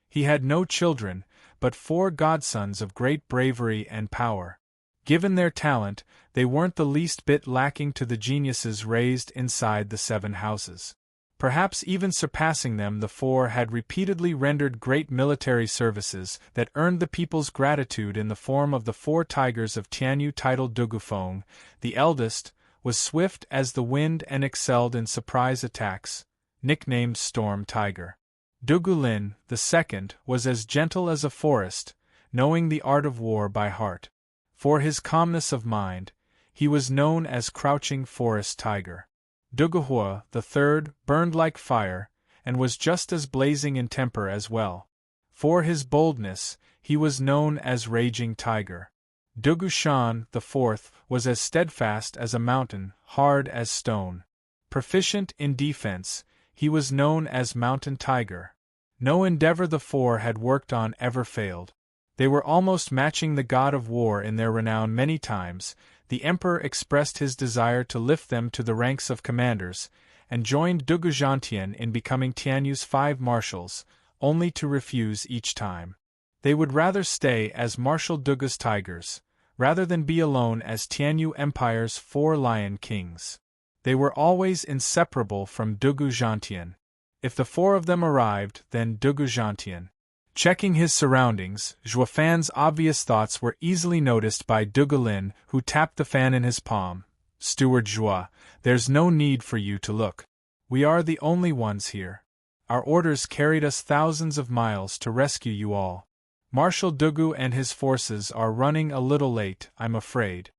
Speaker 1: He had no children, but four godsons of great bravery and power. Given their talent, they weren't the least bit lacking to the geniuses raised inside the seven houses. Perhaps even surpassing them, the four had repeatedly rendered great military services that earned the people's gratitude in the form of the four tigers of Tianyu. Titled Dugufeng, the eldest, was swift as the wind and excelled in surprise attacks, nicknamed Storm Tiger. Dugulin, the second, was as gentle as a forest, knowing the art of war by heart. For his calmness of mind, he was known as Crouching Forest Tiger. Duguhua, the third, burned like fire, and was just as blazing in temper as well. For his boldness, he was known as Raging Tiger. Dugushan, the fourth, was as steadfast as a mountain, hard as stone. Proficient in defense, he was known as Mountain Tiger. No endeavor the four had worked on ever failed. They were almost matching the god of war in their renown. Many times, the emperor expressed his desire to lift them to the ranks of commanders, and joined Dugu Zhantian in becoming Tianyu's 5 marshals, only to refuse each time. They would rather stay as Marshal Dugu's tigers, rather than be alone as Tianyu Empire's 4 lion kings. They were always inseparable from Dugu Gentian. If the four of them arrived, then Dugu Gentian. Checking his surroundings, Juofan's obvious thoughts were easily noticed by Dugulin, who tapped the fan in his palm. Steward Joie, there's no need for you to look. We are the only ones here. Our orders carried us thousands of miles to rescue you all. Marshal Dugu and his forces are running a little late, I'm afraid.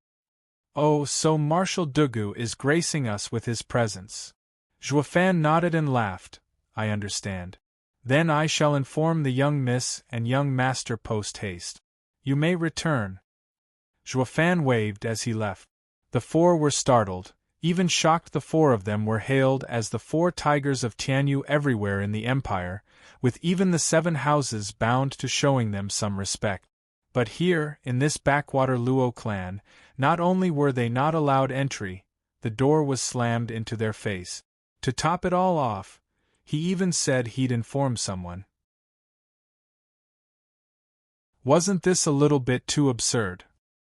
Speaker 1: Oh, so Marshal Dugu is gracing us with his presence. Juofan nodded and laughed. I understand. Then I shall inform the young miss and young master post-haste. You may return. Juofan waved as he left. The four were startled, even shocked. The four of them were hailed as the 4 tigers of Tianyu everywhere in the empire, with even the 7 houses bound to showing them some respect. But here, in this backwater Luo clan, not only were they not allowed entry, the door was slammed into their face. To top it all off, he even said he'd inform someone. Wasn't this a little bit too absurd?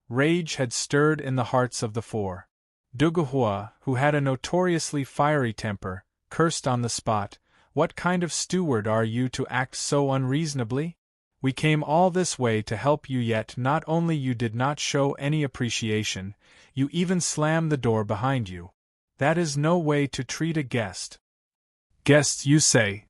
Speaker 1: Rage had stirred in the hearts of the four. Duguhua, who had a notoriously fiery temper, cursed on the spot. What kind of steward are you to act so unreasonably? We came all this way to help you, yet not only you did not show any appreciation, you even slammed the door behind you. That is no way to treat a guest. Guests, you say?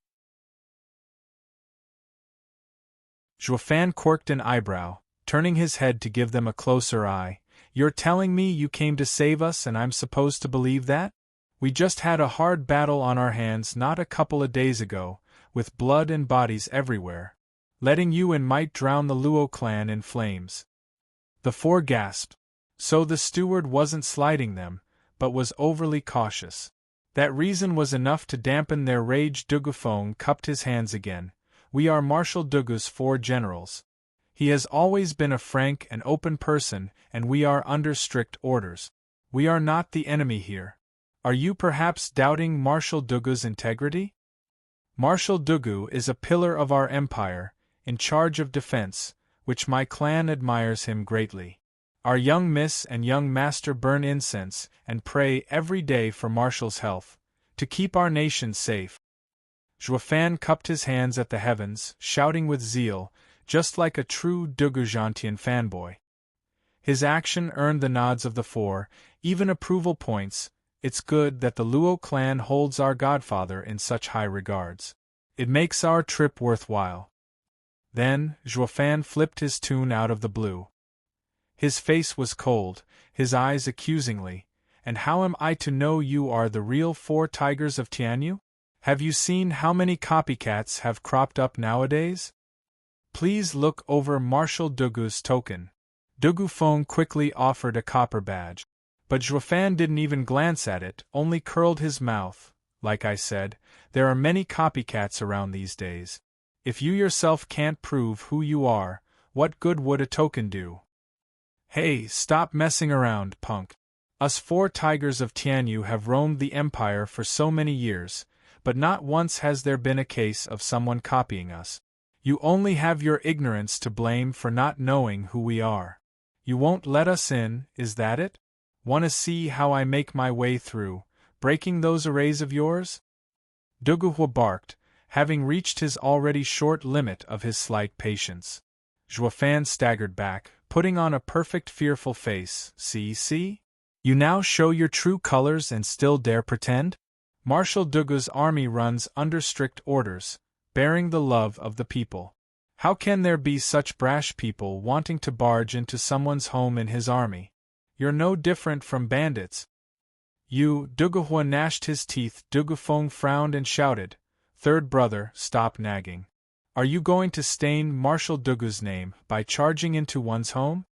Speaker 1: Juofan quirked an eyebrow, turning his head to give them a closer eye. You're telling me you came to save us and I'm supposed to believe that? We just had a hard battle on our hands not a couple of days ago, with blood and bodies everywhere. Letting you in might drown the Luo clan in flames. The four gasped. So the steward wasn't slighting them, but was overly cautious. That reason was enough to dampen their rage. Dugufeng cupped his hands again. We are Marshal Dugu's 4 generals. He has always been a frank and open person, and we are under strict orders. We are not the enemy here. Are you perhaps doubting Marshal Dugu's integrity? Marshal Dugu is a pillar of our empire, in charge of defense, which my clan admires him greatly. Our young miss and young master burn incense and pray every day for Marshal's health, to keep our nation safe. Juofan cupped his hands at the heavens, shouting with zeal, just like a true Dugu Gentian fanboy. His action earned the nods of the four, even approval points. It's good that the Luo clan holds our Godfather in such high regards. It makes our trip worthwhile. Then, Juofan flipped his tune out of the blue. His face was cold, his eyes accusingly. And how am I to know you are the real 4 tigers of Tianyu? Have you seen how many copycats have cropped up nowadays? Please look over Marshal Dugu's token. Dugufeng quickly offered a copper badge. But Juofan didn't even glance at it, only curled his mouth. Like I said, there are many copycats around these days. If you yourself can't prove who you are, what good would a token do? Hey, stop messing around, punk. Us 4 tigers of Tianyu have roamed the empire for so many years, but not once has there been a case of someone copying us. You only have your ignorance to blame for not knowing who we are. You won't let us in, is that it? Wanna see how I make my way through, breaking those arrays of yours? Duguhua barked, having reached his already short limit of his slight patience. Juofan staggered back, putting on a perfect fearful face. See? You now show your true colors and still dare pretend? Marshal Dugu's army runs under strict orders, bearing the love of the people. How can there be such brash people wanting to barge into someone's home in his army? You're no different from bandits. You, Duguhua gnashed his teeth. Dugufeng frowned and shouted, Third brother, stop nagging. Are you going to stain Marshal Dugu's name by charging into one's home?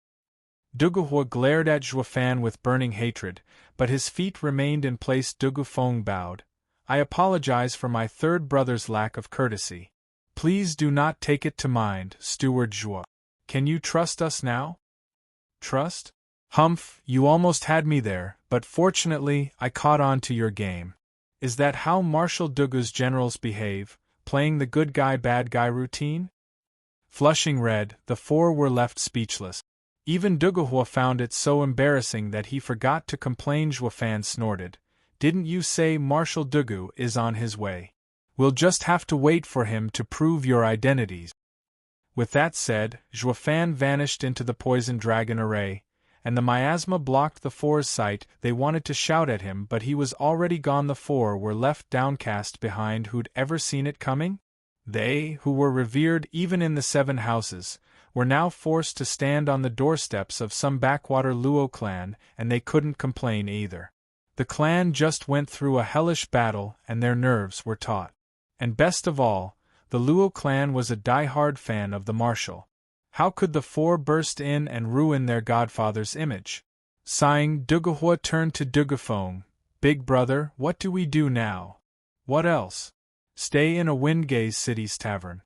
Speaker 1: Duguhua glared at Juofan with burning hatred, but his feet remained in place. Dugufeng bowed. I apologize for my third brother's lack of courtesy. Please do not take it to mind, Steward Zhuo. Can you trust us now? Trust? Humph, you almost had me there, but fortunately I caught on to your game. Is that how Marshal Dugu's generals behave, playing the good guy bad guy routine? Flushing red, the 4 were left speechless. Even Duguhua found it so embarrassing that he forgot to complain. Juofan snorted, Didn't you say Marshal Dugu is on his way? We'll just have to wait for him to prove your identities." With that said, Juefan vanished into the poison dragon array, and the miasma blocked the four's sight. They wanted to shout at him, but he was already gone. The four were left downcast behind. Who'd ever seen it coming? They, who were revered even in the seven houses, were now forced to stand on the doorsteps of some backwater Luo clan, and they couldn't complain either. The clan just went through a hellish battle, and their nerves were taut. And best of all, the Luo clan was a die-hard fan of the Marshal. How could the four burst in and ruin their godfather's image? Sighing, Dugahua turned to Dugafong. "Big brother, what do we do now?" "What else? Stay in a Windgaze city's tavern."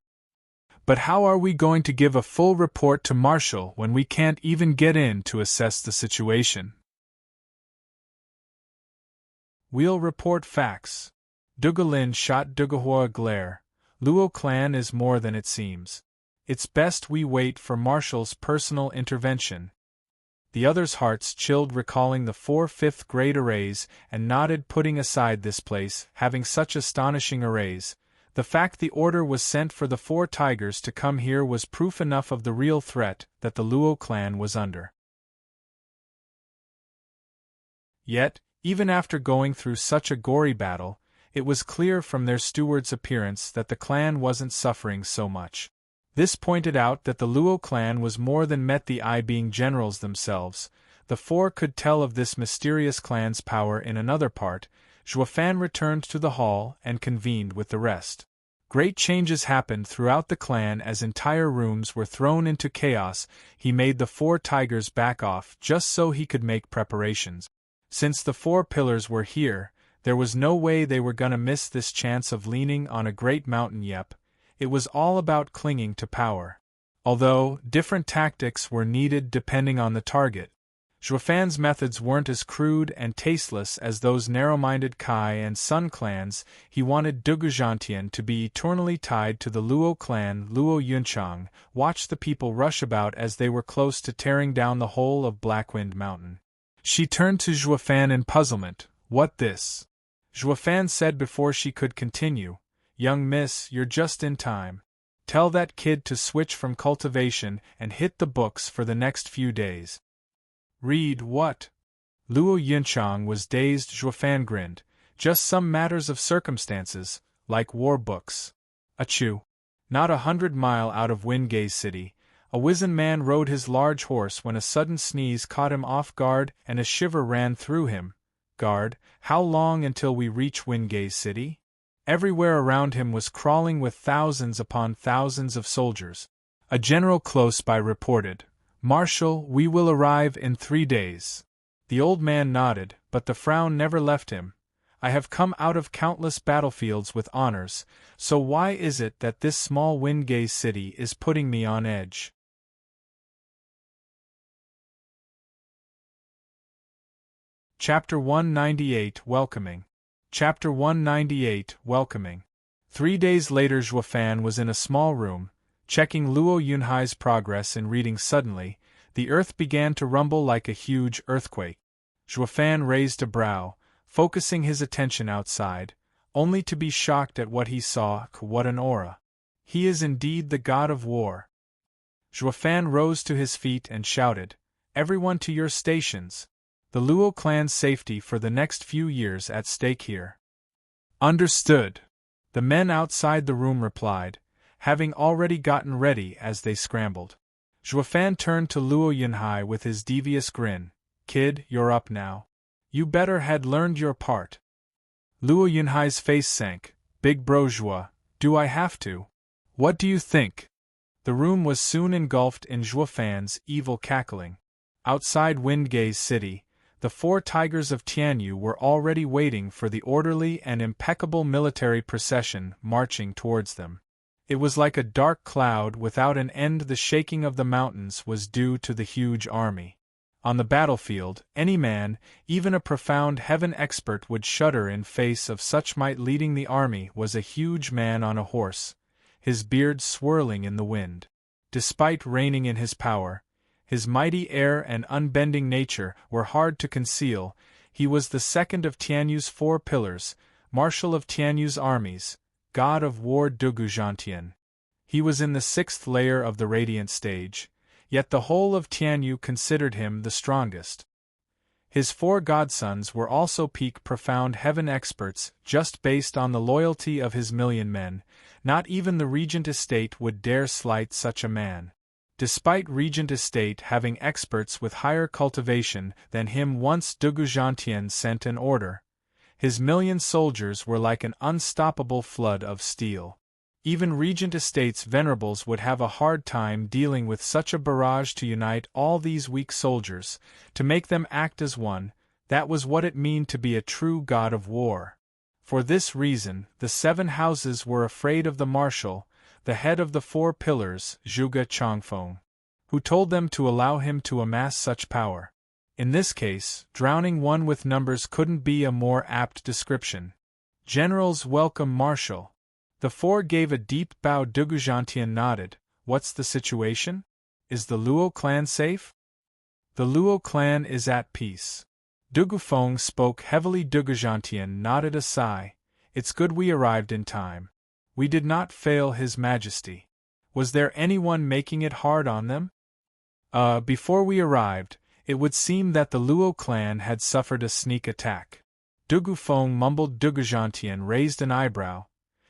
Speaker 1: "But how are we going to give a full report to Marshal when we can't even get in to assess the situation?" "We'll report facts." Dugalin shot Dugahua a glare. "Luo clan is more than it seems. It's best we wait for Marshal's personal intervention." The others' hearts chilled recalling the 4 fifth-grade arrays and nodded, putting aside this place having such astonishing arrays. The fact the order was sent for the 4 tigers to come here was proof enough of the real threat that the Luo clan was under. Yet, even after going through such a gory battle, it was clear from their steward's appearance that the clan wasn't suffering so much. This pointed out that the Luo clan was more than met the eye. Being generals themselves, the 4 could tell of this mysterious clan's power in another part. Juefan returned to the hall and convened with the rest. Great changes happened throughout the clan as entire rooms were thrown into chaos. He made the 4 tigers back off just so he could make preparations. Since the 4 pillars were here, there was no way they were gonna miss this chance of leaning on a great mountain. Yep, it was all about clinging to power. Although, different tactics were needed depending on the target. Juefan's methods weren't as crude and tasteless as those narrow-minded Kai and Sun clans. He wanted Dugujantian to be eternally tied to the Luo clan. Luo Yunchang watched the people rush about as they were close to tearing down the whole of Blackwind Mountain. She turned to Juefan in puzzlement. "What this?" Juefan said before she could continue, "Young miss, you're just in time. Tell that kid to switch from cultivation and hit the books for the next few days." "Read what?" Luo Yunchang was dazed. Juefan grinned. "Just some matters of circumstances, like war books." Achoo. Not 100 miles out of Windgaze City, a wizened man rode his large horse when a sudden sneeze caught him off guard and a shiver ran through him. "Guard, how long until we reach Windgaze City?" Everywhere around him was crawling with thousands upon thousands of soldiers. A general close by reported, "Marshal, we will arrive in 3 days." The old man nodded, but the frown never left him. "I have come out of countless battlefields with honors, so why is it that this small Windgaze city is putting me on edge?" Chapter 198 Welcoming. Chapter 198 Welcoming. 3 days later, Juefan was in a small room, checking Luo Yunhai's progress in reading. Suddenly, the earth began to rumble like a huge earthquake. Juefan raised a brow, focusing his attention outside, only to be shocked at what he saw. What an aura! He is indeed the god of war. Juefan rose to his feet and shouted, "Everyone to your stations! The Luo clan's safety for the next few years at stake here." "Understood," the men outside the room replied, having already gotten ready as they scrambled. Juefan turned to Luo Yunhai with his devious grin. "Kid, you're up now. You better had learned your part." Luo Yunhai's face sank. "Big bro Jue, do I have to? What do you think?" The room was soon engulfed in Juefan's evil cackling. Outside Windgaze City, the 4 tigers of Tianyu were already waiting for the orderly and impeccable military procession marching towards them. It was like a dark cloud without an end. The shaking of the mountains was due to the huge army. On the battlefield, any man, even a profound heaven expert, would shudder in face of such might. Leading the army was a huge man on a horse, his beard swirling in the wind. Despite reigning in his power, his mighty air and unbending nature were hard to conceal. He was the second of Tianyu's 4 pillars, marshal of Tianyu's armies, god of war Duguzhantian. He was in the 6th layer of the radiant stage, yet the whole of Tianyu considered him the strongest. His 4 godsons were also peak profound heaven experts, just based on the loyalty of his million men. Not even the regent estate would dare slight such a man. Despite regent estate having experts with higher cultivation than him, once Duguzhantian sent an order, his million soldiers were like an unstoppable flood of steel. Even regent estate's venerables would have a hard time dealing with such a barrage. To unite all these weak soldiers, to make them act as one, that was what it meant to be a true god of war. For this reason, the 7 houses were afraid of the marshal, the head of the 4 pillars, Zhuge Changfeng, who told them to allow him to amass such power. In this case, drowning one with numbers couldn't be a more apt description. Generals welcome marshal. The 4 gave a deep bow. Duguzhantian nodded. What's the situation? Is the Luo clan safe? The Luo clan is at peace. Dugufeng spoke heavily. Duguzhantian nodded a sigh. It's good we arrived in time. We did not fail His Majesty. Was there anyone making it hard on them? Before we arrived, it would seem that the Luo clan had suffered a sneak attack. Dugufeng mumbled. Duguzhantian raised an eyebrow,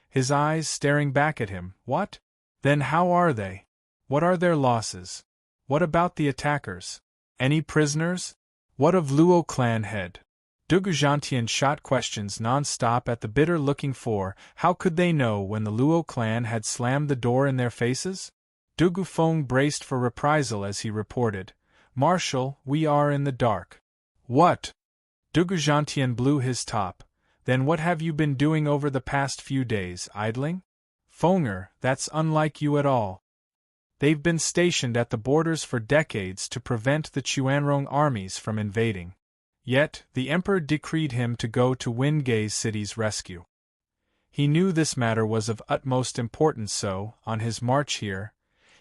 Speaker 1: his eyes staring back at him. What? Then how are they? What are their losses? What about the attackers? Any prisoners? What of Luo clan head? Duguzhantian shot questions non-stop at the bitter looking 4. How could they know when the Luo clan had slammed the door in their faces? Dugufeng braced for reprisal as he reported, Marshal, we are in the dark. What? Duguzhantian blew his top. Then what have you been doing over the past few days, idling? Fenger, that's unlike you at all. They've been stationed at the borders for decades to prevent the Chuanrong armies from invading. Yet, the Emperor decreed him to go to Windgaze city's rescue. He knew this matter was of utmost importance, so, on his march here,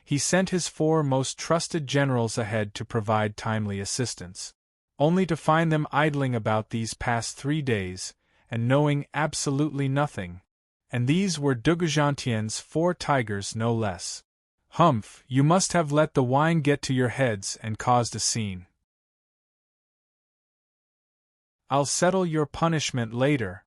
Speaker 1: he sent his 4 most trusted generals ahead to provide timely assistance, only to find them idling about these past 3 days, and knowing absolutely nothing. And these were Duguzhantian's 4 tigers no less. Humph, you must have let the wine get to your heads and caused a scene. I'll settle your punishment later.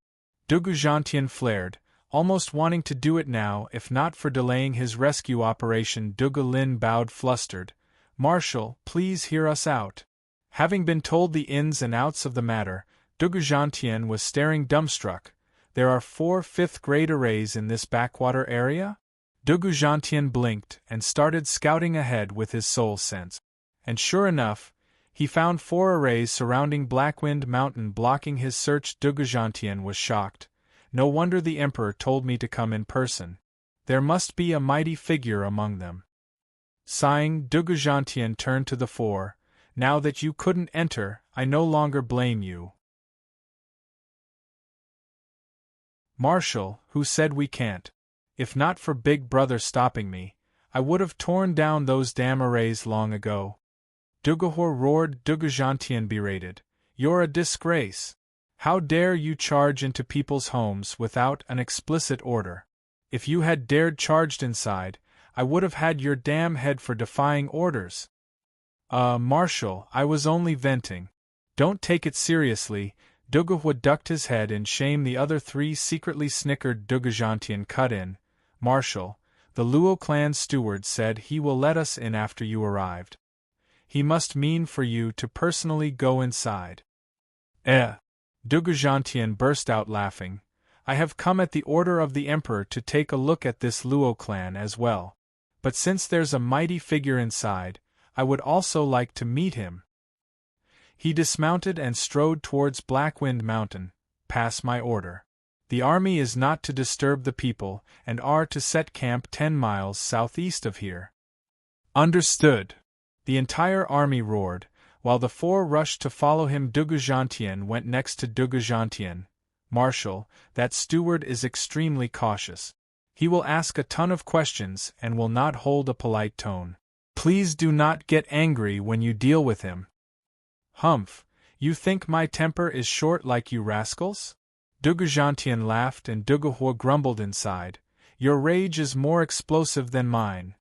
Speaker 1: Duguzhantian flared, almost wanting to do it now if not for delaying his rescue operation. Dugulin bowed flustered. Marshal, please hear us out. Having been told the ins and outs of the matter, Duguzhantian was staring dumbstruck. There are 4 5th-grade arrays in this backwater area? Duguzhantian blinked and started scouting ahead with his soul sense. And sure enough, he found 4 arrays surrounding Blackwind Mountain blocking his search. Duguzhantian was shocked. No wonder the Emperor told me to come in person. There must be a mighty figure among them. Sighing, Duguzhantian turned to the 4. Now that you couldn't enter, I no longer blame you. Marshal, who said we can't? If not for Big Brother stopping me, I would have torn down those damn arrays long ago. Dugahor roared. Duguzhantian berated. You're a disgrace. How dare you charge into people's homes without an explicit order? If you had dared charged inside, I would have had your damn head for defying orders. Marshal, I was only venting. Don't take it seriously. Dugahwa ducked his head in shame. The other 3 secretly snickered. Duguzhantian cut in. Marshal, the Luo clan steward said he will let us in after you arrived. He must mean for you to personally go inside. Duguzhantian burst out laughing. I have come at the order of the Emperor to take a look at this Luo clan as well. But since there's a mighty figure inside, I would also like to meet him. He dismounted and strode towards Blackwind Mountain. Pass my order. The army is not to disturb the people, and are to set camp 10 miles southeast of here. Understood. The entire army roared, while the 4 rushed to follow him. Duguzhantian went next to Duguzhantian. Marshal, that steward is extremely cautious. He will ask a ton of questions and will not hold a polite tone. Please do not get angry when you deal with him. Humph, You think my temper is short like you rascals? Dugujantien laughed and Duguhua grumbled inside. Your rage is more explosive than mine.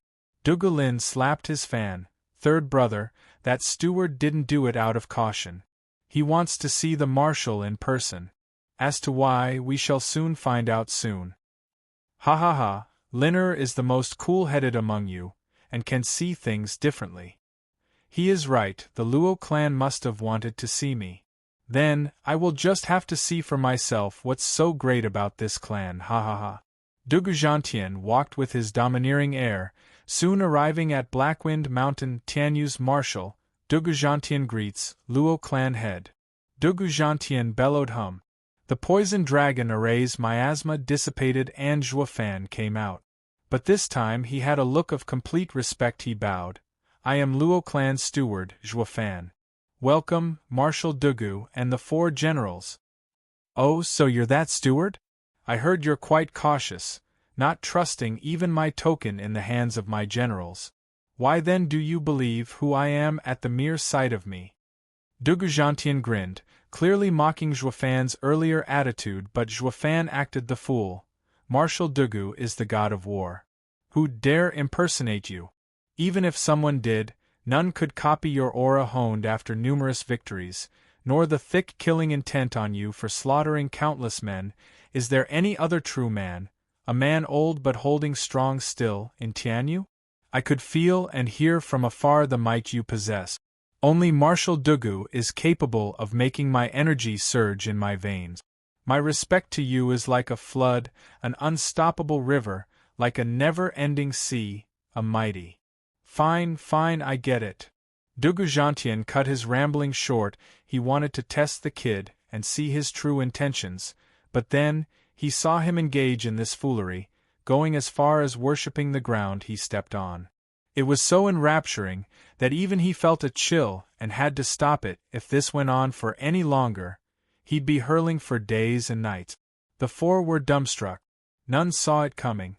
Speaker 1: Dugulin slapped his fan. Third brother, that steward didn't do it out of caution. He wants to see the marshal in person. As to why, we shall soon find out soon. Ha ha ha, Linner is the most cool-headed among you, and can see things differently. He is right, the Luo clan must have wanted to see me. Then, I will just have to see for myself what's so great about this clan, ha ha ha. Dugujantien walked with his domineering air, soon arriving at Blackwind Mountain. Tianyu's marshal, Dugujantien greets, Luo clan head. Dugujantien bellowed hum. The poison dragon array's miasma dissipated and Zhuofan came out. But this time he had a look of complete respect. He bowed. I am Luo clan steward, Zhuofan. Welcome, Marshal Dugu and the 4 generals. Oh, so you're that steward? I heard you're quite cautious, not trusting even my token in the hands of my generals. Why then do you believe who I am at the mere sight of me? Dugujantien grinned, clearly mocking Zhuofan's earlier attitude, but Zhuofan acted the fool. Marshal Dugu is the god of war. Who'd dare impersonate you? Even if someone did, none could copy your aura honed after numerous victories, nor the thick killing intent on you for slaughtering countless men. Is there any other true man, a man old but holding strong still, in Tianyu? I could feel and hear from afar the might you possess. Only Marshal Dugu is capable of making my energy surge in my veins. My respect to you is like a flood, an unstoppable river, like a never-ending sea, a mighty. Fine, I get it. Dugujantien cut his rambling short. He wanted to test the kid and see his true intentions, but then, he saw him engage in this foolery, going as far as worshipping the ground he stepped on. It was so enrapturing that even he felt a chill and had to stop it. If this went on for any longer, he'd be hurling for days and nights. The 4 were dumbstruck. None saw it coming.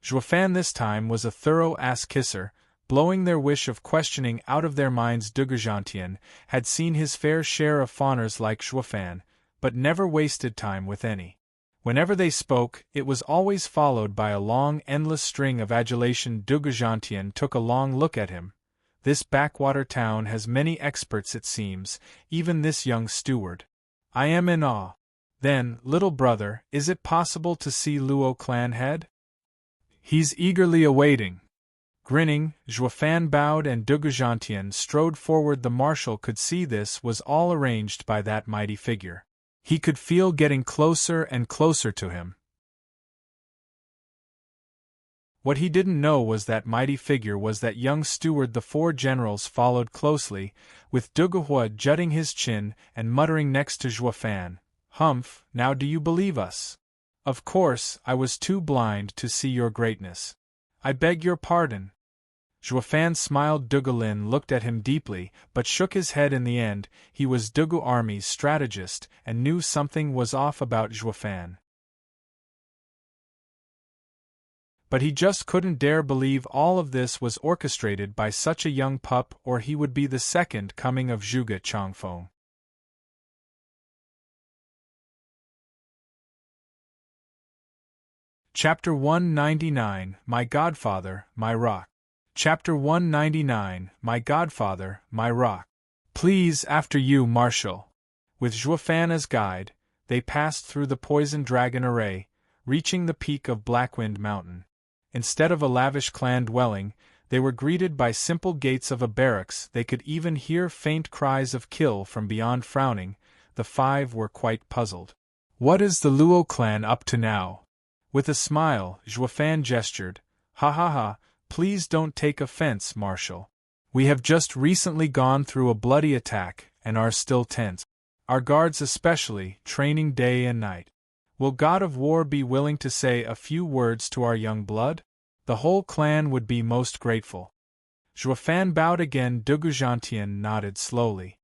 Speaker 1: Zhuofan this time was a thorough ass-kisser, blowing their wish of questioning out of their minds. Dugujantien had seen his fair share of fawners like Zhuofan, but never wasted time with any. Whenever they spoke, it was always followed by a long, endless string of adulation. Dugujantien took a long look at him. This backwater town has many experts, it seems, even this young steward. I am in awe. Then, little brother, is it possible to see Luo clan head? He's eagerly awaiting. Grinning, Zhuofan bowed and Dugujantien strode forward. The marshal could see this was all arranged by that mighty figure. He could feel getting closer and closer to him. What he didn't know was that mighty figure was that young steward. The 4 generals followed closely, with Duguhua jutting his chin and muttering next to Zhuofan, "Humph, now do you believe us? Of course, I was too blind to see your greatness. I beg your pardon." Zhuofan smiled. Dugulin looked at him deeply, but shook his head in the end. He was Dugu Army's strategist, and knew something was off about Zhuofan. But he just couldn't dare believe all of this was orchestrated by such a young pup, or he would be the second coming of Zhuge Changfeng. Chapter 199, My Godfather, My Rock. Chapter 199, My Godfather, My Rock. Please, after you, Marshal. With Zhuofan as guide, they passed through the poison dragon array, reaching the peak of Blackwind Mountain. Instead of a lavish clan dwelling, they were greeted by simple gates of a barracks. They could even hear faint cries of kill from beyond. Frowning, the 5 were quite puzzled. What is the Luo clan up to now? With a smile, Zhuofan gestured. Ha ha ha, please don't take offense, Marshal. We have just recently gone through a bloody attack, and are still tense. Our guards especially, training day and night. Will God of War be willing to say a few words to our young blood? The whole clan would be most grateful. Zhuofan bowed again. Dugujantien nodded slowly.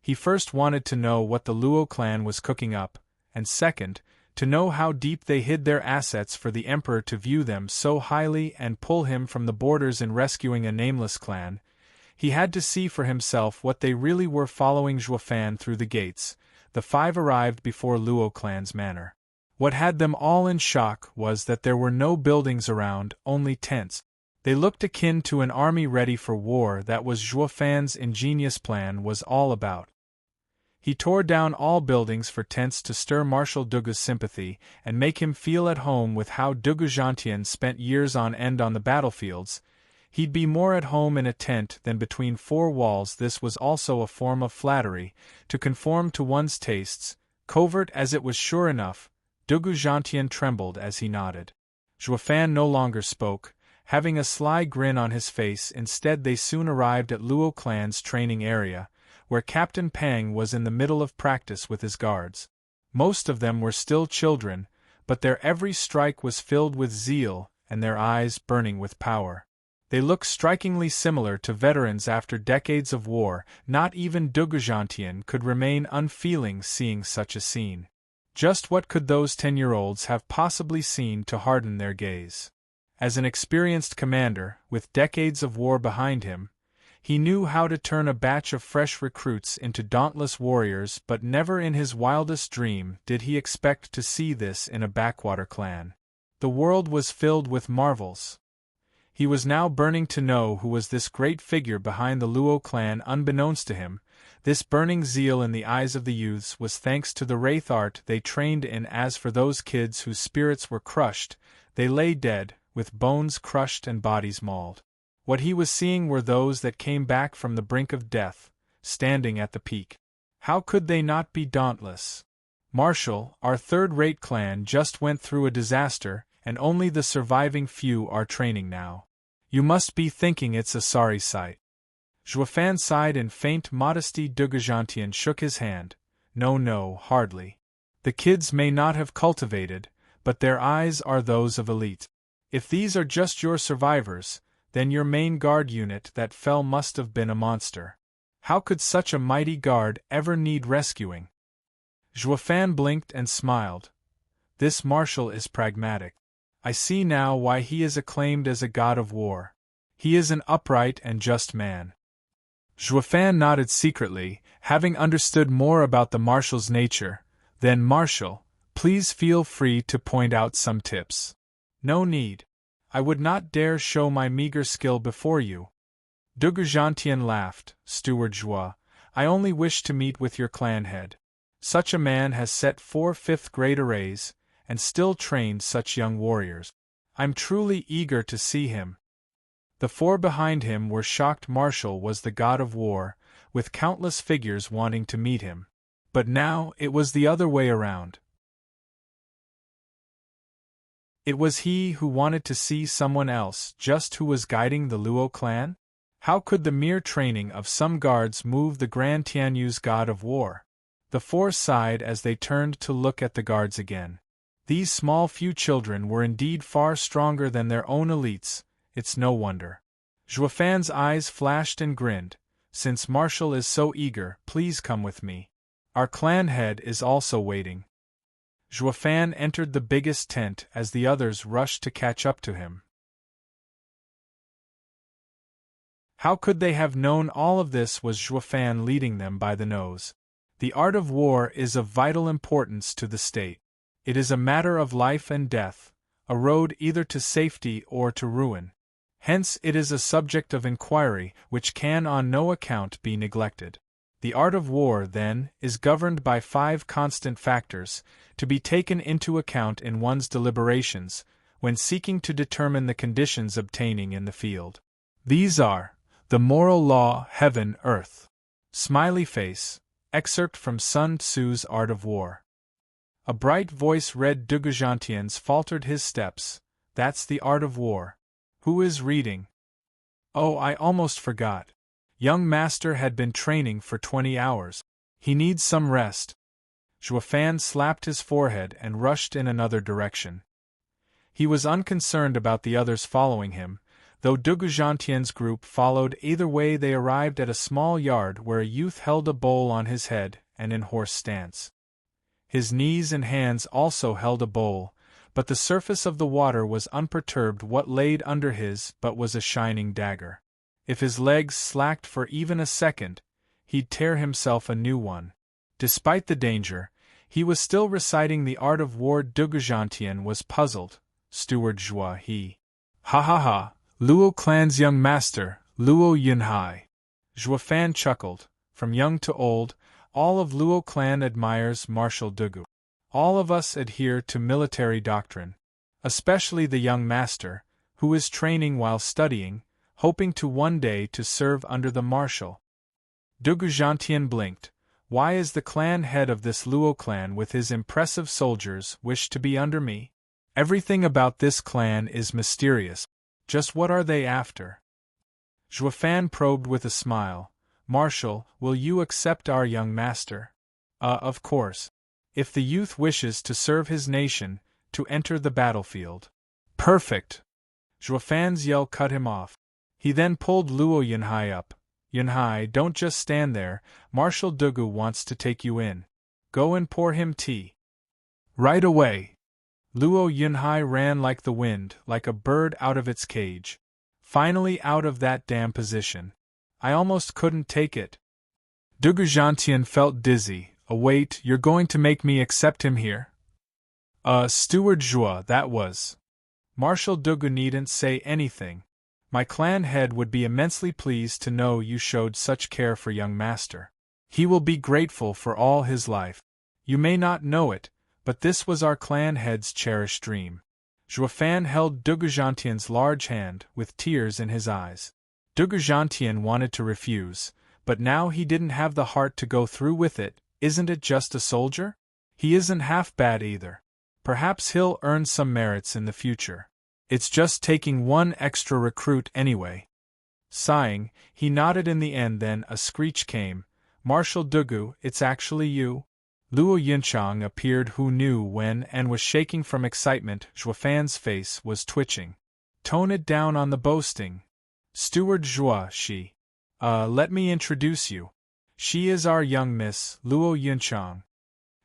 Speaker 1: He first wanted to know what the Luo clan was cooking up, and second, to know how deep they hid their assets for the Emperor to view them so highly and pull him from the borders in rescuing a nameless clan. He had to see for himself what they really were following Zhuofan through the gates. The 5 arrived before Luo clan's manor. What had them all in shock was that there were no buildings around, only tents. They looked akin to an army ready for war. That was Zhuofan's ingenious plan was all about. He tore down all buildings for tents to stir Marshal Dugu's sympathy and make him feel at home with how Dugu Zhantian spent years on end on the battlefields. He'd be more at home in a tent than between 4 walls. This was also a form of flattery, to conform to one's tastes, covert as it was. Sure enough, Dugu Zhantian trembled as he nodded. Zhuofan no longer spoke, having a sly grin on his face. Instead, they soon arrived at Luo clan's training area, where Captain Pang was in the middle of practice with his guards. Most of them were still children, but their every strike was filled with zeal and their eyes burning with power. They looked strikingly similar to veterans after decades of war. Not even Dugu Zhantian could remain unfeeling seeing such a scene. Just what could those 10-year-olds have possibly seen to harden their gaze? As an experienced commander, with decades of war behind him, he knew how to turn a batch of fresh recruits into dauntless warriors, but never in his wildest dream did he expect to see this in a backwater clan. The world was filled with marvels. He was now burning to know who was this great figure behind the Luo clan. Unbeknownst to him, this burning zeal in the eyes of the youths was thanks to the wraith art they trained in. As for those kids whose spirits were crushed, they lay dead, with bones crushed and bodies mauled. What he was seeing were those that came back from the brink of death, standing at the peak. How could they not be dauntless? Marshal, our third-rate clan just went through a disaster, and only the surviving few are training now. You must be thinking it's a sorry sight. Zhuofan sighed in faint modesty. Dugu Zhantian shook his hand. No, hardly. The kids may not have cultivated, but their eyes are those of elite. If these are just your survivors, then your main guard unit that fell must have been a monster. How could such a mighty guard ever need rescuing? Zhuofan blinked and smiled. This marshal is pragmatic. I see now why he is acclaimed as a god of war. He is an upright and just man. Zhuofan nodded secretly, having understood more about the marshal's nature. Then, Marshal, please feel free to point out some tips. No need. I would not dare show my meager skill before you. Dugu Zhantian laughed. Steward Zhua, I only wish to meet with your clan head. Such a man has set 4 5th-grade arrays, and still trained such young warriors. I'm truly eager to see him. The 4 behind him were shocked. Marshal was the god of war, with countless figures wanting to meet him. But now it was the other way around. It was he who wanted to see someone else. Just who was guiding the Luo clan? How could the mere training of some guards move the Grand Tianyu's god of war? The 4 sighed as they turned to look at the guards again. These small few children were indeed far stronger than their own elites. It's no wonder. Zhuofan's eyes flashed and grinned. Since Marshal is so eager, please come with me. Our clan head is also waiting. Zhuofan entered the biggest tent as the others rushed to catch up to him. How could they have known all of this? Was Zhuofan leading them by the nose? The art of war is of vital importance to the state. It is a matter of life and death, a road either to safety or to ruin. Hence it is a subject of inquiry which can on no account be neglected. The art of war, then, is governed by 5 constant factors, to be taken into account in one's deliberations, when seeking to determine the conditions obtaining in the field. These are the moral law, heaven, earth. Smiley face, excerpt from Sun Tzu's Art of War. A bright voice read. Dugu Zhantian's faltered his steps. That's the art of war. Who is reading? Oh, I almost forgot. Young master had been training for 20 hours. He needs some rest. Zhuofan slapped his forehead and rushed in another direction. He was unconcerned about the others following him, though Dugu Zhantian's group followed. Either way they arrived at a small yard where a youth held a bowl on his head and in horse stance. His knees and hands also held a bowl, but the surface of the water was unperturbed. What laid under his but was a shining dagger. If his legs slacked for even a second, he'd tear himself a new one. Despite the danger, he was still reciting the art of war. Dugujantien was puzzled. Steward Zhua he. Ha ha ha, Luo clan's young master, Luo Yunhai. Zhua Fan chuckled. From young to old, all of Luo clan admires Marshal Dugu. All of us adhere to military doctrine. Especially the young master, who is training while studying, hoping to one day to serve under the marshal. Dugujantien blinked. Why is the clan head of this Luo clan with his impressive soldiers wish to be under me? Everything about this clan is mysterious. Just what are they after? Zhua Fan probed with a smile. Marshal, will you accept our young master? Of course. If the youth wishes to serve his nation, to enter the battlefield. Perfect! Zhua Fan's yell cut him off. He then pulled Luo Yunhai up. Yunhai, don't just stand there, Marshal Dugu wants to take you in. Go and pour him tea. Right away. Luo Yunhai ran like the wind, like a bird out of its cage. Finally out of that damn position. I almost couldn't take it. Dugujantien felt dizzy. Wait, you're going to make me accept him here? Steward Zhua, that was. Marshal Dugu needn't say anything. My clan head would be immensely pleased to know you showed such care for young master. He will be grateful for all his life. You may not know it, but this was our clan head's cherished dream. Zhua Fan held Dugujantien's large hand, with tears in his eyes. Dugujantien wanted to refuse, but now he didn't have the heart to go through with it. Isn't it just a soldier? He isn't half bad either. Perhaps he'll earn some merits in the future. It's just taking one extra recruit anyway. Sighing, he nodded in the end. Then a screech came. Marshal Dugu, it's actually you? Luo Yunchang appeared, who knew when and was shaking from excitement. Zhua Fan's face was twitching. Tone it down on the boasting. Steward Zhua, she. Let me introduce you. She is our young miss, Luo Yunchang.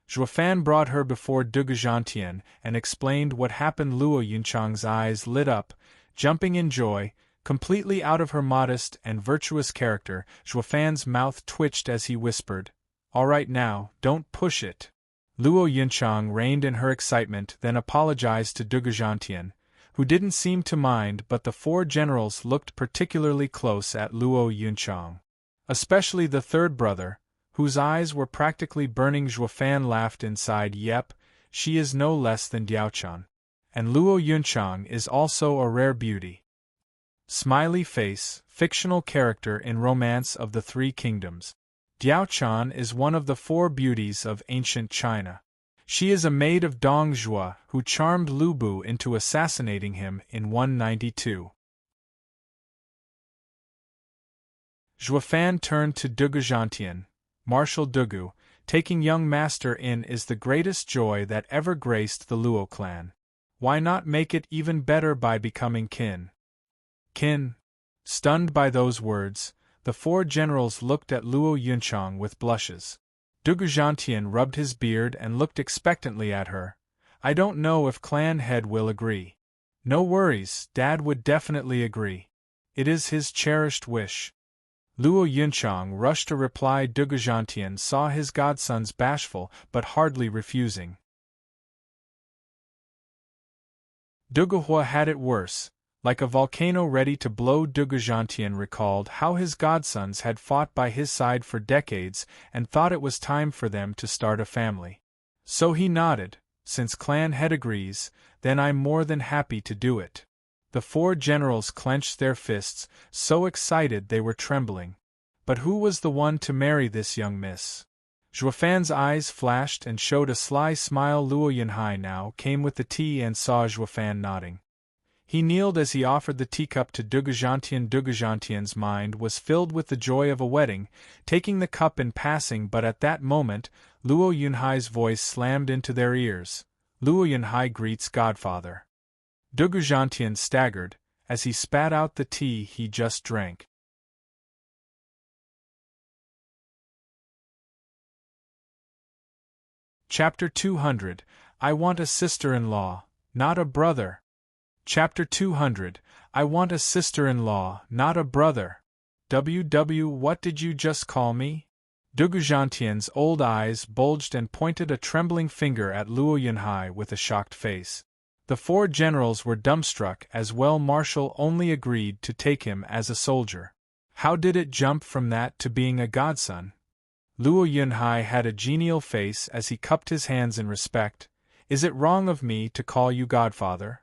Speaker 1: Zhua Fan brought her before Dugujantien and explained what happened. Luo Yunchang's eyes lit up, jumping in joy, completely out of her modest and virtuous character. Zhua Fan's mouth twitched as he whispered, "All right now, don't push it." Luo Yunchang reined in her excitement, then apologized to Dugujantien, who didn't seem to mind, but the four generals looked particularly close at Luo Yunchang. Especially the third brother, whose eyes were practically burning. Zhua Fan laughed inside. Yep, she is no less than Diaochan. And Luo Yunchang is also a rare beauty. Smiley face, fictional character in Romance of the Three Kingdoms. Diaochan is one of the four beauties of ancient China. She is a maid of Dong Zhuo who charmed Lu Bu into assassinating him in 192. Zhua Fan turned to Dugujantien. Marshal Dugu, taking young master in is the greatest joy that ever graced the Luo clan. Why not make it even better by becoming kin? Kin? Stunned by those words, the four generals looked at Luo Yunchang with blushes. Dugujantien rubbed his beard and looked expectantly at her. I don't know if clan head will agree. No worries, Dad would definitely agree. It is his cherished wish. Luo Yunchang rushed to reply. Dugujantien saw his godsons bashful but hardly refusing. Duguhua had it worse. Like a volcano ready to blow. Dugujantien recalled how his godsons had fought by his side for decades and thought it was time for them to start a family. So he nodded. Since clan head agrees, then I'm more than happy to do it. The four generals clenched their fists, so excited they were trembling. But who was the one to marry this young miss? Zhua Fan's eyes flashed and showed a sly smile. Luo Yunhai now came with the tea and saw Zhua Fan nodding. He kneeled as he offered the teacup to Dugujantien. Dugujantien's mind was filled with the joy of a wedding, taking the cup in passing, but at that moment, Luo Yunhai's voice slammed into their ears. Luo Yunhai greets Godfather. Dugujantien staggered, as he spat out the tea he just drank. Chapter 200, I want a sister-in-law, not a brother. Chapter 200, I want a sister-in-law, not a brother. What did you just call me? Dugu Zhantian's old eyes bulged and pointed a trembling finger at Luo Yunhai with a shocked face. The four generals were dumbstruck as well. Marshal only agreed to take him as a soldier. How did it jump from that to being a godson? Luo Yunhai had a genial face as he cupped his hands in respect. Is it wrong of me to call you Godfather?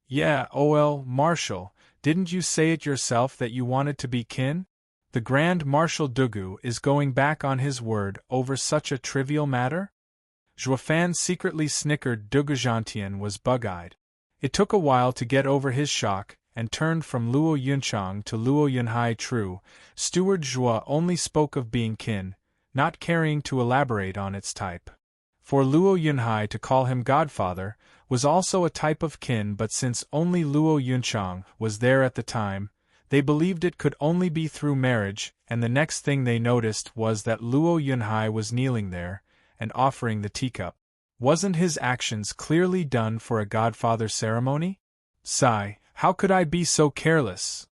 Speaker 1: Yeah, Marshal, didn't you say it yourself that you wanted to be kin? The Grand Marshal Dugu is going back on his word over such a trivial matter? Zhuofan secretly snickered. Dugu Zhantian was bug-eyed. It took a while to get over his shock, and turned from Luo Yunchang to Luo Yunhai. True, Steward Zhua only spoke of being kin, not caring to elaborate on its type. For Luo Yunhai to call him Godfather was also a type of kin, but since only Luo Yunchang was there at the time, they believed it could only be through marriage, and the next thing they noticed was that Luo Yunhai was kneeling there, and offering the teacup. Wasn't his actions clearly done for a godfather ceremony? Sigh, how could I be so careless?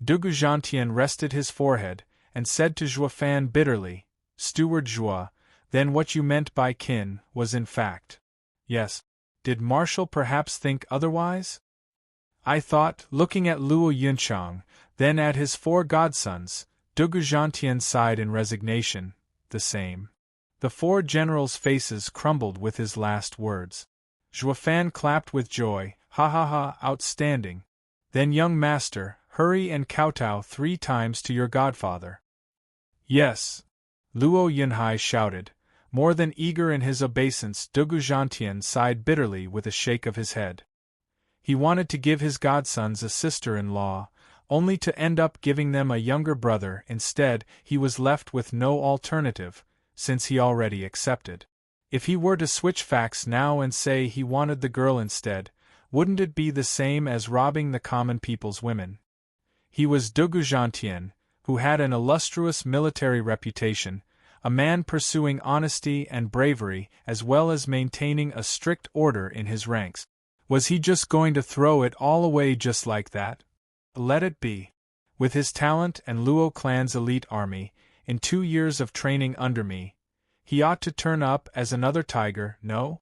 Speaker 1: Dugu Zhantian rested his forehead, and said to Zhuofan bitterly, Steward Zhua, then what you meant by kin was in fact. Yes. Did Marshal perhaps think otherwise? I thought, looking at Luo Yunchang, then at his four godsons. Dugu Zhantian sighed in resignation, the same. The four generals' faces crumbled with his last words. Zhuofan clapped with joy, ha, outstanding. Then young master, hurry and kowtow 3 times to your godfather. Yes. Luo Yunhai shouted, more than eager in his obeisance. Dugu Zhantian sighed bitterly with a shake of his head. He wanted to give his godsons a sister-in-law, only to end up giving them a younger brother. Instead, he was left with no alternative, since he already accepted. If he were to switch facts now and say he wanted the girl instead, wouldn't it be the same as robbing the common people's women? He was Dugu Zhantian, who had an illustrious military reputation, a man pursuing honesty and bravery as well as maintaining a strict order in his ranks. Was he just going to throw it all away just like that? Let it be. With his talent and Luo clan's elite army, in 2 years of training under me, he ought to turn up as another tiger, no?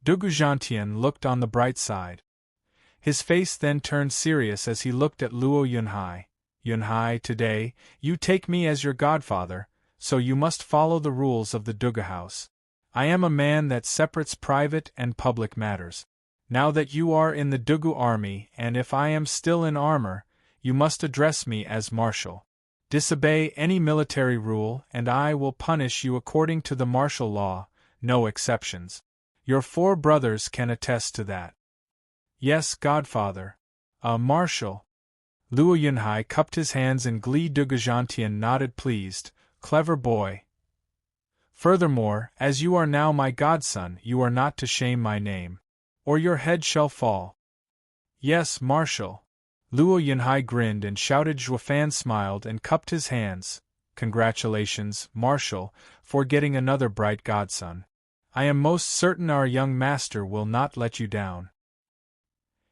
Speaker 1: Dugu Zhantian looked on the bright side. His face then turned serious as he looked at Luo Yunhai. Yunhai, today, you take me as your godfather, so you must follow the rules of the Dugu house. I am a man that separates private and public matters. Now that you are in the Dugu army, and if I am still in armor, you must address me as marshal. Disobey any military rule, and I will punish you according to the martial law, no exceptions. Your 4 brothers can attest to that. Yes, Godfather. Marshal. Luo Yunhai cupped his hands in glee. Dugu Zhantian nodded pleased. Clever boy. Furthermore, as you are now my godson, you are not to shame my name, or your head shall fall. Yes, Marshal. Luo Yunhai grinned and shouted. Zhuofan smiled and cupped his hands. Congratulations, Marshal, for getting another bright godson. I am most certain our young master will not let you down.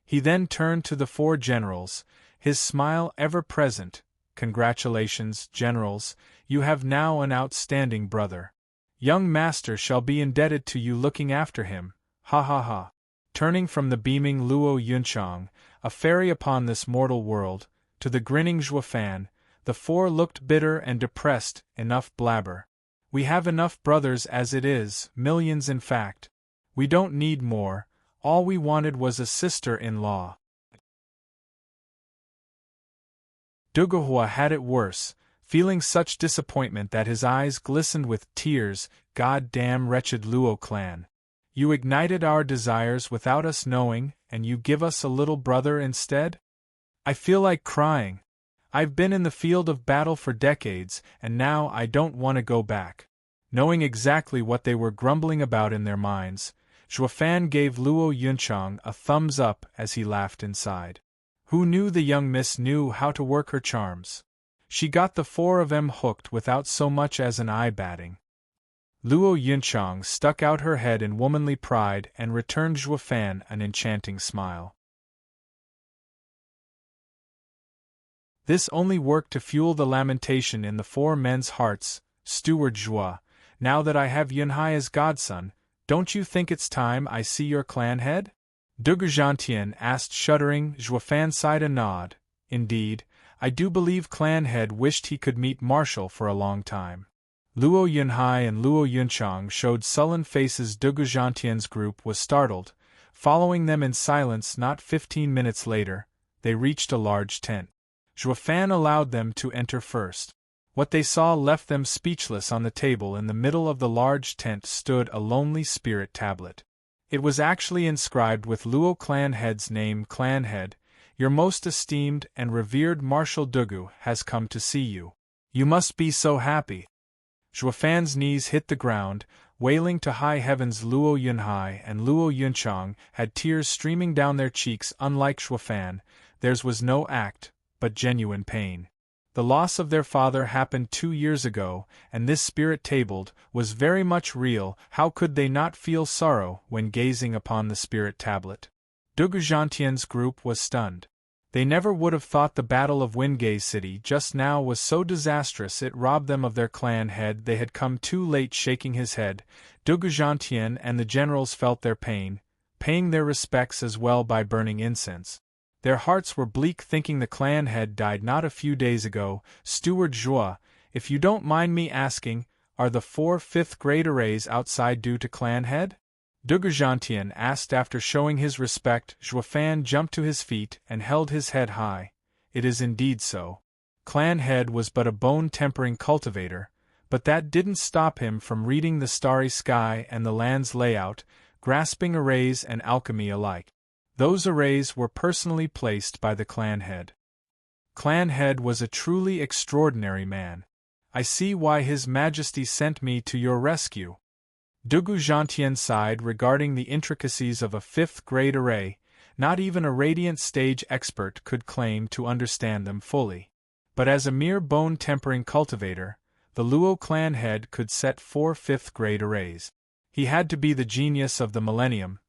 Speaker 1: He then turned to the 4 generals, his smile ever present. Congratulations, generals, you have now an outstanding brother. Young master shall be indebted to you looking after him, ha. Turning from the beaming Luo Yunchang, a fairy upon this mortal world, to the grinning Zhuofan, the 4 looked bitter and depressed. Enough blabber. We have enough brothers as it is, millions in fact. We don't need more, all we wanted was a sister-in-law. Duguhua had it worse, feeling such disappointment that his eyes glistened with tears. God damn wretched Luo clan. You ignited our desires without us knowing, and you give us a little brother instead? I feel like crying. I've been in the field of battle for decades, and now I don't want to go back. Knowing exactly what they were grumbling about in their minds, Zhuofan gave Luo Yunchang a thumbs up as he laughed inside. Who knew the young miss knew how to work her charms? She got the 4 of 'em hooked without so much as an eye batting. Luo Yunchang stuck out her head in womanly pride and returned Zhuofan an enchanting smile. This only worked to fuel the lamentation in the four men's hearts. Steward Joie, now that I have Yunhai as godson, don't you think it's time I see your clan head? Dugujantien asked, shuddering. Juefan sighed a nod. Indeed, I do believe clan head wished he could meet Marshal for a long time. Luo Yunhai and Luo Yunchang showed sullen faces. Dugujantian's group was startled. Following them in silence, not 15 minutes later, they reached a large tent. Juefan allowed them to enter first. What they saw left them speechless. On the table in the middle of the large tent stood a lonely spirit tablet. It was actually inscribed with Luo clan head's name. Clan head, your most esteemed and revered Marshal Dugu has come to see you. You must be so happy. Juefan's knees hit the ground, wailing to high heavens. Luo Yunhai and Luo Yunchang had tears streaming down their cheeks. Unlike Juefan, theirs was no act, but genuine pain. The loss of their father happened 2 years ago, and this spirit tabled was very much real. How could they not feel sorrow when gazing upon the spirit tablet? Dugujantian's group was stunned. They never would have thought the Battle of Windgaze City just now was so disastrous. It robbed them of their clan head. They had come too late. Shaking his head, Dugujantian and the generals felt their pain, paying their respects as well by burning incense. Their hearts were bleak, thinking the clan head died not a few days ago. Steward Joie, if you don't mind me asking, are the 4 5th-grade arrays outside due to clan head? Dugujantian asked. After showing his respect, Juefan jumped to his feet and held his head high. It is indeed so. Clan head was but a bone-tempering cultivator, but that didn't stop him from reading the starry sky and the land's layout, grasping arrays and alchemy alike. Those arrays were personally placed by the clan head. Clan head was a truly extraordinary man. I see why His Majesty sent me to your rescue. Dugujantian sighed regarding the intricacies of a 5th-grade array. Not even a radiant stage expert could claim to understand them fully. But as a mere bone-tempering cultivator, the Luo clan head could set 4 5th-grade arrays. He had to be the genius of the millennium.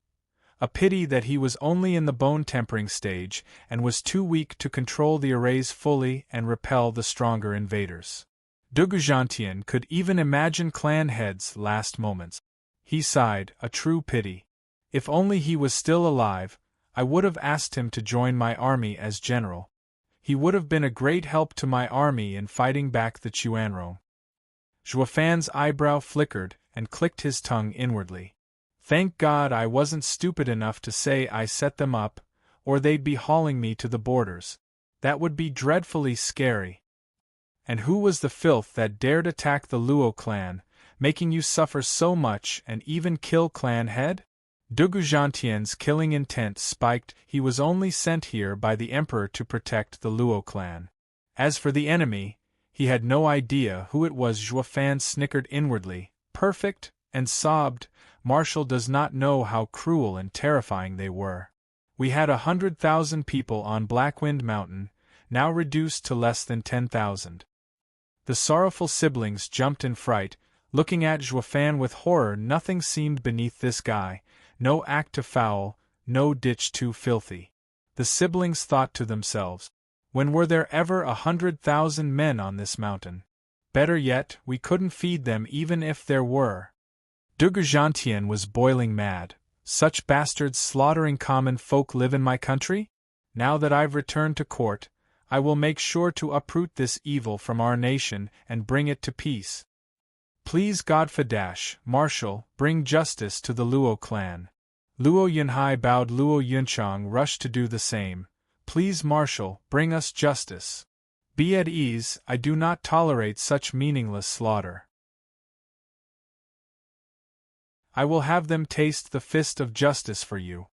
Speaker 1: A pity that he was only in the bone-tempering stage and was too weak to control the arrays fully and repel the stronger invaders. Dugujantian could even imagine clan head's last moments. He sighed, a true pity. If only he was still alive, I would have asked him to join my army as general. He would have been a great help to my army in fighting back the Chuanrong. Juefan's eyebrow flickered and clicked his tongue inwardly. Thank God I wasn't stupid enough to say I set them up, or they'd be hauling me to the borders. That would be dreadfully scary. And who was the filth that dared attack the Luo clan, making you suffer so much and even kill clan head? Dugujantian's killing intent spiked. He was only sent here by the emperor to protect the Luo clan. As for the enemy, he had no idea who it was. Juefan snickered inwardly, perfect, and sobbed, Marshal does not know how cruel and terrifying they were. We had 100,000 people on Blackwind Mountain, now reduced to less than 10,000. The sorrowful siblings jumped in fright, looking at Juefan with horror. Nothing seemed beneath this guy, no act too foul, no ditch too filthy. The siblings thought to themselves, when were there ever 100,000 men on this mountain? Better yet, we couldn't feed them even if there were. Dugujantian was boiling mad. Such bastards slaughtering common folk live in my country? Now that I've returned to court, I will make sure to uproot this evil from our nation and bring it to peace. Please Godfather, Marshal, bring justice to the Luo clan. Luo Yunhai bowed. Luo Yunchang rushed to do the same. Please Marshal, bring us justice. Be at ease, I do not tolerate such meaningless slaughter. I will have them taste the fist of justice for you.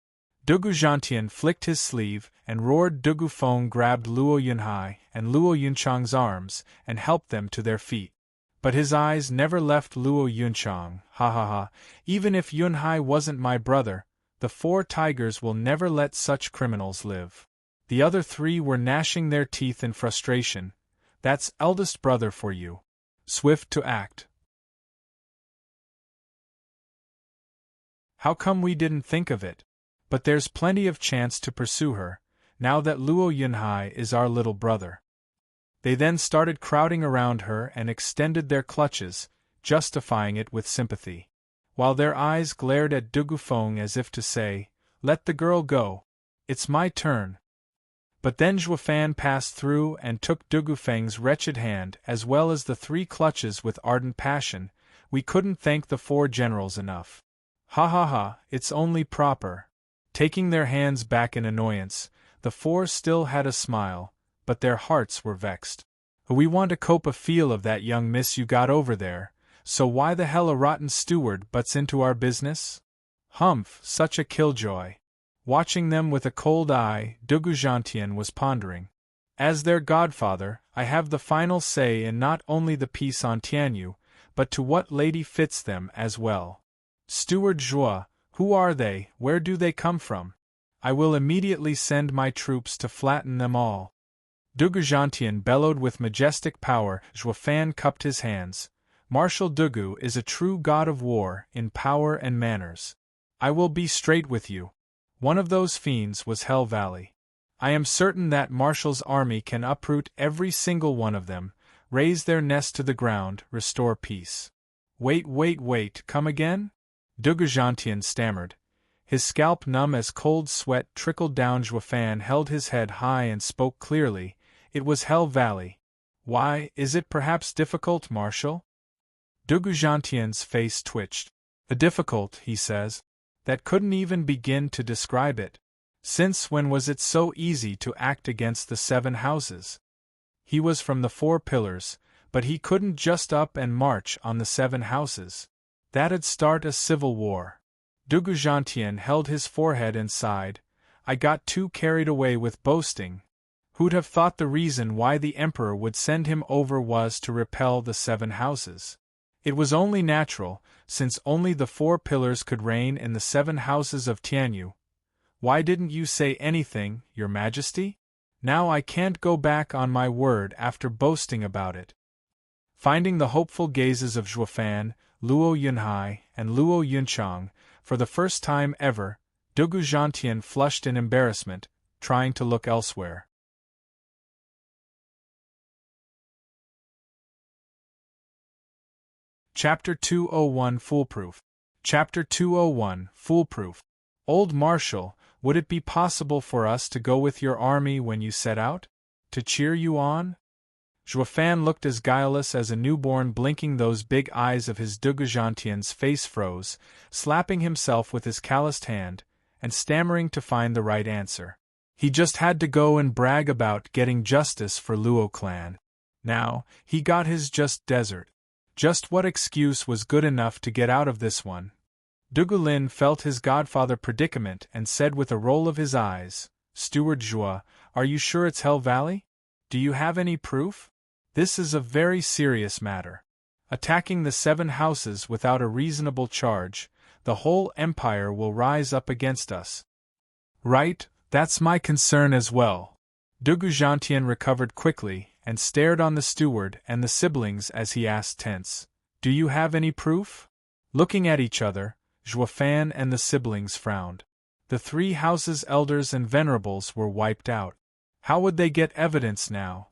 Speaker 1: Dugujantian flicked his sleeve and roared. Dugufeng grabbed Luo Yunhai and Luo Yunchang's arms and helped them to their feet. But his eyes never left Luo Yunchang. Ha ha ha, even if Yunhai wasn't my brother, the 4 tigers will never let such criminals live. The other 3 were gnashing their teeth in frustration. That's eldest brother for you. Swift to act. How come we didn't think of it? But there's plenty of chance to pursue her, now that Luo Yunhai is our little brother. They then started crowding around her and extended their clutches, justifying it with sympathy. While their eyes glared at Dugufeng as if to say, "Let the girl go. It's my turn." But then Zhuofan passed through and took Dugufeng's wretched hand as well as the 3 clutches with ardent passion. We couldn't thank the 4 generals enough. Ha ha ha, it's only proper. Taking their hands back in annoyance, the 4 still had a smile, but their hearts were vexed. We want to cope a feel of that young miss you got over there, so why the hell a rotten steward butts into our business? Humph, such a killjoy. Watching them with a cold eye, Dugujantien was pondering. As their godfather, I have the final say in not only the peace on Tianyu, but to what lady fits them as well. Steward Zhua, who are they, where do they come from? I will immediately send my troops to flatten them all. Dugujantien bellowed with majestic power. Zhuofan cupped his hands. Marshal Dugu is a true god of war in power and manners. I will be straight with you. One of those fiends was Hell Valley. I am certain that Marshal's army can uproot every single one of them, raze their nest to the ground, restore peace. Wait, come again? Dugujantien stammered. His scalp numb as cold sweat trickled down. Zhuofan held his head high and spoke clearly. It was Hell Valley. Why, is it perhaps difficult, Marshal? Dugujantien's face twitched. Difficult, he says. That couldn't even begin to describe it. Since when was it so easy to act against the 7 houses? He was from the 4 pillars, but he couldn't just up and march on the 7 houses. That'd start a civil war. Dugujantien held his forehead and sighed. I got too carried away with boasting. Who'd have thought the reason why the emperor would send him over was to repel the 7 houses? It was only natural, since only the 4 pillars could reign in the 7 houses of Tianyu. Why didn't you say anything, Your Majesty? Now I can't go back on my word after boasting about it. Finding the hopeful gazes of Zhuofan, Luo Yunhai, and Luo Yunchang, for the first time ever, Dugujantien flushed in embarrassment, trying to look elsewhere. Chapter 201 Foolproof. Chapter 201 Foolproof. Old Marshal, would it be possible for us to go with your army when you set out? To cheer you on? Zhuofan looked as guileless as a newborn, blinking. Those big eyes of his. Dugujantien's face froze, slapping himself with his calloused hand, and stammering to find the right answer. He just had to go and brag about getting justice for Luo clan. Now, he got his just desert. Just what excuse was good enough to get out of this one? Dugulin felt his godfather predicament and said with a roll of his eyes, Steward Zhua, are you sure it's Hell Valley? Do you have any proof? This is a very serious matter. Attacking the 7 houses without a reasonable charge, the whole empire will rise up against us. Right, that's my concern as well. Dugujantien recovered quickly and stared on the steward and the siblings as he asked tense, Do you have any proof? Looking at each other, Zhuofan and the siblings frowned. The 3 houses' elders and venerables were wiped out. How would they get evidence now?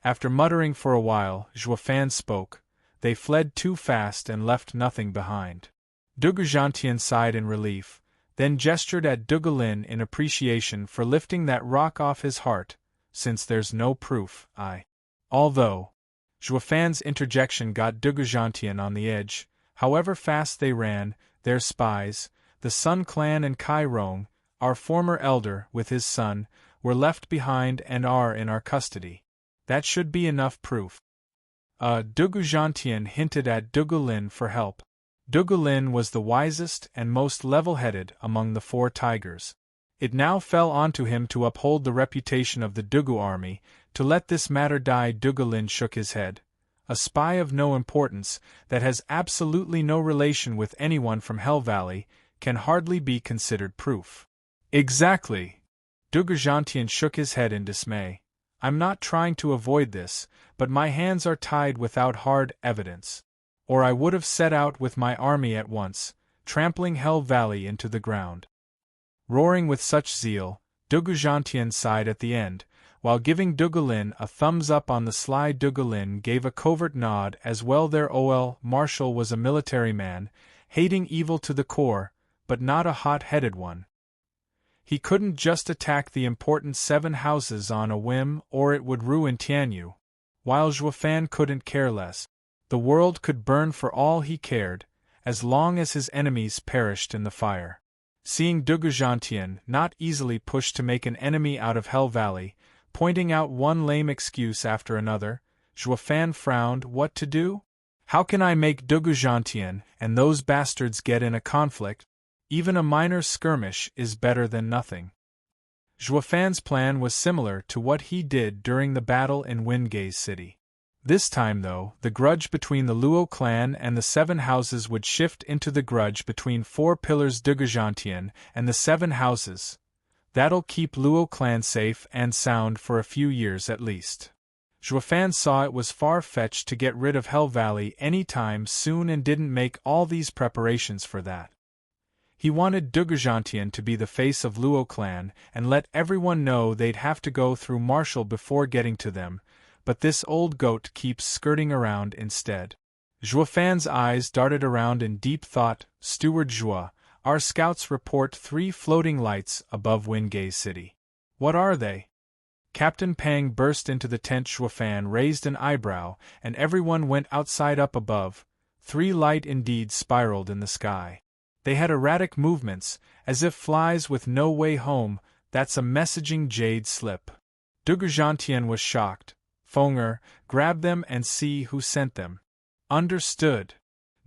Speaker 1: After muttering for a while, Zhuofan spoke. They fled too fast and left nothing behind. Dugujantien sighed in relief, then gestured at Dugulin in appreciation for lifting that rock off his heart. Since there's no proof, Although. Zhuofan's interjection got Dugujantien on the edge. However fast they ran, their spies, the Sun Clan and Kai Rong, our former elder with his son, were left behind and are in our custody. That should be enough proof. Dugujantien hinted at Dugulin for help. Dugulin was the wisest and most level-headed among the 4 tigers. It now fell onto him to uphold the reputation of the Dugu army. To let this matter die, Dugulin shook his head. A spy of no importance, that has absolutely no relation with anyone from Hell Valley, can hardly be considered proof. Exactly. Dugujantien shook his head in dismay. I'm not trying to avoid this, but my hands are tied without hard evidence. Or I would have set out with my army at once, trampling Hell Valley into the ground. Roaring with such zeal, Dugujantien sighed at the end. while giving Dugolin a thumbs up on the sly. Dugolin gave a covert nod as well. Their ol Marshal was a military man, hating evil to the core, but not a hot-headed one. He couldn't just attack the important 7 houses on a whim, or it would ruin Tianyu. While Zhuofan couldn't care less. The world could burn for all he cared, as long as his enemies perished in the fire. Seeing Duguzhantian not easily pushed to make an enemy out of Hell Valley, pointing out one lame excuse after another, Zhuofan frowned. What to do? How can I make Duguzhantian and those bastards get in a conflict? Even a minor skirmish is better than nothing. Zhuofan's plan was similar to what he did during the battle in Windgaze City. This time, though, the grudge between the Luo clan and the 7 houses would shift into the grudge between 4 pillars Duguzhantian and the 7 houses. That'll keep Luo clan safe and sound for a few years at least. Zhuofan saw it was far-fetched to get rid of Hell Valley any time soon and didn't make all these preparations for that. He wanted Duguzhantian to be the face of Luo clan and let everyone know they'd have to go through Marshal before getting to them, but this old goat keeps skirting around instead. Zhuofan's eyes darted around in deep thought. Steward Zhuo, our scouts report 3 floating lights above Windgaze City. What are they? Captain Pang burst into the tent. Zhuofan raised an eyebrow, and everyone went outside. Up above, 3 light indeed spiraled in the sky. They had erratic movements, as if flies with no way home. That's a messaging jade slip. Duguzhantian was shocked. Fonger, grab them and see who sent them. Understood.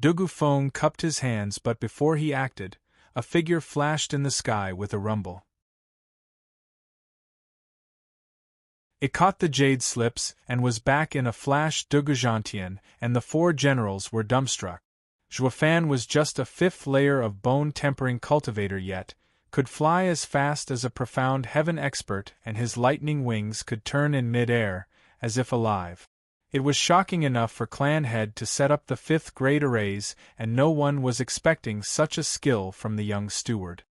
Speaker 1: Dugu Fong cupped his hands, but before he acted, a figure flashed in the sky with a rumble. It caught the jade slips and was back in a flash. Duguzhantian and the 4 generals were dumbstruck. Zhuofan was just a 5th layer of bone-tempering cultivator yet, could fly as fast as a profound heaven expert, and his lightning wings could turn in mid-air, as if alive. It was shocking enough for Clan Head to set up the 5th grade arrays, and no one was expecting such a skill from the young steward.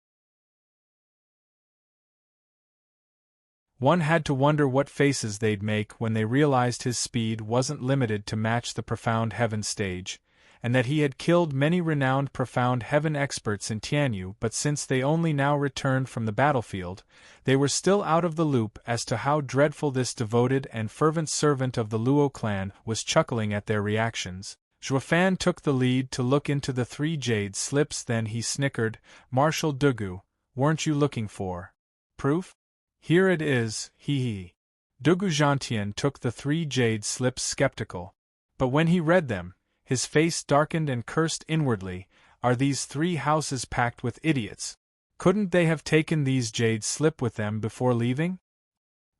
Speaker 1: One had to wonder what faces they'd make when they realized his speed wasn't limited to match the Profound Heaven stage, and that he had killed many renowned Profound Heaven experts in Tianyu, but since they only now returned from the battlefield, they were still out of the loop as to how dreadful this devoted and fervent servant of the Luo clan was. Chuckling at their reactions, Zhuofan took the lead to look into the 3 jade slips. Then he snickered. Marshal Dugu, weren't you looking for proof? Here it is, hee. Duguzhantian took the 3 jade slips skeptical. But when he read them, his face darkened and cursed inwardly. Are these 3 houses packed with idiots? Couldn't they have taken these jade slip with them before leaving?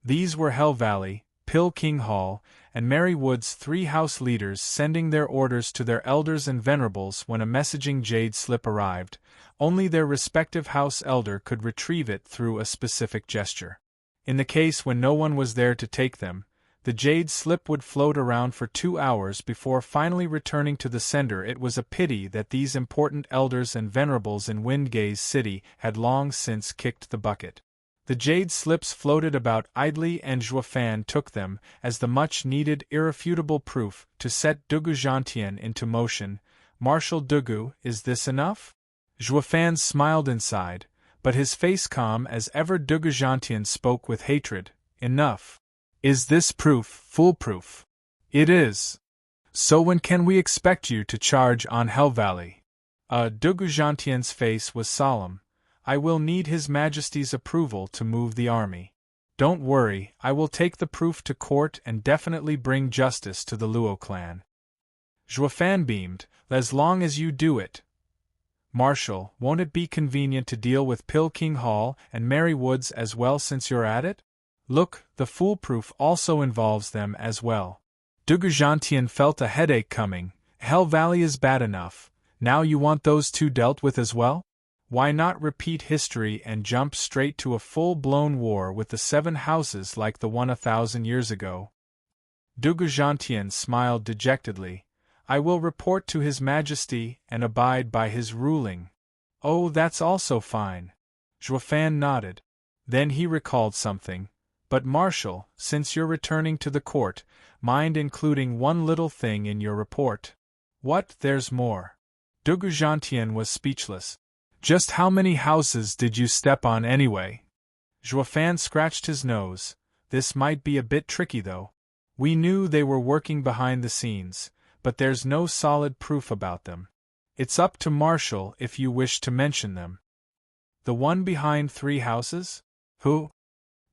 Speaker 1: These were Hell Valley, Pill King Hall, and Marywood's 3 house leaders sending their orders to their elders and venerables when a messaging jade slip arrived. Only their respective house elder could retrieve it through a specific gesture. In the case when no one was there to take them, the jade slip would float around for 2 hours before finally returning to the sender. It was a pity that these important elders and venerables in Windgaze City had long since kicked the bucket. The jade slips floated about idly, and Zhuofan took them as the much-needed irrefutable proof to set Duguzhantian into motion. Marshal Dugu, is this enough? Zhuofan smiled inside, but his face calm as ever. Duguzhantian spoke with hatred. Enough. Is this proof foolproof? It is. So when can we expect you to charge on Hell Valley? Duguzhantian's face was solemn. I will need His Majesty's approval to move the army. Don't worry, I will take the proof to court and definitely bring justice to the Luo clan. Zhuofan beamed. As long as you do it. Marshal, won't it be convenient to deal with Pill King Hall and Marywoods as well since you're at it? Look, the foolproof also involves them as well. Duguzhantian felt a headache coming. Hell Valley is bad enough. Now you want those 2 dealt with as well? Why not repeat history and jump straight to a full-blown war with the 7 houses like the one 1,000 years ago? Duguzhantian smiled dejectedly. I will report to His Majesty and abide by his ruling. Oh, that's also fine. Zhuofan nodded. Then he recalled something. But Marshal, since you're returning to the court, mind including one little thing in your report? What, there's more? Dugujantien was speechless. Just how many houses did you step on anyway? Juefan scratched his nose. This might be a bit tricky though. We knew they were working behind the scenes, but there's no solid proof about them. It's up to Marshal if you wish to mention them. The one behind 3 houses? Who?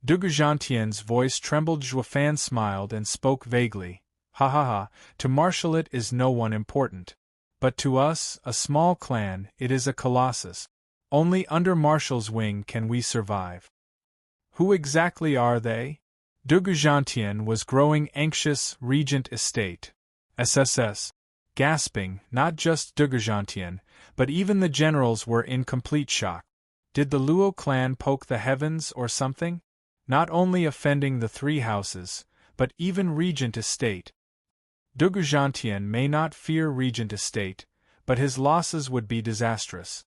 Speaker 1: Dugujantien's voice trembled. Juefan smiled and spoke vaguely. Ha ha ha, to Marshal it is no one important. But to us, a small clan, it is a colossus. Only under Marshal's wing can we survive. Who exactly are they? Dugujantien was growing anxious. Regent Estate. SSS. Gasping, not just Dugujantien, but even the generals were in complete shock. Did the Luo clan poke the heavens or something? Not only offending the 3 houses, but even Regent Estate. Dugujantien may not fear Regent Estate, but his losses would be disastrous.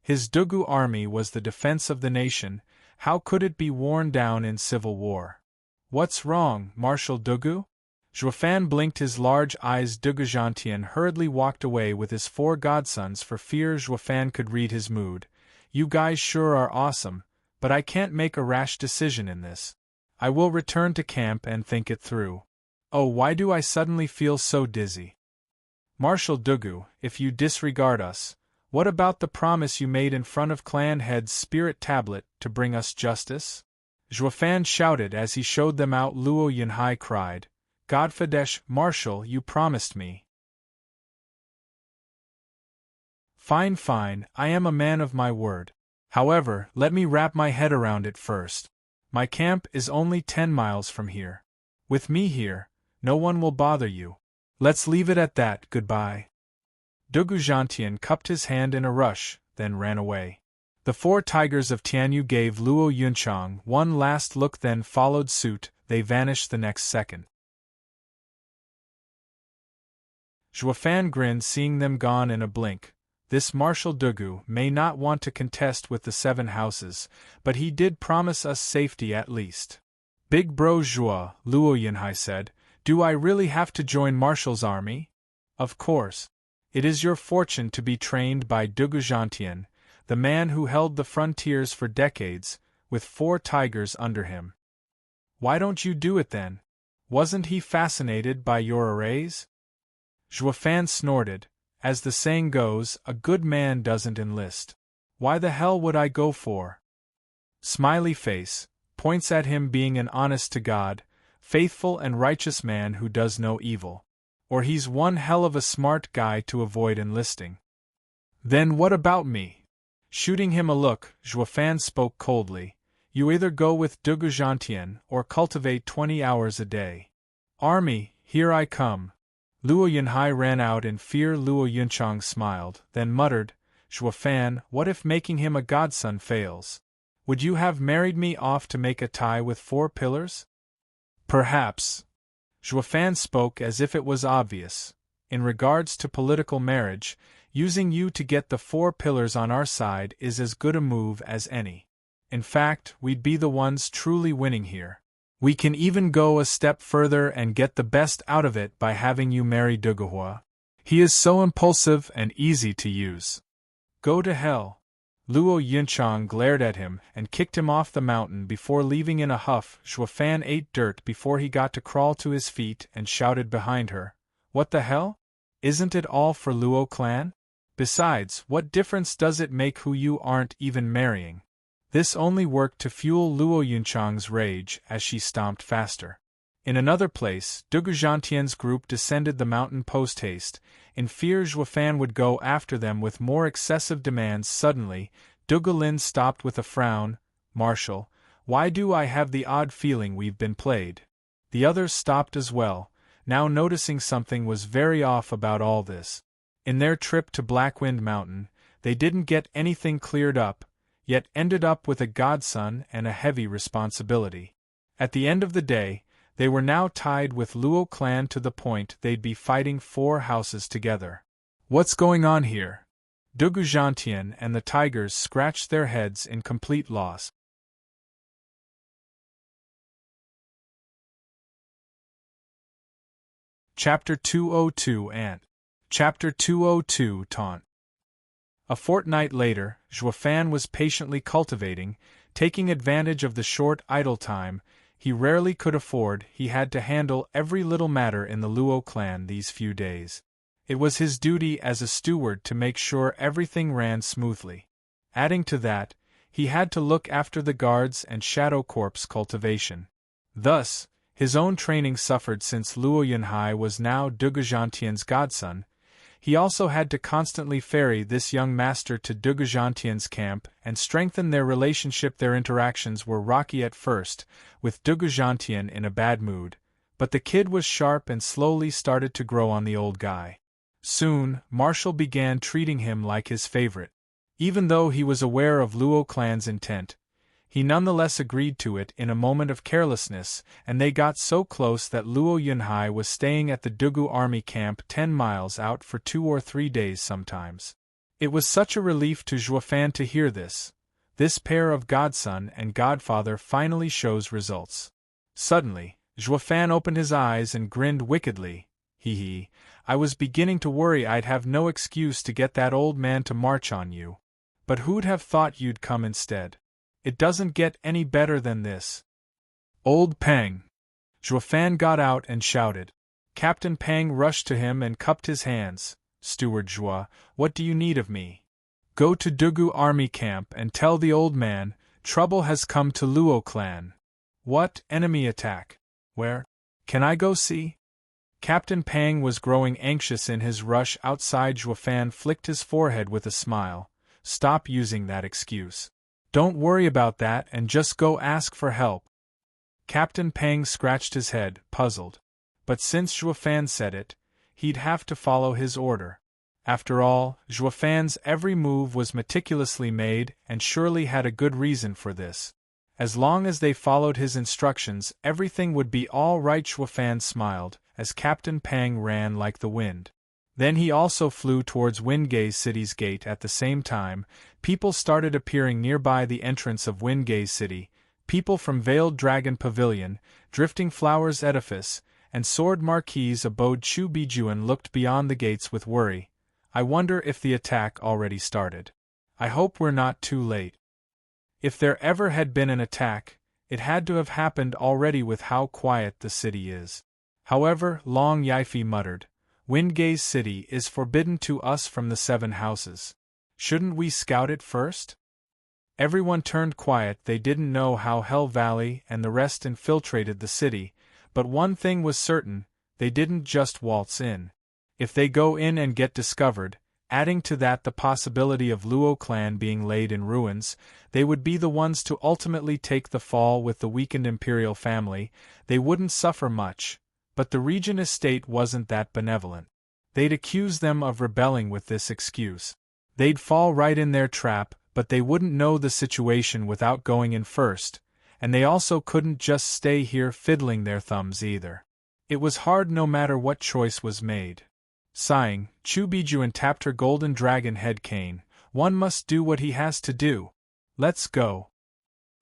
Speaker 1: His Dugu army was the defense of the nation. How could it be worn down in civil war? What's wrong, Marshal Dugu? Juefan blinked his large eyes. Dugujantien hurriedly walked away with his 4 godsons for fear Juefan could read his mood. You guys sure are awesome, but I can't make a rash decision in this. I will return to camp and think it through. Oh, why do I suddenly feel so dizzy? Marshal Dugu, if you disregard us, what about the promise you made in front of Clan Head's spirit tablet to bring us justice? Juefan shouted as he showed them out. Luo Yunhai cried, Godfather, Marshal, you promised me. Fine, fine, I am a man of my word. However, let me wrap my head around it first. My camp is only 10 miles from here. With me here, no one will bother you. Let's leave it at that. Goodbye. Dugujantien cupped his hand in a rush, then ran away. The 4 tigers of Tianyu gave Luo Yunchang one last look, then followed suit. They vanished the next second. Juefan grinned seeing them gone in a blink. This Marshal Dugu may not want to contest with the 7 houses, but he did promise us safety at least. Big bro Zhua, Luo Yunhai said, do I really have to join Marshal's army? Of course. It is your fortune to be trained by Dugujantien, the man who held the frontiers for decades, with 4 tigers under him. Why don't you do it then? Wasn't he fascinated by your arrays? Juefan snorted. As the saying goes, a good man doesn't enlist. Why the hell would I go for? Smiley face, points at him being an honest-to-God, faithful and righteous man who does no evil. Or he's one hell of a smart guy to avoid enlisting. Then what about me? Shooting him a look, Juefan spoke coldly. You either go with Dugujantien or cultivate 20 hours a day. Army, here I come. Luo Yunhai ran out in fear. Luo Yunchang smiled, then muttered, Juefan, what if making him a godson fails? Would you have married me off to make a tie with 4 pillars? Perhaps. Juefan spoke as if it was obvious. In regards to political marriage, using you to get the 4 pillars on our side is as good a move as any. In fact, we'd be the ones truly winning here. We can even go a step further and get the best out of it by having you marry Duguhua. He is so impulsive and easy to use. Go to hell. Luo Yunchang glared at him and kicked him off the mountain before leaving in a huff. Juefan ate dirt before he got to crawl to his feet and shouted behind her, What the hell? Isn't it all for Luo clan? Besides, what difference does it make who you aren't even marrying? This only worked to fuel Luo Yunchang's rage as she stomped faster. In another place, Dugujantien group descended the mountain post-haste, in fear Juefan would go after them with more excessive demands. Suddenly, Dugulin stopped with a frown. Marshal, why do I have the odd feeling we've been played? The others stopped as well, now noticing something was very off about all this. In their trip to Blackwind Mountain, they didn't get anything cleared up, yet ended up with a godson and a heavy responsibility. At the end of the day, they were now tied with Luo clan to the point they'd be fighting 4 houses together. What's going on here? Dugujantien and the tigers scratched their heads in complete loss. Chapter 202 and Chapter 202 Taunt. A fortnight later, Juefan was patiently cultivating, taking advantage of the short idle time he rarely could afford. He had to handle every little matter in the Luo clan these few days. It was his duty as a steward to make sure everything ran smoothly. Adding to that, he had to look after the guards and Shadow Corps cultivation. Thus, his own training suffered since Luo Yunhai was now Dugujantian's godson. He also had to constantly ferry this young master to Dugujantian's camp and strengthen their relationship. Their interactions were rocky at first, with Dugujantian in a bad mood, but the kid was sharp and slowly started to grow on the old guy. Soon, Marshall began treating him like his favorite. Even though he was aware of Luo clan's intent, he nonetheless agreed to it in a moment of carelessness, and they got so close that Luo Yunhai was staying at the Dugu army camp 10 miles out for 2 or 3 days sometimes. It was such a relief to Juefan to hear this. This pair of godson and godfather finally shows results. Suddenly, Juefan opened his eyes and grinned wickedly. Hee. I was beginning to worry I'd have no excuse to get that old man to march on you. But who'd have thought you'd come instead? It doesn't get any better than this. Old Peng! Juefan got out and shouted. Captain Peng rushed to him and cupped his hands. Steward Zhua, what do you need of me? Go to Dugu army camp and tell the old man, trouble has come to Luo clan. What, enemy attack? Where? Can I go see? Captain Peng was growing anxious in his rush outside. Juefan flicked his forehead with a smile. Stop using that excuse. Don't worry about that and just go ask for help. Captain Peng scratched his head, puzzled. But since Juefan said it, he'd have to follow his order. After all, Juefan's every move was meticulously made and surely had a good reason for this. As long as they followed his instructions, everything would be all right. Juefan smiled, as Captain Peng ran like the wind. Then he also flew towards Windgaze City's gate at the same time. People started appearing nearby the entrance of Windgaze City, people from Veiled Dragon Pavilion, Drifting Flowers Edifice, and Sword Marquise abode. Chu Bijuan looked beyond the gates with worry. I wonder if the attack already started. I hope we're not too late. If there ever had been an attack, it had to have happened already with how quiet the city is. However, Long Yifi muttered, Windgaze City is forbidden to us from the 7 houses. Shouldn't we scout it first? Everyone turned quiet. They didn't know how Hell Valley and the rest infiltrated the city, but one thing was certain, they didn't just waltz in. If they go in and get discovered, adding to that the possibility of Luo clan being laid in ruins, they would be the ones to ultimately take the fall with the weakened imperial family. They wouldn't suffer much. But the Regent estate wasn't that benevolent. They'd accuse them of rebelling with this excuse. They'd fall right in their trap, but they wouldn't know the situation without going in first, and they also couldn't just stay here fiddling their thumbs either. It was hard no matter what choice was made. Sighing, Chu Bijuan tapped her golden dragon head cane. One must do what he has to do. Let's go.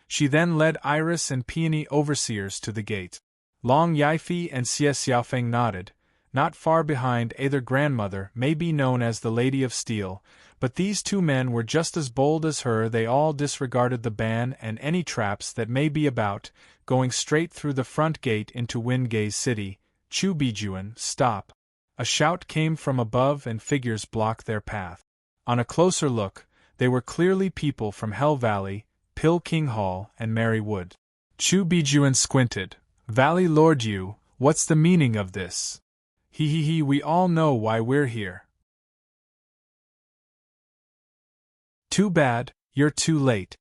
Speaker 1: She then led Iris and Peony overseers to the gate. Long Yifi and Xie Xiaofeng nodded. Not far behind, their grandmother may be known as the Lady of Steel, but these 2 men were just as bold as her. They all disregarded the ban and any traps that may be about, going straight through the front gate into Windgaze City. Chu Bijuan, stop. A shout came from above and figures blocked their path. On a closer look, they were clearly people from Hell Valley, Pill King Hall, and Mary Wood. Chu Bijuan squinted. Valley Lord Yu, what's the meaning of this? He, we all know why we're here. Too bad, you're too late.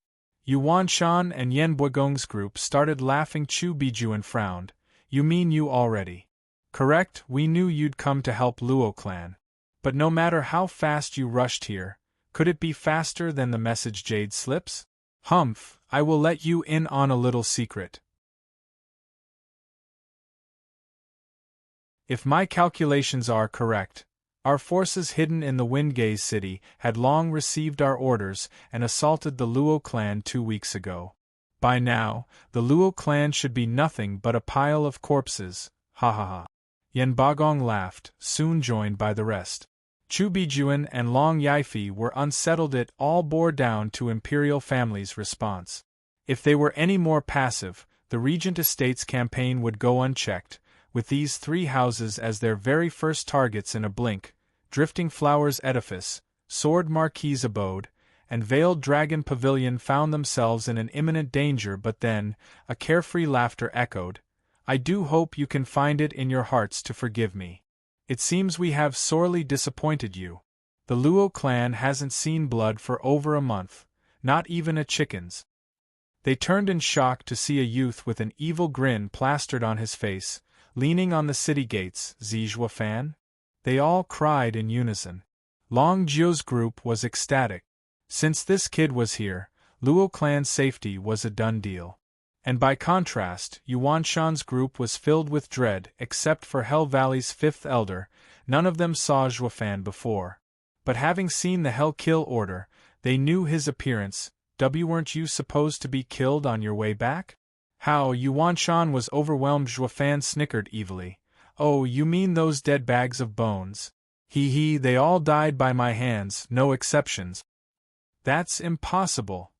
Speaker 1: Yuan Shan and Yen Boigong's group started laughing. Chu Bijuan frowned. You mean you already? Correct, we knew you'd come to help Luo clan. But no matter how fast you rushed here, could it be faster than the message Jade slips? Humph, I will let you in on a little secret. If my calculations are correct, our forces hidden in the Windgaze City had long received our orders and assaulted the Luo clan 2 weeks ago. By now, the Luo clan should be nothing but a pile of corpses, ha ha ha. Yen Bagong laughed, soon joined by the rest. Chu Bijuan and Long Yifi were unsettled. It all bore down to Imperial Family's response. If they were any more passive, the Regent Estates campaign would go unchecked, with these three houses as their very first targets in a blink: Drifting Flowers Edifice, Sword Marquis Abode, and Veiled Dragon Pavilion found themselves in an imminent danger. But then, a carefree laughter echoed, "I do hope you can find it in your hearts to forgive me. It seems we have sorely disappointed you. The Luo clan hasn't seen blood for over a month, not even a chicken's." They turned in shock to see a youth with an evil grin plastered on his face, leaning on the city gates. "Zhuofan?" They all cried in unison. Long Jio's group was ecstatic. Since this kid was here, Luo clan's safety was a done deal. And by contrast, Yuanshan's group was filled with dread. Except for Hell Valley's fifth elder, none of them saw Zhuofan before. But having seen the Hell Kill order, they knew his appearance. Weren't you supposed to be killed on your way back?" "How?" Yuanshan was overwhelmed. Zhuofan snickered evilly. "Oh, you mean those dead bags of bones? He, they all died by my hands, no exceptions." "That's impossible!"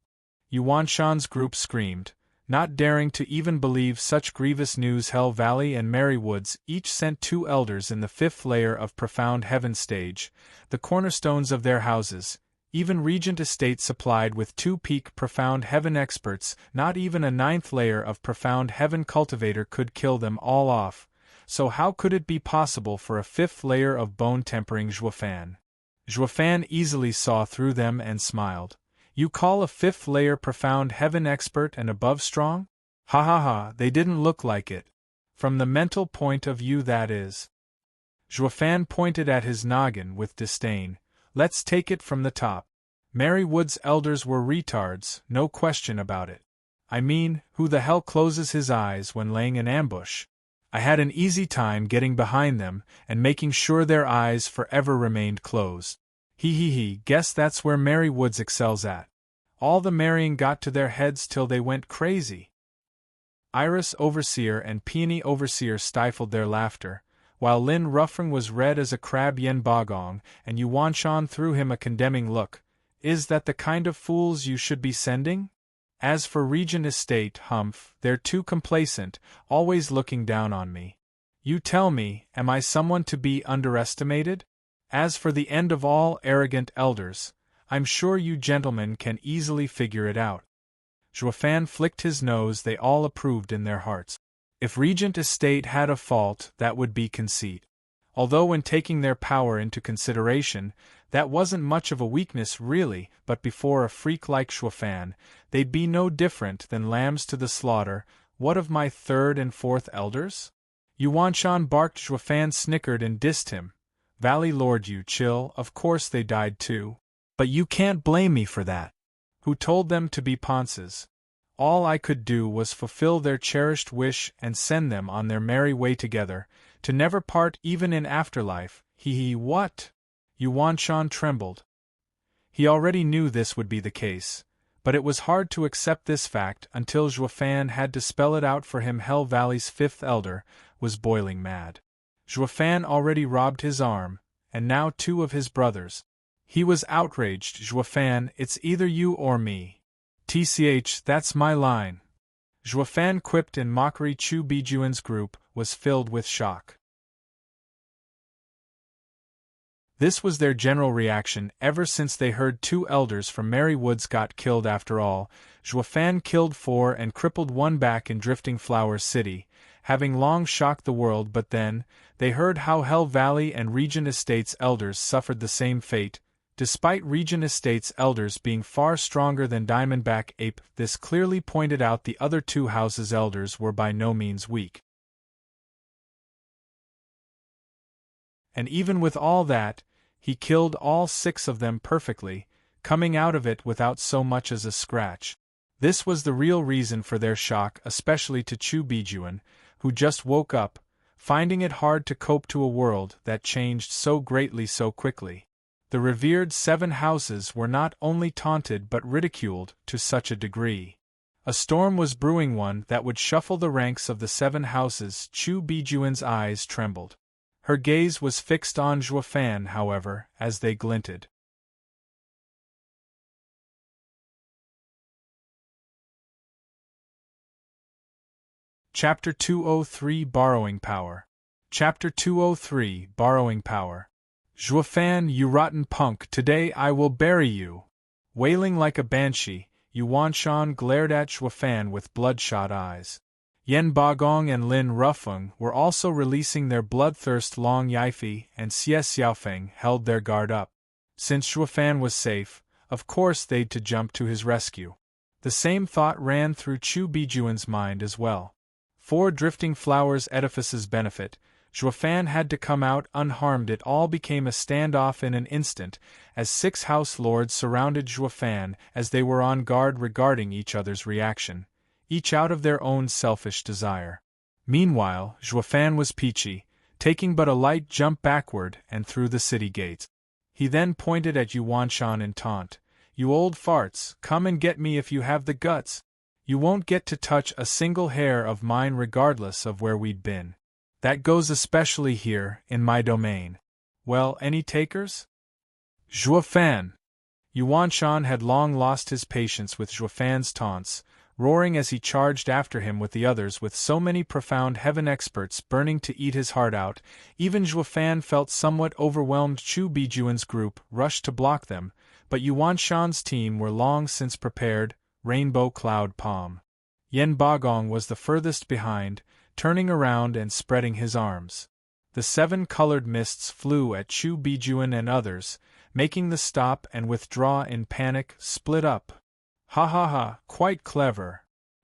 Speaker 1: Yuanshan's group screamed, not daring to even believe such grievous news. Hell Valley and Merry Woods each sent 2 elders in the 5th layer of Profound Heaven stage, the cornerstones of their houses. Even Regent Estate supplied with 2 peak Profound Heaven experts. Not even a 9th layer of Profound Heaven cultivator could kill them all off, so how could it be possible for a 5th layer of bone-tempering Zhuofan? Zhuofan easily saw through them and smiled. "You call a 5th layer Profound Heaven expert and above strong? Ha ha ha, they didn't look like it. From the mental point of view, that is." Zhuofan pointed at his noggin with disdain. "Let's take it from the top. Merry Woods' elders were retards, no question about it. I mean, who the hell closes his eyes when laying in ambush? I had an easy time getting behind them and making sure their eyes forever remained closed. Guess that's where Merry Woods excels at. All the marrying got to their heads till they went crazy." Iris Overseer and Peony Overseer stifled their laughter, while Lin Ruffring was red as a crab. Yen Bagong and Yuanshan threw him a condemning look. "Is that the kind of fools you should be sending? As for Regent Estate, humph, they're too complacent, always looking down on me. You tell me, am I someone to be underestimated? As for the end of all arrogant elders, I'm sure you gentlemen can easily figure it out." Zhuofan flicked his nose. They all approved in their hearts. If Regent Estate had a fault, that would be conceit. Although when taking their power into consideration, that wasn't much of a weakness really, but before a freak like Zhuofan, they'd be no different than lambs to the slaughter. "What of my 3rd and 4th elders?" Yuanshan barked. Zhuofan snickered and dissed him. "Valley Lord, you chill, of course they died too. But you can't blame me for that. Who told them to be ponces? All I could do was fulfill their cherished wish and send them on their merry way together, to never part even in afterlife." What? Yuanshan trembled. He already knew this would be the case, but it was hard to accept this fact until Zhuofan had to spell it out for him. Hell Valley's 5th elder was boiling mad. Zhuofan already robbed his arm, and now 2 of his brothers. He was outraged. "Zhuofan, it's either you or me. That's my line," Zhuofan quipped in mockery. Chu Bijuan's group was filled with shock. This was their general reaction ever since they heard 2 elders from Merry Woods got killed. After all, Zhuofan killed 4 and crippled 1 back in Drifting Flower City, having long shocked the world. But then, they heard how Hell Valley and Regent Estates elders suffered the same fate. Despite Regent Estates elders being far stronger than Diamondback Ape, this clearly pointed out the other 2 houses' elders were by no means weak. And even with all that, he killed all 6 of them perfectly, coming out of it without so much as a scratch. This was the real reason for their shock, especially to Chu Bijuan, who just woke up, finding it hard to cope to a world that changed so greatly so quickly. The revered 7 houses were not only taunted but ridiculed to such a degree. A storm was brewing, one that would shuffle the ranks of the 7 houses. Chu Bijuan's eyes trembled. Her gaze was fixed on Juefan, however, as they glinted. Chapter 203 Borrowing Power. Chapter 203 Borrowing Power. Juefan, you rotten punk, today I will bury you! Wailing like a banshee, Yuanshan glared at Juefan with bloodshot eyes. Yen Bagong and Lin Rufeng were also releasing their bloodthirst. Long Yifi and Xie Xiaofeng held their guard up. Since Juefan was safe, of course they'd to jump to his rescue. The same thought ran through Chu Bijuan's mind as well. For Drifting Flowers Edifice's benefit, Juefan had to come out unharmed. It all became a standoff in an instant, as 6 house lords surrounded Juefan as they were on guard regarding each other's reaction, each out of their own selfish desire. Meanwhile, Juefan was peachy, taking but a light jump backward and through the city gates. He then pointed at Yuanshan in taunt. "You old farts, come and get me if you have the guts. You won't get to touch a single hair of mine regardless of where we'd been. That goes especially here, in my domain. Well, any takers?" Juefan! Yuanshan had long lost his patience with Juefan's taunts, roaring as he charged after him with the others. With so many profound heaven experts burning to eat his heart out, even Juefan felt somewhat overwhelmed. Chu Bijuan's group rushed to block them, but Yuanshan's team were long since prepared. Rainbow Cloud Palm. Yen Bagong was the furthest behind, turning around and spreading his arms. The 7 colored mists flew at Chu Bijuan and others, making the stop and withdraw in panic split up. "Ha ha ha, quite clever."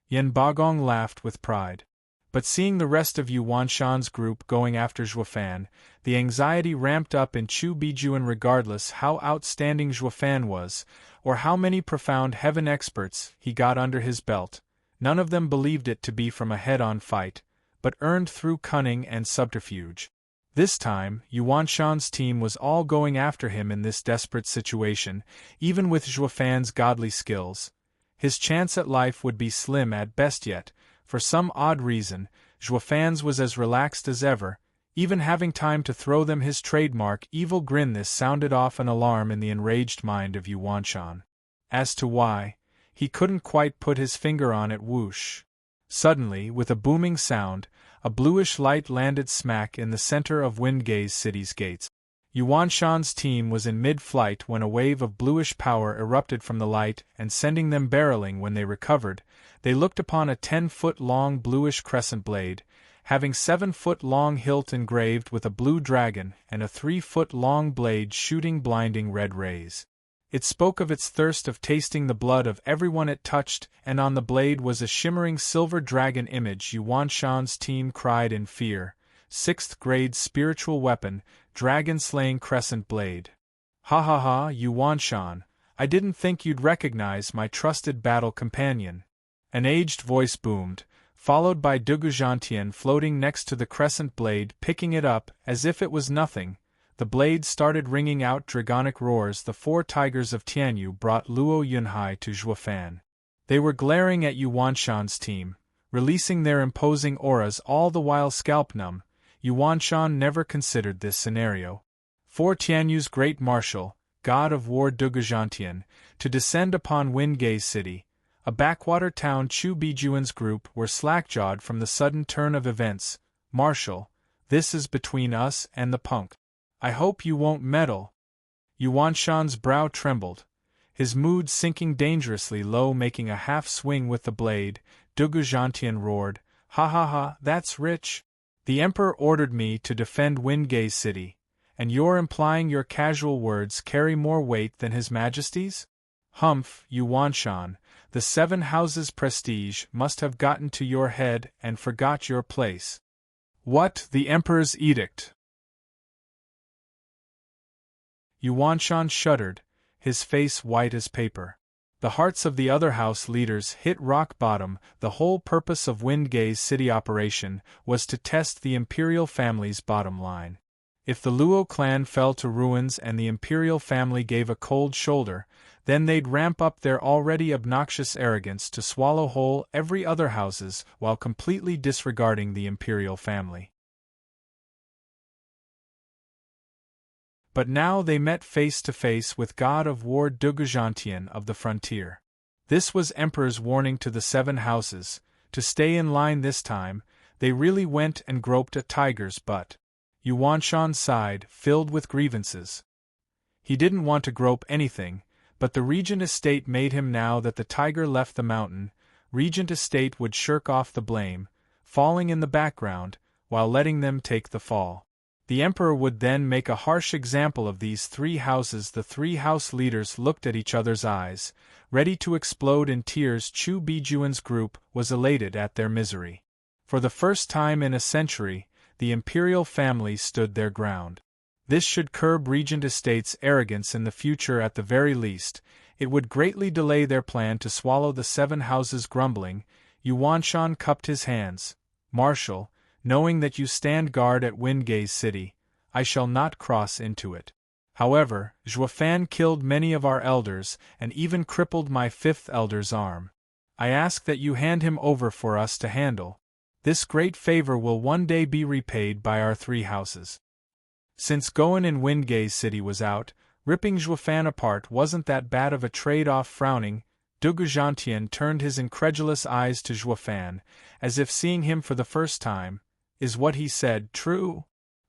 Speaker 1: Yen Bagong laughed with pride. But seeing the rest of Yuanshan's group going after Juefan, the anxiety ramped up in Chu Bijuan. Regardless how outstanding Juefan was, or how many profound heaven experts he got under his belt, none of them believed it to be from a head-on fight, but earned through cunning and subterfuge. This time, Yuanshan's team was all going after him in this desperate situation. Even with Juefan's godly skills, his chance at life would be slim at best. Yet, for some odd reason, Juefan's was as relaxed as ever, even having time to throw them his trademark evil grin. This sounded off an alarm in the enraged mind of Yuanshan. As to why, he couldn't quite put his finger on it. Whoosh! Suddenly, with a booming sound, a bluish light landed smack in the center of Windgaze City's gates. Yuanshan's team was in mid-flight when a wave of bluish power erupted from the light, and sending them barreling. When they recovered, they looked upon a 10-foot-long bluish crescent blade, having 7-foot-long hilt engraved with a blue dragon and a 3-foot-long blade shooting blinding red rays. It spoke of its thirst of tasting the blood of everyone it touched, and on the blade was a shimmering silver dragon image. Yuanshan's team cried in fear. 6th grade spiritual weapon, dragon-slaying crescent blade. "Ha ha ha, Yuanshan, I didn't think you'd recognize my trusted battle companion." An aged voice boomed, followed by Dugujantian floating next to the crescent blade. Picking it up as if it was nothing, the blade started ringing out dragonic roars. The 4 tigers of Tianyu brought Luo Yunhai to Juefan. They were glaring at Yuanshan's team, releasing their imposing auras, all the while scalp numb. Yuanshan never considered this scenario. For Tianyu's great marshal, god of war Dugujantian, to descend upon Windgaze City, a backwater town. Chu Bijuan's group were slack-jawed from the sudden turn of events. "Marshal, this is between us and the punk. I hope you won't meddle." Yuanshan's brow trembled, his mood sinking dangerously low. Making a half-swing with the blade, Dugujantian roared, "Ha ha ha, that's rich! The Emperor ordered me to defend Windgaze City, and you're implying your casual words carry more weight than His Majesty's? Humph, Yuanshan, the 7 houses' prestige must have gotten to your head and forgot your place." "What, the Emperor's edict?" Yuanshan shuddered, his face white as paper. The hearts of the other house leaders hit rock bottom. The whole purpose of Windgaze City operation was to test the Imperial family's bottom line. If the Luo clan fell to ruins and the Imperial family gave a cold shoulder, then they'd ramp up their already obnoxious arrogance to swallow whole every other houses while completely disregarding the Imperial family. But now they met face to face with God of War Dugujantien of the frontier. This was Emperor's warning to the 7 houses, to stay in line this time. They really went and groped a tiger's butt. Yuanshan sighed, filled with grievances. He didn't want to grope anything, but the Regent Estate made him. Now that the tiger left the mountain, Regent Estate would shirk off the blame, falling in the background, while letting them take the fall. The Emperor would then make a harsh example of these 3 houses. The 3 house leaders looked at each other's eyes, ready to explode in tears. Chu Bijuan's group was elated at their misery. For the first time in a century, the imperial family stood their ground. This should curb Regent Estate's arrogance in the future. At the very least, it would greatly delay their plan to swallow the 7 houses. Grumbling, Yuanshan cupped his hands. Marshal, knowing that you stand guard at Windgaze City, I shall not cross into it. However, Zhuofan killed many of our elders and even crippled my 5th elder's arm. I ask that you hand him over for us to handle. This great favor will one day be repaid by our 3 houses. Since Goen in Windgaze City was out, ripping Zhuofan apart wasn't that bad of a trade-off. Frowning, Dugujantien turned his incredulous eyes to Zhuofan, as if seeing him for the first time. Is what he said true?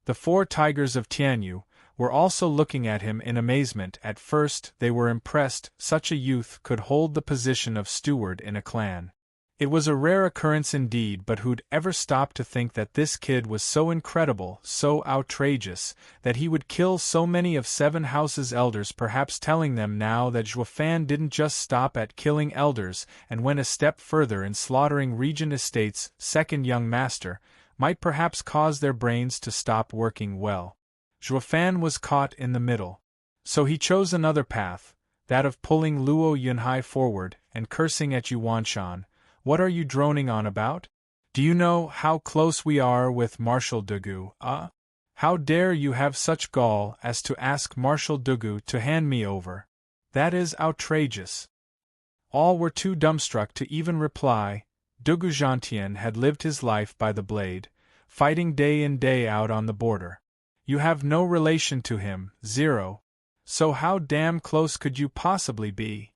Speaker 1: The 4 tigers of Tianyu were also looking at him in amazement. At first they were impressed such a youth could hold the position of steward in a clan. It was a rare occurrence indeed, but who'd ever stop to think that this kid was so incredible, so outrageous, that he would kill so many of 7 houses' elders, perhaps telling them now that Zhuofan didn't just stop at killing elders and went a step further in slaughtering Regent Estate's 2nd young master, might perhaps cause their brains to stop working well. Zhuofan was caught in the middle. So he chose another path, that of pulling Luo Yunhai forward and cursing at Yuanshan. What are you droning on about? Do you know how close we are with Marshal Dugu, How dare you have such gall as to ask Marshal Dugu to hand me over? That is outrageous. All were too dumbstruck to even reply. Dugujantien had lived his life by the blade, fighting day in day out on the border. You have no relation to him, 0. So how damn close could you possibly be?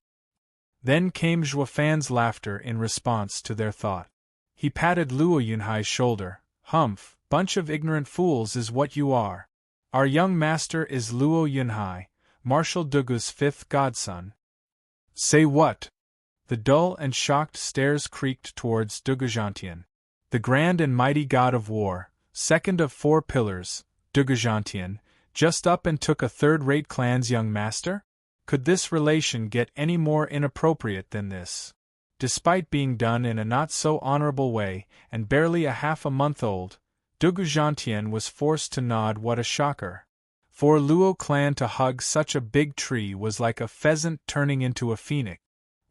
Speaker 1: Then came Zhuofan's laughter in response to their thought. He patted Luo Yunhai's shoulder. Humph, bunch of ignorant fools is what you are. Our young master is Luo Yunhai, Marshal Dugu's 5th godson. Say what? The dull and shocked stares creaked towards Dugujantien. The grand and mighty god of war, 2nd of 4 pillars, Dugujantien, just up and took a 3rd-rate clan's young master? Could this relation get any more inappropriate than this? Despite being done in a not-so-honorable way, and barely a half a month old, Dugujantien was forced to nod. What a shocker. For Luo clan to hug such a big tree was like a pheasant turning into a phoenix.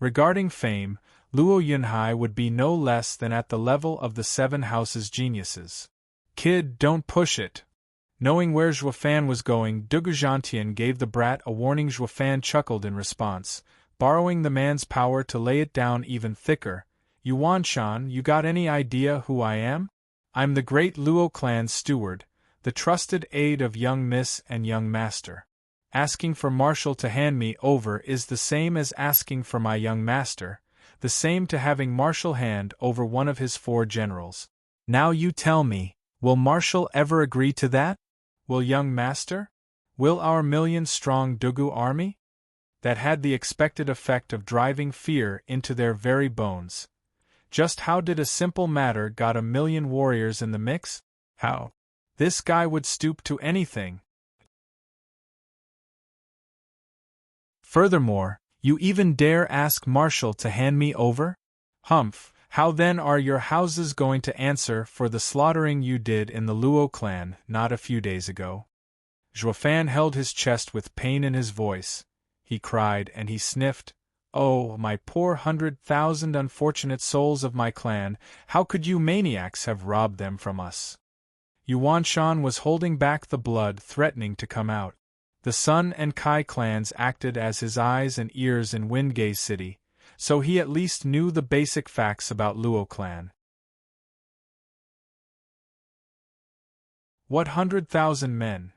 Speaker 1: Regarding fame, Luo Yunhai would be no less than at the level of the 7 houses' geniuses. Kid, don't push it. Knowing where Zhuofan was going, Dugujantien gave the brat a warning. Zhuofan chuckled in response, borrowing the man's power to lay it down even thicker. Yuanshan, you got any idea who I am? I'm the great Luo clan's steward, the trusted aide of young miss and young master. Asking for Marshal to hand me over is the same as asking for my young master, the same to having Marshal hand over one of his 4 generals. Now you tell me, will Marshal ever agree to that? Will young master? Will our million-strong Dugu army? That had the expected effect of driving fear into their very bones. Just how did a simple matter got 1,000,000 warriors in the mix? How? This guy would stoop to anything. Furthermore, you even dare ask Marshal to hand me over? Humph, how then are your houses going to answer for the slaughtering you did in the Luo clan not a few days ago? Zhuofan held his chest with pain in his voice. He cried and he sniffed. Oh, my poor 100,000 unfortunate souls of my clan, how could you maniacs have robbed them from us? Yuanshan was holding back the blood threatening to come out. The Sun and Kai clans acted as his eyes and ears in Windgaze City, so he at least knew the basic facts about Luo clan. What 100,000 men?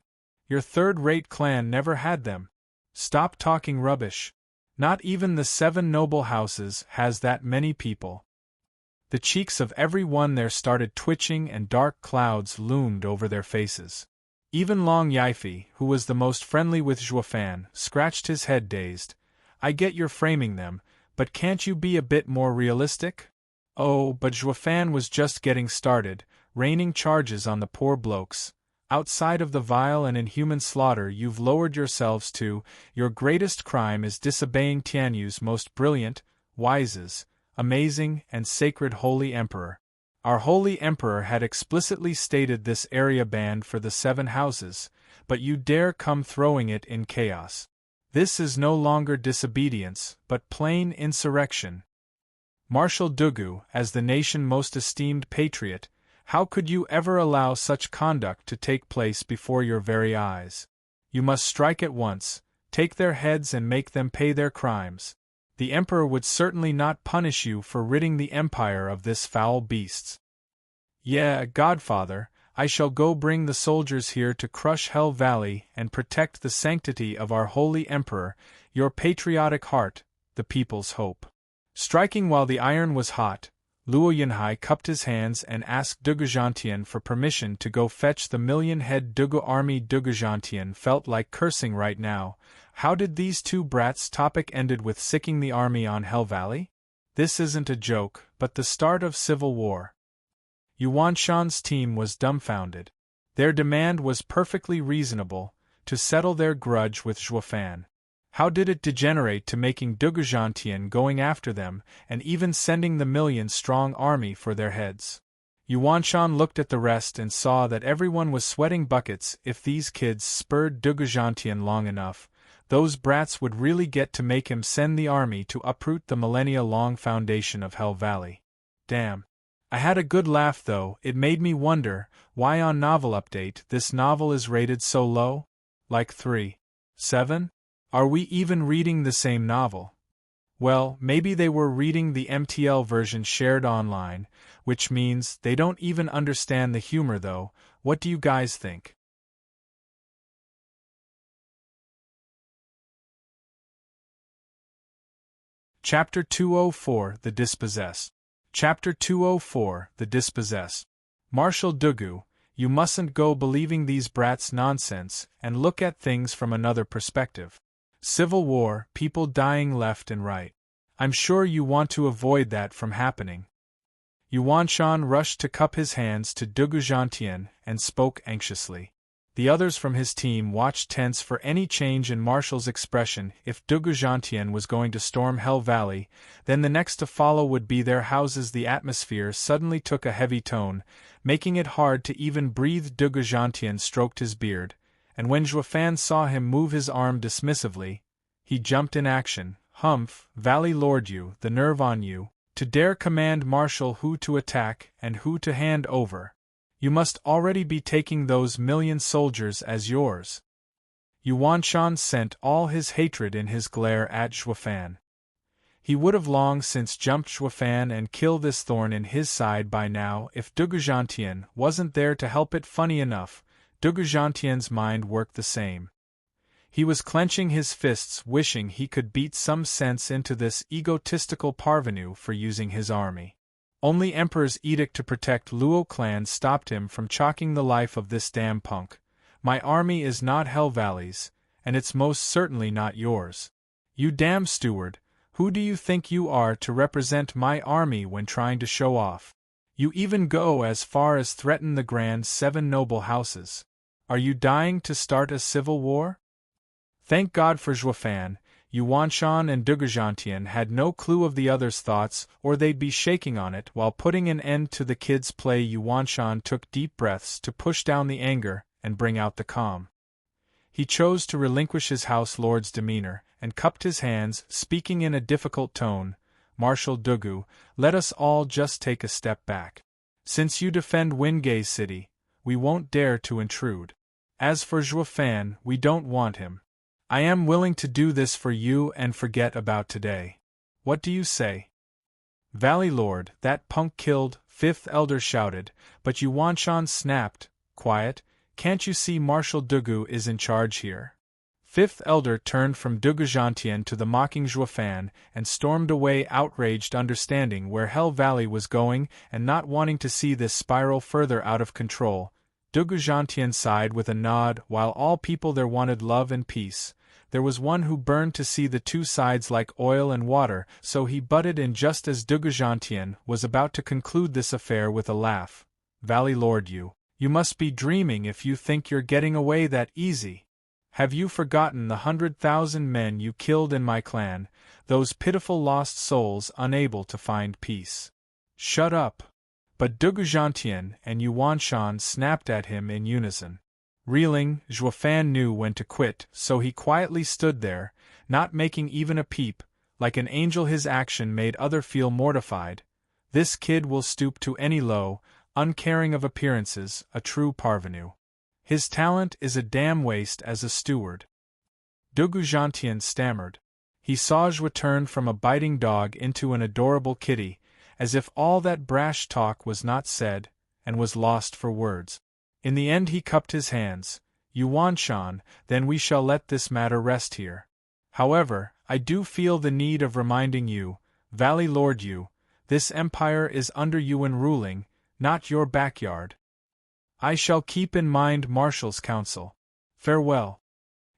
Speaker 1: Your third-rate clan never had them. Stop talking rubbish. Not even the 7 noble houses has that many people. The cheeks of every one there started twitching and dark clouds loomed over their faces. Even Long Yifi, who was the most friendly with Zhuofan, scratched his head dazed. I get you're framing them, but can't you be a bit more realistic? Oh, but Zhuofan was just getting started, raining charges on the poor blokes. Outside of the vile and inhuman slaughter you've lowered yourselves to, your greatest crime is disobeying Tianyu's most brilliant, wisest, amazing, and sacred Holy Emperor. Our Holy Emperor had explicitly stated this area banned for the 7 houses, but you dare come throwing it in chaos. This is no longer disobedience, but plain insurrection. Marshal Dugu, as the nation's most esteemed patriot, how could you ever allow such conduct to take place before your very eyes? You must strike at once, take their heads and make them pay their crimes. The Emperor would certainly not punish you for ridding the Empire of this foul beasts. Yeah, Godfather, I shall go bring the soldiers here to crush Hell Valley and protect the sanctity of our Holy Emperor, your patriotic heart, the people's hope. Striking while the iron was hot, Luo Yunhai cupped his hands and asked Dugu Zhantian for permission to go fetch the million-head Dugu army. Dugu Zhantian felt like cursing right now. How did these 2 brats' topic ended with sicking the army on Hell Valley? This isn't a joke, but the start of civil war. Yuan Shan's team was dumbfounded. Their demand was perfectly reasonable, to settle their grudge with Zhuofan. How did it degenerate to making Dugu Zhantian going after them, and even sending the million-strong army for their heads? Yuan Shan looked at the rest and saw that everyone was sweating buckets. If these kids spurred Dugu Zhantian long enough, those brats would really get to make him send the army to uproot the millennia-long foundation of Hell Valley. Damn. I had a good laugh though. It made me wonder, why on Novel Update this novel is rated so low? Like 3.7? Are we even reading the same novel? Well, maybe they were reading the MTL version shared online, which means they don't even understand the humor though. What do you guys think? Chapter 204 The Dispossessed. Chapter 204 The Dispossessed. Marshal Dugu, you mustn't go believing these brats' nonsense and look at things from another perspective. Civil war, people dying left and right. I'm sure you want to avoid that from happening. Yuan Shan rushed to cup his hands to Dugu Zhantian and spoke anxiously. The others from his team watched tense for any change in Marshall's expression. If Dugu Zhantian was going to storm Hell Valley, then the next to follow would be their houses. The atmosphere suddenly took a heavy tone, making it hard to even breathe. Dugu Zhantian stroked his beard, and when Zhuofan saw him move his arm dismissively, he jumped in action. Humph, Valley Lord, you, the nerve on you, to dare command Marshal who to attack and who to hand over. You must already be taking those million soldiers as yours. Yuan Shan sent all his hatred in his glare at Zhuofan. He would have long since jumped Zhuofan and killed this thorn in his side by now if Dugu Zhantian wasn't there to help it. Funny enough, Dugu Zhantian's mind worked the same. He was clenching his fists, wishing he could beat some sense into this egotistical parvenu for using his army. Only Emperor's edict to protect Luo clan stopped him from chalking the life of this damn punk. My army is not Hell Valley's, and it's most certainly not yours. You damn steward, who do you think you are to represent my army when trying to show off? You even go as far as threaten the grand 7 noble houses. Are you dying to start a civil war? Thank God for Zhuofan. Yuan Shan and Dugu Zhantian had no clue of the others' thoughts, or they'd be shaking on it. While putting an end to the kids' play, Yuan Shan took deep breaths to push down the anger and bring out the calm. He chose to relinquish his house lord's demeanor, and cupped his hands, speaking in a difficult tone. Marshal Dugu, let us all just take a step back. Since you defend Windgaze City, we won't dare to intrude. As for Zhuofan, we don't want him. I am willing to do this for you and forget about today. What do you say? Valley Lord, that punk killed, 5th Elder shouted, but Yuan Shan snapped, quiet, can't you see Marshal Dugu is in charge here? Fifth elder turned from Dugu Gentian to the mocking Juefan and stormed away, outraged, understanding where Hell Valley was going and not wanting to see this spiral further out of control. Dugu Gentian sighed with a nod. While all people there wanted love and peace, there was one who burned to see the two sides like oil and water, so he butted in just as Dugu Gentian was about to conclude this affair with a laugh. Valley Lord, you must be dreaming if you think you're getting away that easy. Have you forgotten the 100,000 men you killed in my clan, those pitiful lost souls unable to find peace? Shut up! But Dugu Gentian and Yuan Shan snapped at him in unison. Reeling, Juefan knew when to quit, so he quietly stood there, not making even a peep. Like an angel his action made others feel mortified. This kid will stoop to any low, uncaring of appearances, a true parvenu. His talent is a damn waste as a steward. Dugu Gentian stammered. He saw Jue turn from a biting dog into an adorable kitty, as if all that brash talk was not said, and was lost for words. In the end he cupped his hands. Yuan Shan, then we shall let this matter rest here. However, I do feel the need of reminding you, Valley Lord, this empire is under Yuan ruling, not your backyard. I shall keep in mind Marshal's counsel. Farewell.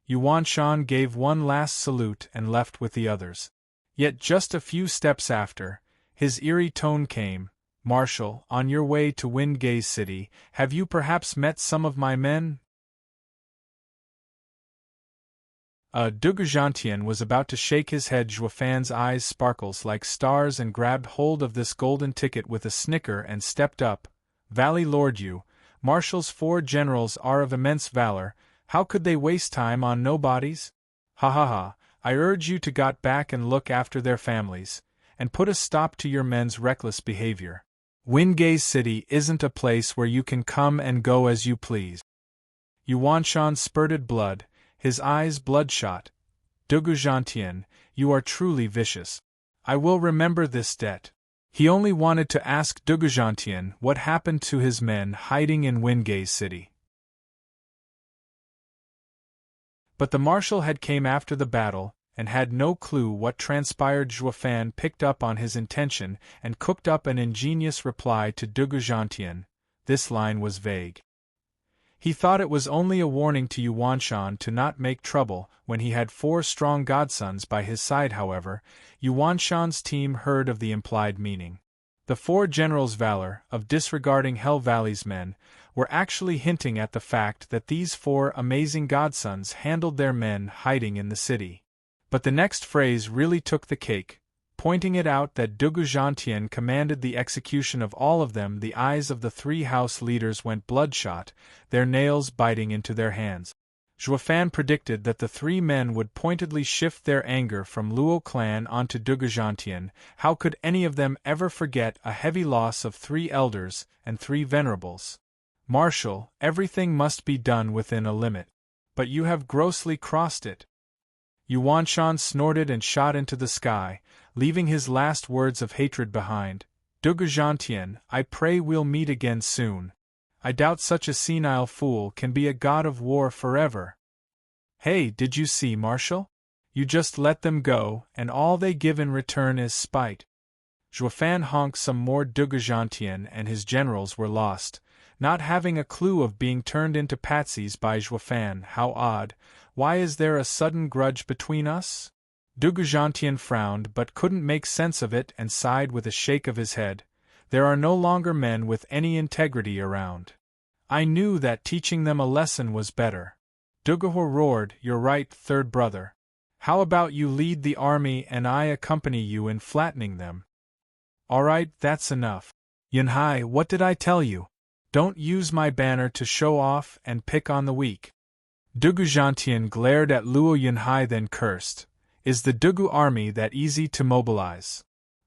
Speaker 1: Yuan Shan gave one last salute and left with the others. Yet just a few steps after, his eerie tone came. Marshal, on your way to Windgaze City, have you perhaps met some of my men? Dugu Gentian was about to shake his head. Juefan's eyes sparkles like stars and grabbed hold of this golden ticket with a snicker and stepped up. Valley Lord, Marshal's 4 generals are of immense valor, how could they waste time on nobodies? Ha ha ha, I urge you to get back and look after their families, and put a stop to your men's reckless behavior. Windgaze City isn't a place where you can come and go as you please. Yuan Shan spurted blood, his eyes bloodshot. Dugu Gentian, you are truly vicious. I will remember this debt. He only wanted to ask Dugu Gentian what happened to his men hiding in Windgaze City. But the marshal had came after the battle, and had no clue what transpired. Juefan picked up on his intention and cooked up an ingenious reply to Dugu Gentian. This line was vague. He thought it was only a warning to Yuan Shan to not make trouble when he had 4 strong godsons by his side. However, Yuan Shan's team heard of the implied meaning. The 4 generals' valor of disregarding Hell Valley's men were actually hinting at the fact that these 4 amazing godsons handled their men hiding in the city. But the next phrase really took the cake, pointing it out that Dugu Gentian commanded the execution of all of them. The eyes of the 3 house leaders went bloodshot, their nails biting into their hands. Juefan predicted that the 3 men would pointedly shift their anger from Luo clan onto Dugu Gentian. How could any of them ever forget a heavy loss of 3 elders and 3 venerables? Marshal, everything must be done within a limit. But you have grossly crossed it. Yuan Shan snorted and shot into the sky, leaving his last words of hatred behind. Dugu Gentian, I pray we'll meet again soon. I doubt such a senile fool can be a god of war forever. Hey, did you see, Marshal? You just let them go, and all they give in return is spite. Juefan honked some more. Dugu Gentian and his generals were lost, not having a clue of being turned into patsies by Juefan. How odd. Why is there a sudden grudge between us? Dugu Gentian frowned but couldn't make sense of it and sighed with a shake of his head. There are no longer men with any integrity around. I knew that teaching them a lesson was better. Dugu roared, you're right, 3rd brother. How about you lead the army and I accompany you in flattening them? All right, that's enough. Yunhai, what did I tell you? Don't use my banner to show off and pick on the weak. Dugu Gentian glared at Luo Yunhai, then cursed. Is the Dugu army that easy to mobilize?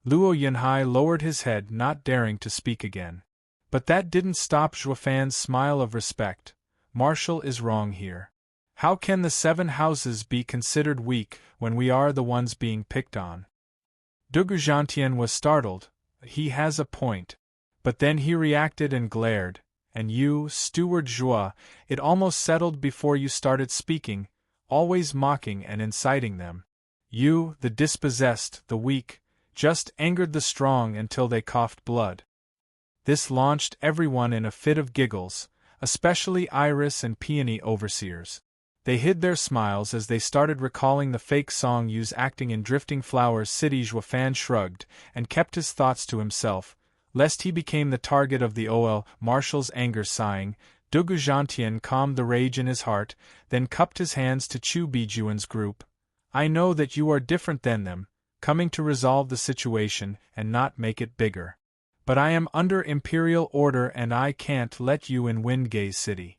Speaker 1: Luo Yunhai lowered his head, not daring to speak again. But that didn't stop Juefan's smile of respect. Marshal is wrong here. How can the 7 houses be considered weak when we are the ones being picked on? Dugu Gentian was startled. He has a point. But then he reacted and glared, And you, Steward Joie, it almost settled before you started speaking, always mocking and inciting them. You, the dispossessed, the weak, just angered the strong until they coughed blood. This launched everyone in a fit of giggles, especially Iris and Peony overseers. They hid their smiles as they started recalling the fake song used acting in Drifting Flowers City. Joafan shrugged, and kept his thoughts to himself, lest he became the target of the OL Marshal's anger. Sighing, Dugu Gentian calmed the rage in his heart, then cupped his hands to Chu Bijuan's group. I know that you are different than them, coming to resolve the situation and not make it bigger. But I am under imperial order and I can't let you in Windgaze City.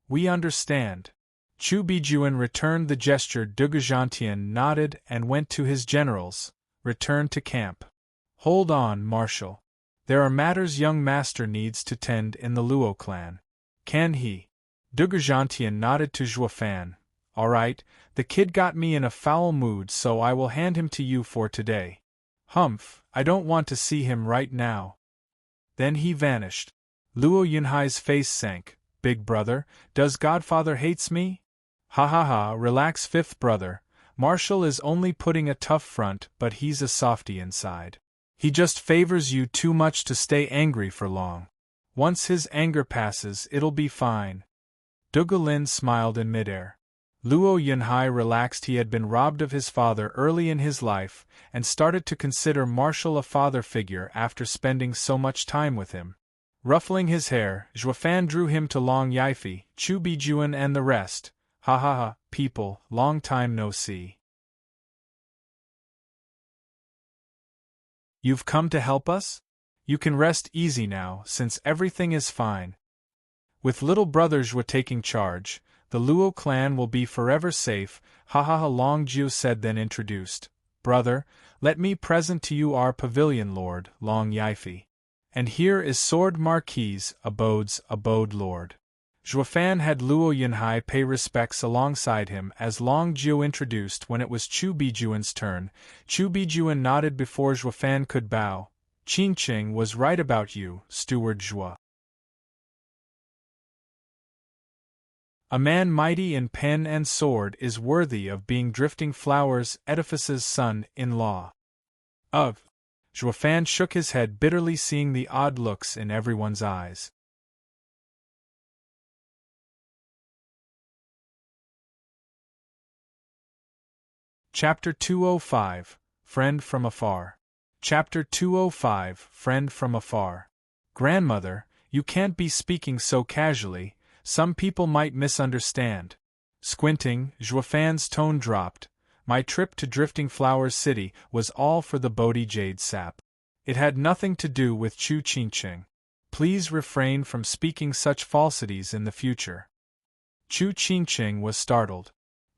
Speaker 1: We understand. Chu Bijuan returned the gesture. Dugu Gentian nodded and went to his generals. Return to camp. Hold on, Marshal. There are matters young master needs to tend in the Luo clan. Can he? Dugu Gentian nodded to Joafan. All right, the kid got me in a foul mood, so I will hand him to you for today. Humph, I don't want to see him right now. Then he vanished. Luo Yunhai's face sank. Big brother, does Godfather hates me? Ha ha ha, relax fifth brother. Marshal is only putting a tough front, but he's a softy inside. He just favors you too much to stay angry for long. Once his anger passes, it'll be fine. Dugu Lin smiled in midair. Luo Yunhai relaxed. He had been robbed of his father early in his life, and started to consider Marshal a father figure after spending so much time with him. Ruffling his hair, Joafan drew him to Long Yifi, Chu Bijuan and the rest. Ha ha ha, people, long time no see. You've come to help us? You can rest easy now, since everything is fine. With little brother Joa taking charge, the Luo clan will be forever safe. Ha ha ha, Long Jiu said, then introduced. Brother, let me present to you our pavilion lord, Long Yifi. And here is Sword Marquise, abode lord. Joafan had Luo Yunhai pay respects alongside him as Long Jiu introduced. When it was Chu Bijuan's turn, Chu Bijuan nodded before Joafan could bow. Qingqing was right about you, Steward Joa. A man mighty in pen and sword is worthy of being Drifting Flowers Edifice's son-in-law. Joafan shook his head bitterly, seeing the odd looks in everyone's eyes. Chapter 205, Friend from Afar. Chapter 205, Friend from Afar. Grandmother, you can't be speaking so casually, some people might misunderstand. Squinting, Joafan's tone dropped. My trip to Drifting Flowers City was all for the Bodhi Jade sap. It had nothing to do with Chu Qingqing. Please refrain from speaking such falsities in the future. Chu Qingqing was startled.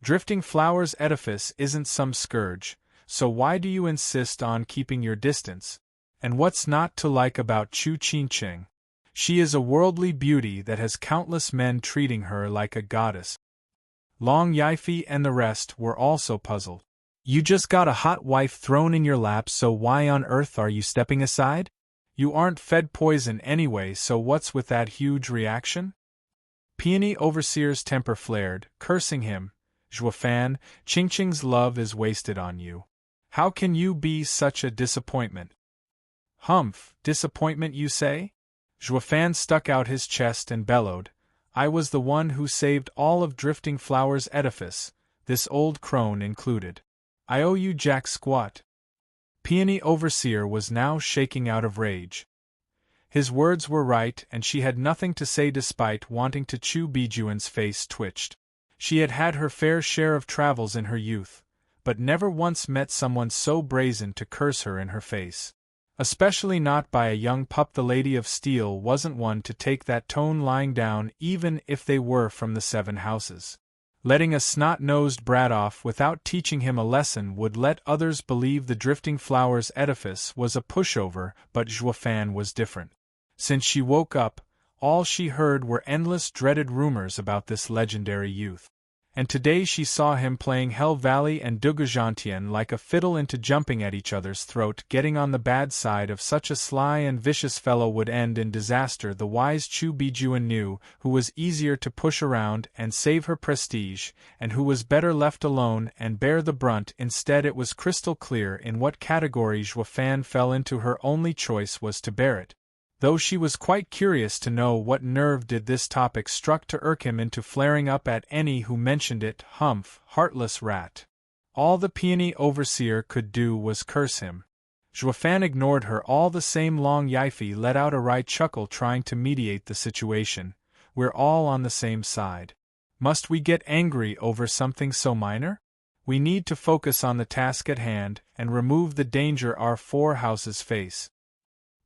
Speaker 1: Drifting Flowers Edifice isn't some scourge, so why do you insist on keeping your distance? And what's not to like about Chu Qingqing? She is a worldly beauty that has countless men treating her like a goddess. Long Yifi and the rest were also puzzled. You just got a hot wife thrown in your lap, so why on earth are you stepping aside? You aren't fed poison anyway, so what's with that huge reaction? Peony Overseer's temper flared, cursing him. Joafan, Qingqing's love is wasted on you. How can you be such a disappointment? Humph, disappointment you say? Joafan stuck out his chest and bellowed. I was the one who saved all of Drifting Flowers Edifice, this old crone included. I owe you jack squat. Peony Overseer was now shaking out of rage. His words were right, and she had nothing to say despite wanting to. Chu Bijuan's face twitched. She had had her fair share of travels in her youth, but never once met someone so brazen to curse her in her face. Especially not by a young pup. The Lady of Steel wasn't one to take that tone lying down, even if they were from the 7 houses. Letting a snot-nosed brat off without teaching him a lesson would let others believe the Drifting Flowers Edifice was a pushover, but Joafan was different. Since she woke up, all she heard were endless dreaded rumors about this legendary youth. and today she saw him playing Hell Valley and Dugujantien like a fiddle into jumping at each other's throat. Getting on the bad side of such a sly and vicious fellow would end in disaster. The wise Chu Bijuan knew who was easier to push around and save her prestige, and who was better left alone and bear the brunt. Instead, it was crystal clear in what category Zhuo Fan fell into. Her only choice was to bear it. Though she was quite curious to know what nerve did this topic struck to irk him into flaring up at any who mentioned it. Humph, heartless rat. All the peony overseer could do was curse him. Zhuo Fan ignored her all the same. Long Yifi let out a wry chuckle, trying to mediate the situation. We're all on the same side. Must we get angry over something so minor? We need to focus on the task at hand and remove the danger our four houses face.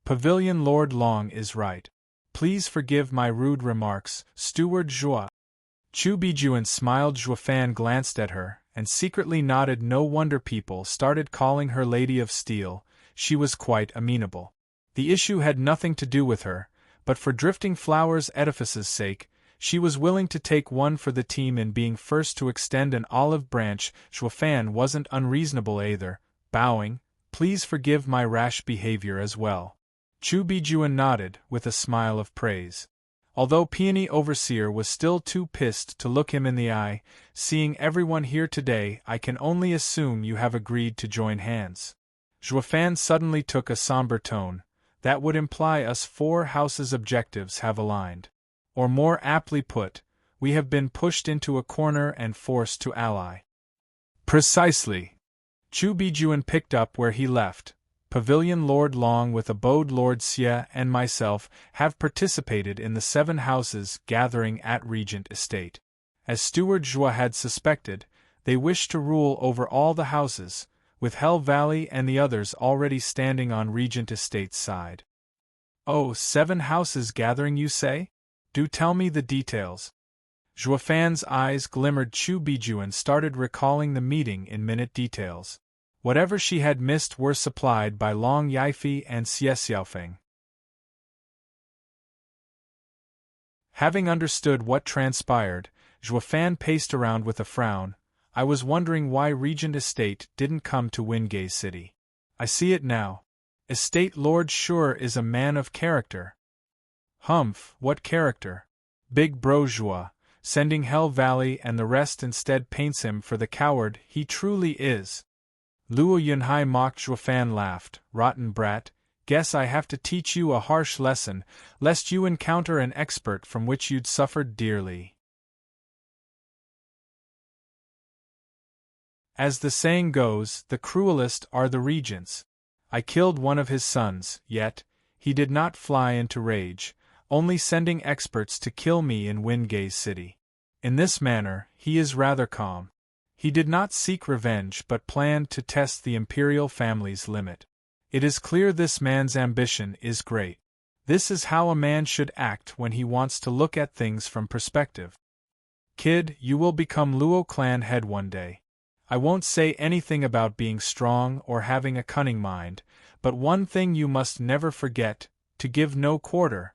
Speaker 1: Pavilion Lord Long is right. Please forgive my rude remarks, Steward Zhuo. Chu Bijuan smiled. Zhuo Fan glanced at her, and secretly nodded. No wonder people started calling her Lady of Steel. She was quite amenable. The issue had nothing to do with her, but for Drifting Flowers' edifice's sake, she was willing to take one for the team in being first to extend an olive branch. Zhuo Fan wasn't unreasonable either, bowing. Please forgive my rash behavior as well. Chu Bijuan nodded, with a smile of praise. Although Peony Overseer was still too pissed to look him in the eye, seeing everyone here today, I can only assume you have agreed to join hands. Zhuo Fan suddenly took a somber tone. That would imply us four houses' objectives have aligned. Or more aptly put, we have been pushed into a corner and forced to ally. Precisely. Chu Bijuan picked up where he left. Pavilion Lord Long with Abode Lord Xie and myself have participated in the 7 houses gathering at Regent Estate. As Steward Zhuo had suspected, they wish to rule over all the houses, with Hell Valley and the others already standing on Regent Estate's side. Oh, 7 houses gathering, you say? Do tell me the details. Zhuo Fan's eyes glimmered. Chu Bijuan started recalling the meeting in minute details. Whatever she had missed were supplied by Long Yifi and Xie Xiaofeng. Having understood what transpired, Zhuo Fan paced around with a frown. I was wondering why Regent Estate didn't come to Windgaze City. I see it now. Estate Lord sure is a man of character. Humph, what character? Big bro Zhuo, sending Hell Valley and the rest instead paints him for the coward he truly is. Luo Yunhai mocked. Zhuo Fan laughed. Rotten brat, guess I have to teach you a harsh lesson, lest you encounter an expert from which you'd suffered dearly. As the saying goes, the cruelest are the regents. I killed one of his sons, yet he did not fly into rage, only sending experts to kill me in Windgaze City. In this manner, he is rather calm. He did not seek revenge but planned to test the imperial family's limit. It is clear this man's ambition is great. This is how a man should act when he wants to look at things from perspective. Kid, you will become Luo clan head one day. I won't say anything about being strong or having a cunning mind, but one thing you must never forget, to give no quarter.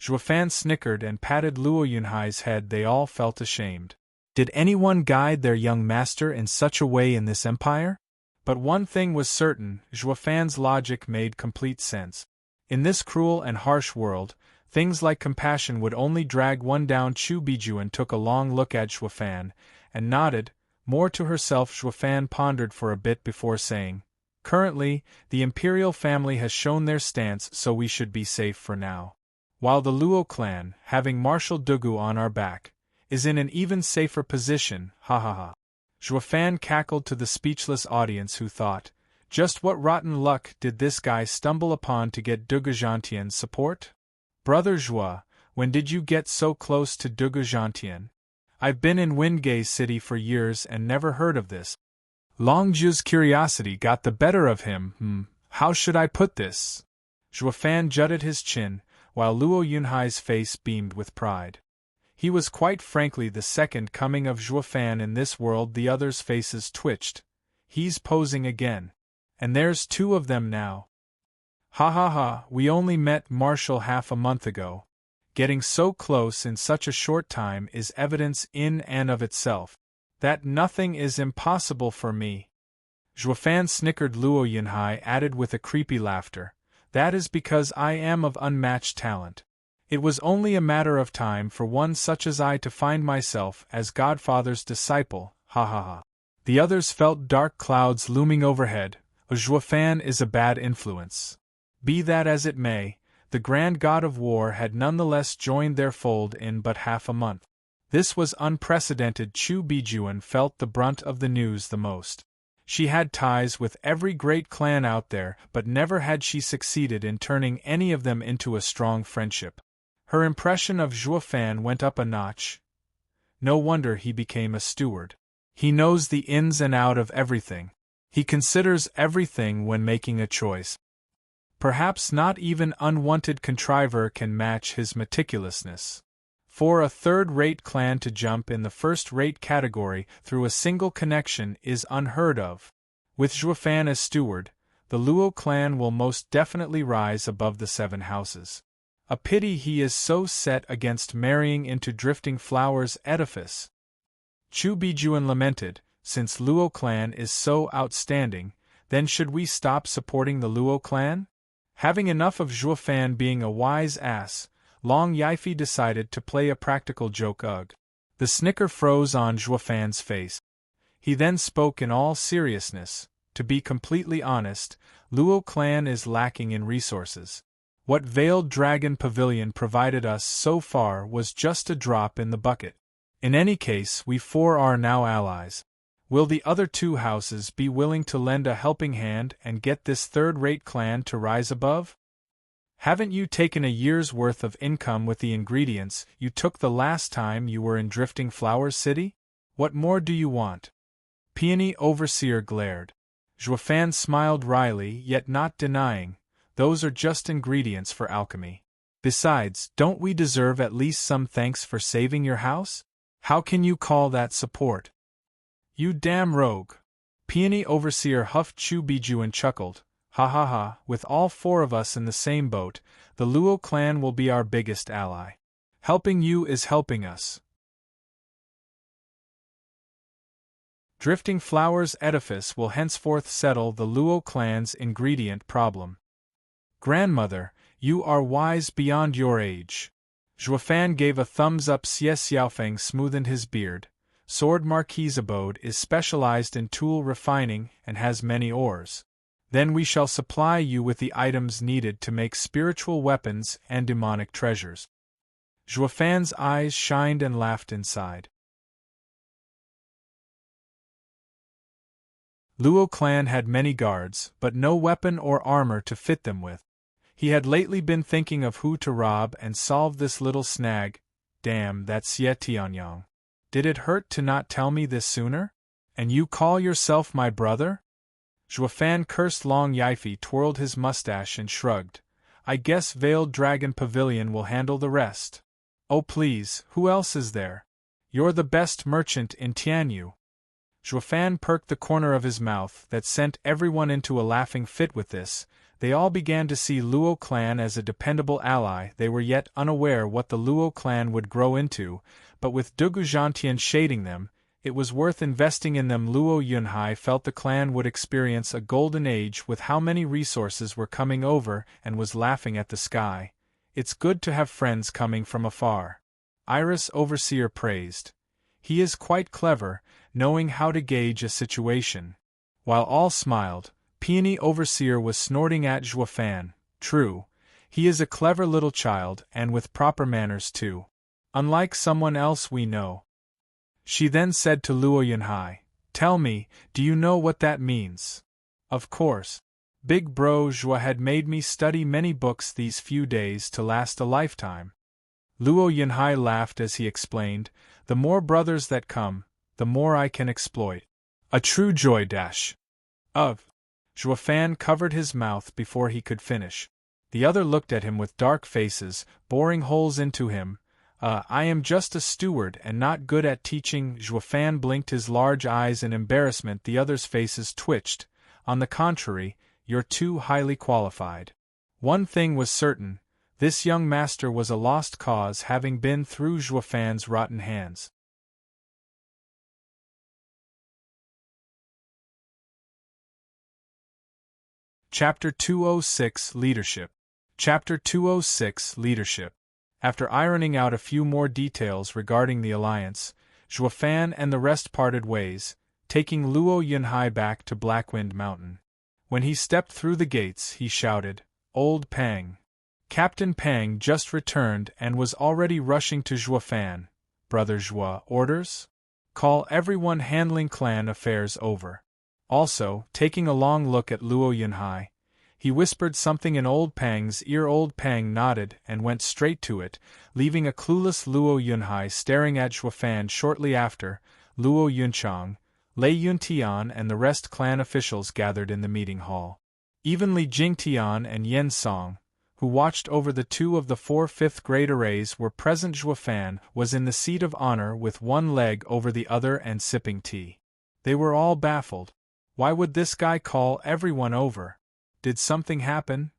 Speaker 1: Zhuo Fan snickered and patted Luo Yunhai's head. They all felt ashamed. Did anyone guide their young master in such a way in this empire? But one thing was certain, Zhuo Fan's logic made complete sense. In this cruel and harsh world, things like compassion would only drag one down. Chu Bijuan took a long look at Zhuo Fan, and nodded. More to herself, Zhuo Fan pondered for a bit before saying, currently, the imperial family has shown their stance, so we should be safe for now. While the Luo clan, having Marshal Dugu on our back, is in an even safer position, ha ha ha. Zhuo Fan cackled to the speechless audience who thought, just what rotten luck did this guy stumble upon to get Dugujantien support? Brother Zhuo, when did you get so close to Dugujantien? I've been in Windgaze City for years and never heard of this. Longzhu's curiosity got the better of him. How should I put this? Zhuo Fan jutted his chin, while Luo Yunhai's face beamed with pride. He was quite frankly the second coming of Zhuo Fan in this world. The others' faces twitched. He's posing again. And there's 2 of them now. Ha ha ha, we only met Marshal half a month ago. Getting so close in such a short time is evidence in and of itself that nothing is impossible for me. Zhuofan snickered. Luo Yunhai added with a creepy laughter, that is because I am of unmatched talent. It was only a matter of time for one such as I to find myself as Godfather's disciple, ha ha ha. The others felt dark clouds looming overhead. Zhuofan is a bad influence. Be that as it may, the grand god of war had nonetheless joined their fold in but half a month. This was unprecedented. Chu Bijuan felt the brunt of the news the most. She had ties with every great clan out there, but never had she succeeded in turning any of them into a strong friendship. Her impression of Zhuofan went up a notch. No wonder he became a steward. He knows the ins and outs of everything. He considers everything when making a choice. Perhaps not even unwanted contriver can match his meticulousness. For a third-rate clan to jump in the first-rate category through a single connection is unheard of. With Zhuofan as steward, the Luo clan will most definitely rise above the 7 houses. A pity he is so set against marrying into Drifting Flower's edifice. Chu Bijuan lamented, since Luo clan is so outstanding, then should we stop supporting the Luo clan? Having enough of Zhuofan being a wise ass, Long Yifi decided to play a practical joke. Ugh. The snicker froze on Zhuofan's face. He then spoke in all seriousness. To be completely honest, Luo clan is lacking in resources. What Veiled Dragon Pavilion provided us so far was just a drop in the bucket. In any case, we 4 are now allies. Will the other 2 houses be willing to lend a helping hand and get this third-rate clan to rise above? Haven't you taken a year's worth of income with the ingredients you took the last time you were in Drifting Flower City? What more do you want? Peony Overseer glared. Zhuofan smiled wryly, yet not denying, those are just ingredients for alchemy. Besides, don't we deserve at least some thanks for saving your house? How can you call that support? You damn rogue! Peony Overseer huffed. Chu Bijuan chuckled. Ha ha ha, with all 4 of us in the same boat, the Luo clan will be our biggest ally. Helping you is helping us. Drifting Flower's edifice will henceforth settle the Luo clan's ingredient problem. Grandmother, you are wise beyond your age. Zhuofan gave a thumbs up. Xie Xiaofeng smoothened his beard. Sword Marquis' abode is specialized in tool refining and has many ores. Then we shall supply you with the items needed to make spiritual weapons and demonic treasures. Zhuofan's eyes shined and laughed inside. Luo clan had many guards, but no weapon or armor to fit them with. He had lately been thinking of who to rob and solve this little snag. Damn, that Xie Tianyang. Did it hurt to not tell me this sooner? And you call yourself my brother? Zhuofan cursed. Long Yifi twirled his mustache and shrugged. I guess Veiled Dragon Pavilion will handle the rest. Oh please, who else is there? You're the best merchant in Tianyu. Zhuofan perked the corner of his mouth that sent everyone into a laughing fit with this. They all began to see Luo clan as a dependable ally. They were yet unaware what the Luo clan would grow into, but with Dugu Zhantian shading them, it was worth investing in them. Luo Yunhai felt the clan would experience a golden age with how many resources were coming over and was laughing at the sky. It's good to have friends coming from afar. Iris Overseer praised. He is quite clever, knowing how to gauge a situation. While all smiled, Peony Overseer was snorting at Zhuofan. True, he is a clever little child and with proper manners too. Unlike someone else we know. She then said to Luo Yunhai, tell me, do you know what that means? Of course. Big bro Zhua had made me study many books these few days to last a lifetime. Luo Yunhai laughed as he explained, the more brothers that come, the more I can exploit. A true joy dash. Of. Zhuofan covered his mouth before he could finish. The other looked at him with dark faces, boring holes into him. I am just a steward and not good at teaching. Zhuofan blinked his large eyes in embarrassment. The others' faces twitched. On the contrary, you're too highly qualified. One thing was certain, This young master was a lost cause, having been through Zhuofan's rotten hands. Chapter 206 Leadership. Chapter 206 Leadership. After ironing out a few more details regarding the alliance, Zhuofan and the rest parted ways, taking Luo Yunhai back to Blackwind Mountain. When he stepped through the gates, he shouted, "Old Pang!" Captain Pang just returned and was already rushing to Zhuofan. "Brother Zhuo, orders? Call everyone handling clan affairs over." Also, taking a long look at Luo Yunhai, he whispered something in Old Pang's ear. Old Pang nodded and went straight to it, leaving a clueless Luo Yunhai staring at Zhuofan. Shortly after, Luo Yunchang, Lei Yuntian and the rest clan officials gathered in the meeting hall. Even Li Jingtian and Yen Song, who watched over the 2 of the 4 fifth-grade arrays, were present. Zhuofan was in the seat of honor with one leg over the other and sipping tea. They were all baffled. Why would this guy call everyone over? Did something happen?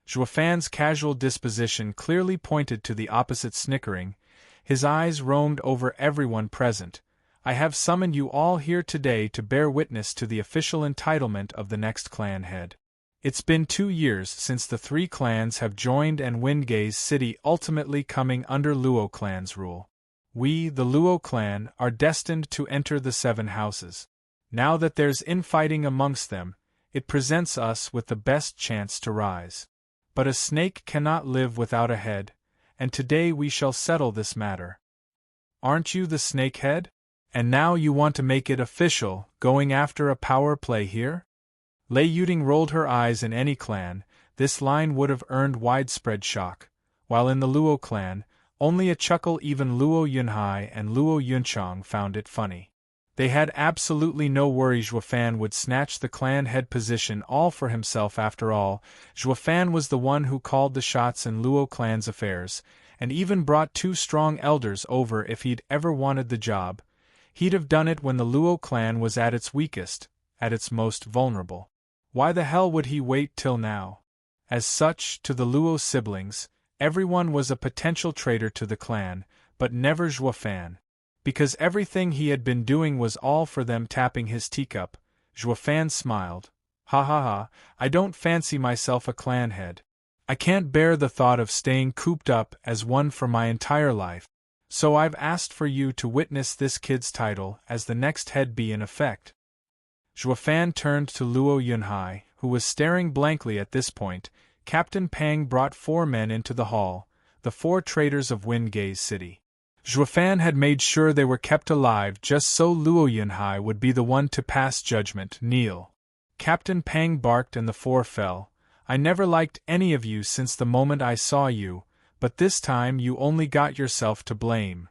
Speaker 1: Zhuofan's casual disposition clearly pointed to the opposite. Snickering, his eyes roamed over everyone present. "I have summoned you all here today to bear witness to the official entitlement of the next clan head. It's been 2 years since the 3 clans have joined and Windgaze City ultimately coming under Luo clan's rule. We, the Luo clan, are destined to enter the 7 houses. Now that there's infighting amongst them, it presents us with the best chance to rise. But a snake cannot live without a head, and today we shall settle this matter. Aren't you the snake head? And now you want to make it official, going after a power play here?" Lei Yuding rolled her eyes. In any clan, this line would have earned widespread shock, while in the Luo clan, only a chuckle. Even Luo Yunhai and Luo Yunchang found it funny. They had absolutely no worry Zhuofan would snatch the clan head position all for himself. After all, Zhuofan was the one who called the shots in Luo clan's affairs, and even brought 2 strong elders over. If he'd ever wanted the job, he'd have done it when the Luo clan was at its weakest, at its most vulnerable. Why the hell would he wait till now? As such, to the Luo siblings, everyone was a potential traitor to the clan, but never Zhuofan. Because everything he had been doing was all for them. Tapping his teacup, Zhuofan smiled. "Ha ha ha, I don't fancy myself a clan head. I can't bear the thought of staying cooped up as one for my entire life. So I've asked for you to witness this kid's title as the next head be in effect." Zhuofan turned to Luo Yunhai, who was staring blankly at this point. Captain Pang brought 4 men into the hall, the 4 traitors of Windgaze City. Zhuofan had made sure they were kept alive just so Luo Yunhai would be the one to pass judgment. "Kneel." Captain Pang barked and the 4 fell. "I never liked any of you since the moment I saw you, but this time you only got yourself to blame."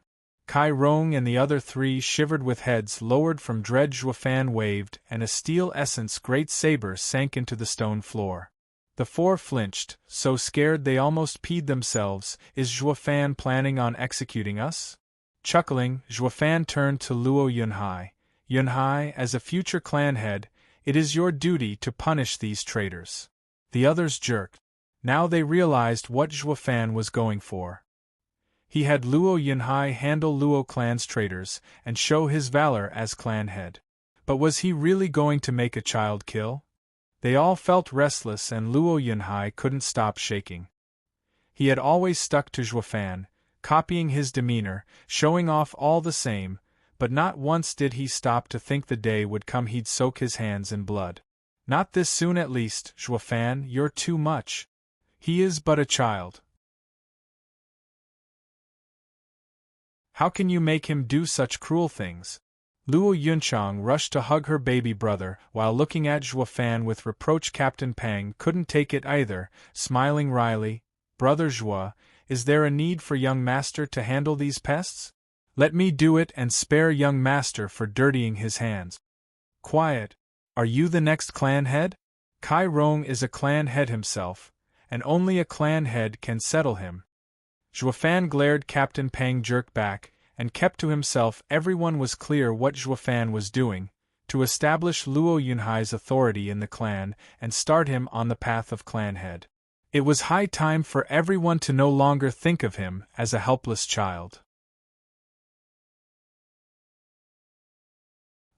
Speaker 1: Kai Rong and the other 3 shivered with heads lowered from dread. Zhuofan waved, and a steel essence great saber sank into the stone floor. The 4 flinched, so scared they almost peed themselves. "Is Zhuofan planning on executing us?" Chuckling, Zhuofan turned to Luo Yunhai. "Yunhai, as a future clan head, it is your duty to punish these traitors." The others jerked. Now they realized what Zhuofan was going for. He had Luo Yunhai handle Luo clan's traitors and show his valor as clan head. But was he really going to make a child kill? They all felt restless and Luo Yunhai couldn't stop shaking. He had always stuck to Zhuofan, copying his demeanor, showing off all the same, but not once did he stop to think the day would come he'd soak his hands in blood. "Not this soon at least, Zhuofan, you're too much. He is but a child. How can you make him do such cruel things?" Luo Yunchang rushed to hug her baby brother, while looking at Zhuofan with reproach. Captain Pang couldn't take it either, smiling wryly. "Brother Zhuo, is there a need for young master to handle these pests? Let me do it and spare young master for dirtying his hands." "Quiet. Are you the next clan head?" Kai Rong is a clan head himself, and only a clan head can settle him. Zhuofan glared. Captain Pang jerked back, and kept to himself. Everyone was clear what Zhuofan was doing, to establish Luo Yunhai's authority in the clan and start him on the path of clan head. It was high time for everyone to no longer think of him as a helpless child.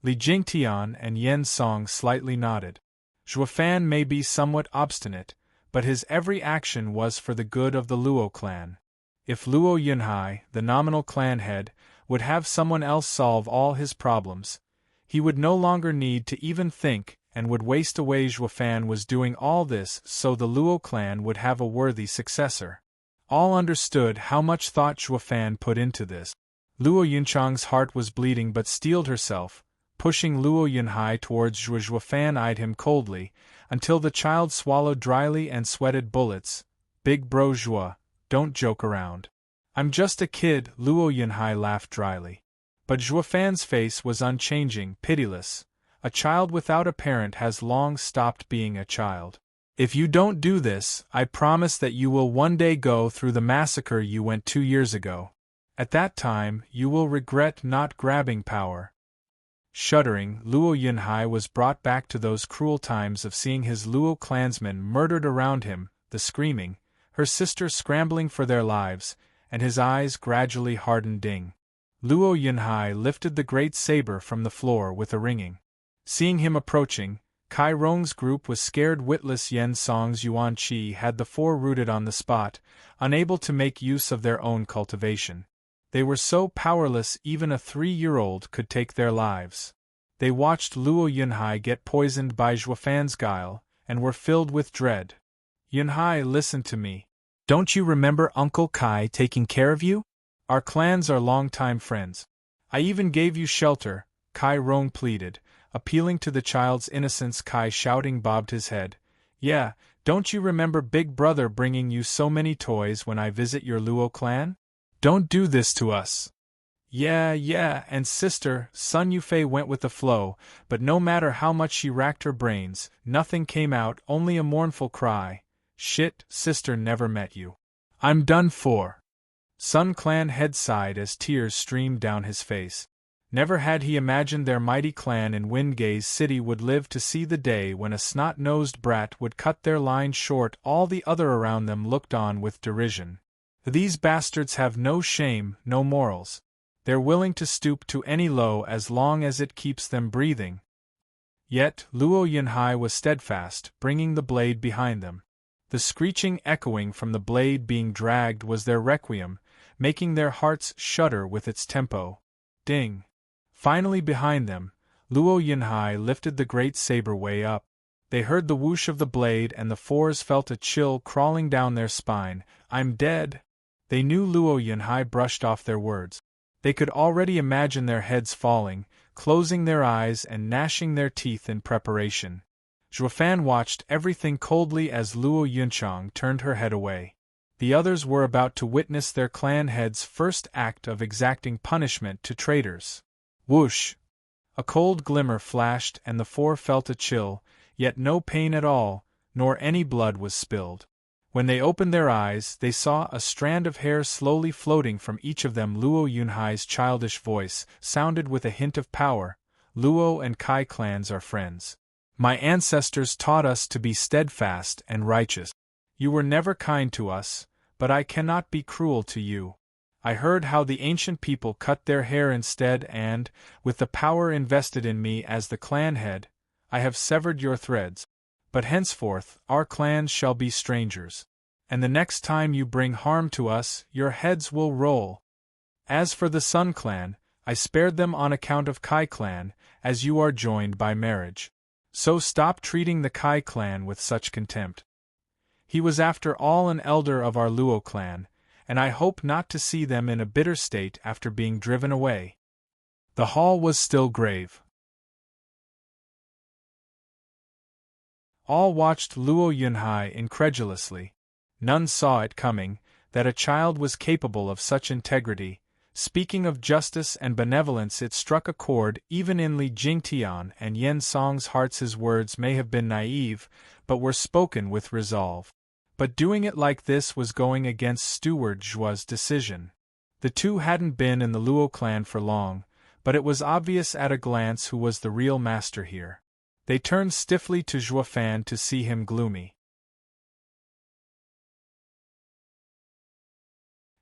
Speaker 1: Li Jingtian and Yen Song slightly nodded. Zhuofan may be somewhat obstinate, but his every action was for the good of the Luo clan. If Luo Yunhai, the nominal clan head, would have someone else solve all his problems, he would no longer need to even think and would waste away. Zhuofan was doing all this so the Luo clan would have a worthy successor. All understood how much thought Zhuofan put into this. Luo Yunchang's heart was bleeding but steeled herself, pushing Luo Yunhai towards Zhuofan eyed him coldly, until the child swallowed dryly and sweated bullets. Big bro Zhuo, don't joke around. I'm just a kid, Luo Yunhai laughed dryly. But Zhuofan's face was unchanging, pitiless. A child without a parent has long stopped being a child. If you don't do this, I promise that you will one day go through the massacre you went 2 years ago. At that time, you will regret not grabbing power. Shuddering, Luo Yunhai was brought back to those cruel times of seeing his Luo clansmen murdered around him, the screaming, her sister scrambling for their lives, and his eyes gradually hardened. Luo Yunhai lifted the great saber from the floor with a ringing. Seeing him approaching, Kai Rong's group was scared witless. Yen Song's Yuan Qi had the 4 rooted on the spot, unable to make use of their own cultivation. They were so powerless even a 3-year-old could take their lives. They watched Luo Yunhai get poisoned by Zhuofan's guile, and were filled with dread. Yunhai, listen to me. Don't you remember Uncle Kai taking care of you? Our clans are longtime friends. I even gave you shelter, Kai Rong pleaded, appealing to the child's innocence. Kai shouting bobbed his head. Yeah, don't you remember Big Brother bringing you so many toys when I visit your Luo clan? Don't do this to us. Yeah, and sister, Sun Yufei went with the flow, but no matter how much she racked her brains, nothing came out, only a mournful cry. Shit, sister never met you. I'm done for. Sun Clan head sighed as tears streamed down his face. Never had he imagined their mighty clan in Windgaze City would live to see the day when a snot-nosed brat would cut their line short. All the other around them looked on with derision. These bastards have no shame, no morals. They're willing to stoop to any low as long as it keeps them breathing. Yet, Luo Yunhai was steadfast, bringing the blade behind them. The screeching echoing from the blade being dragged was their requiem, making their hearts shudder with its tempo. Ding! Finally behind them, Luo Yunhai lifted the great saber way up. They heard the whoosh of the blade and the 4s felt a chill crawling down their spine. I'm dead! They knew Luo Yunhai brushed off their words. They could already imagine their heads falling, closing their eyes and gnashing their teeth in preparation. Zhuofan watched everything coldly as Luo Yunchang turned her head away. The others were about to witness their clan head's first act of exacting punishment to traitors. Whoosh! A cold glimmer flashed and the 4 felt a chill, yet no pain at all, nor any blood was spilled. When they opened their eyes, they saw a strand of hair slowly floating from each of them. Luo Yunhai's childish voice sounded with a hint of power. Luo and Kai clans are friends. My ancestors taught us to be steadfast and righteous. You were never kind to us, but I cannot be cruel to you. I heard how the ancient people cut their hair instead and, with the power invested in me as the clan head, I have severed your threads. But henceforth, our clans shall be strangers. And the next time you bring harm to us, your heads will roll. As for the Sun clan, I spared them on account of Kai clan, as you are joined by marriage. So stop treating the Kai clan with such contempt. He was after all an elder of our Luo clan, and I hope not to see them in a bitter state after being driven away. The hall was still grave. All watched Luo Yunhai incredulously. None saw it coming, that a child was capable of such integrity. Speaking of justice and benevolence, it struck a chord even in Li Jingtian and Yen Song's hearts. His words may have been naive, but were spoken with resolve. But doing it like this was going against Steward Zhuo's decision. The two hadn't been in the Luo clan for long, but it was obvious at a glance who was the real master here. They turned stiffly to Zhuofan to see him gloomy.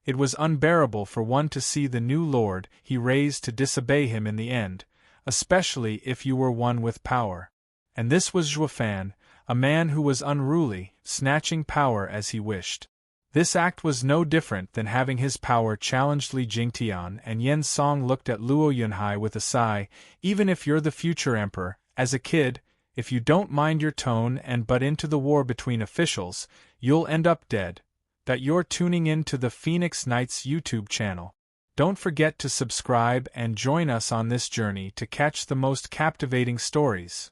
Speaker 1: It was unbearable for one to see the new lord he raised to disobey him in the end, especially if you were one with power. And this was Xuefan, a man who was unruly, snatching power as he wished. This act was no different than having his power challenged Li Jingtian, and Yen Song looked at Luo Yunhai with a sigh. Even if you're the future emperor, as a kid, if you don't mind your tone and butt into the war between officials, you'll end up dead. That you're tuning in to the Phoenix Knights YouTube channel. Don't forget to subscribe and join us on this journey to catch the most captivating stories.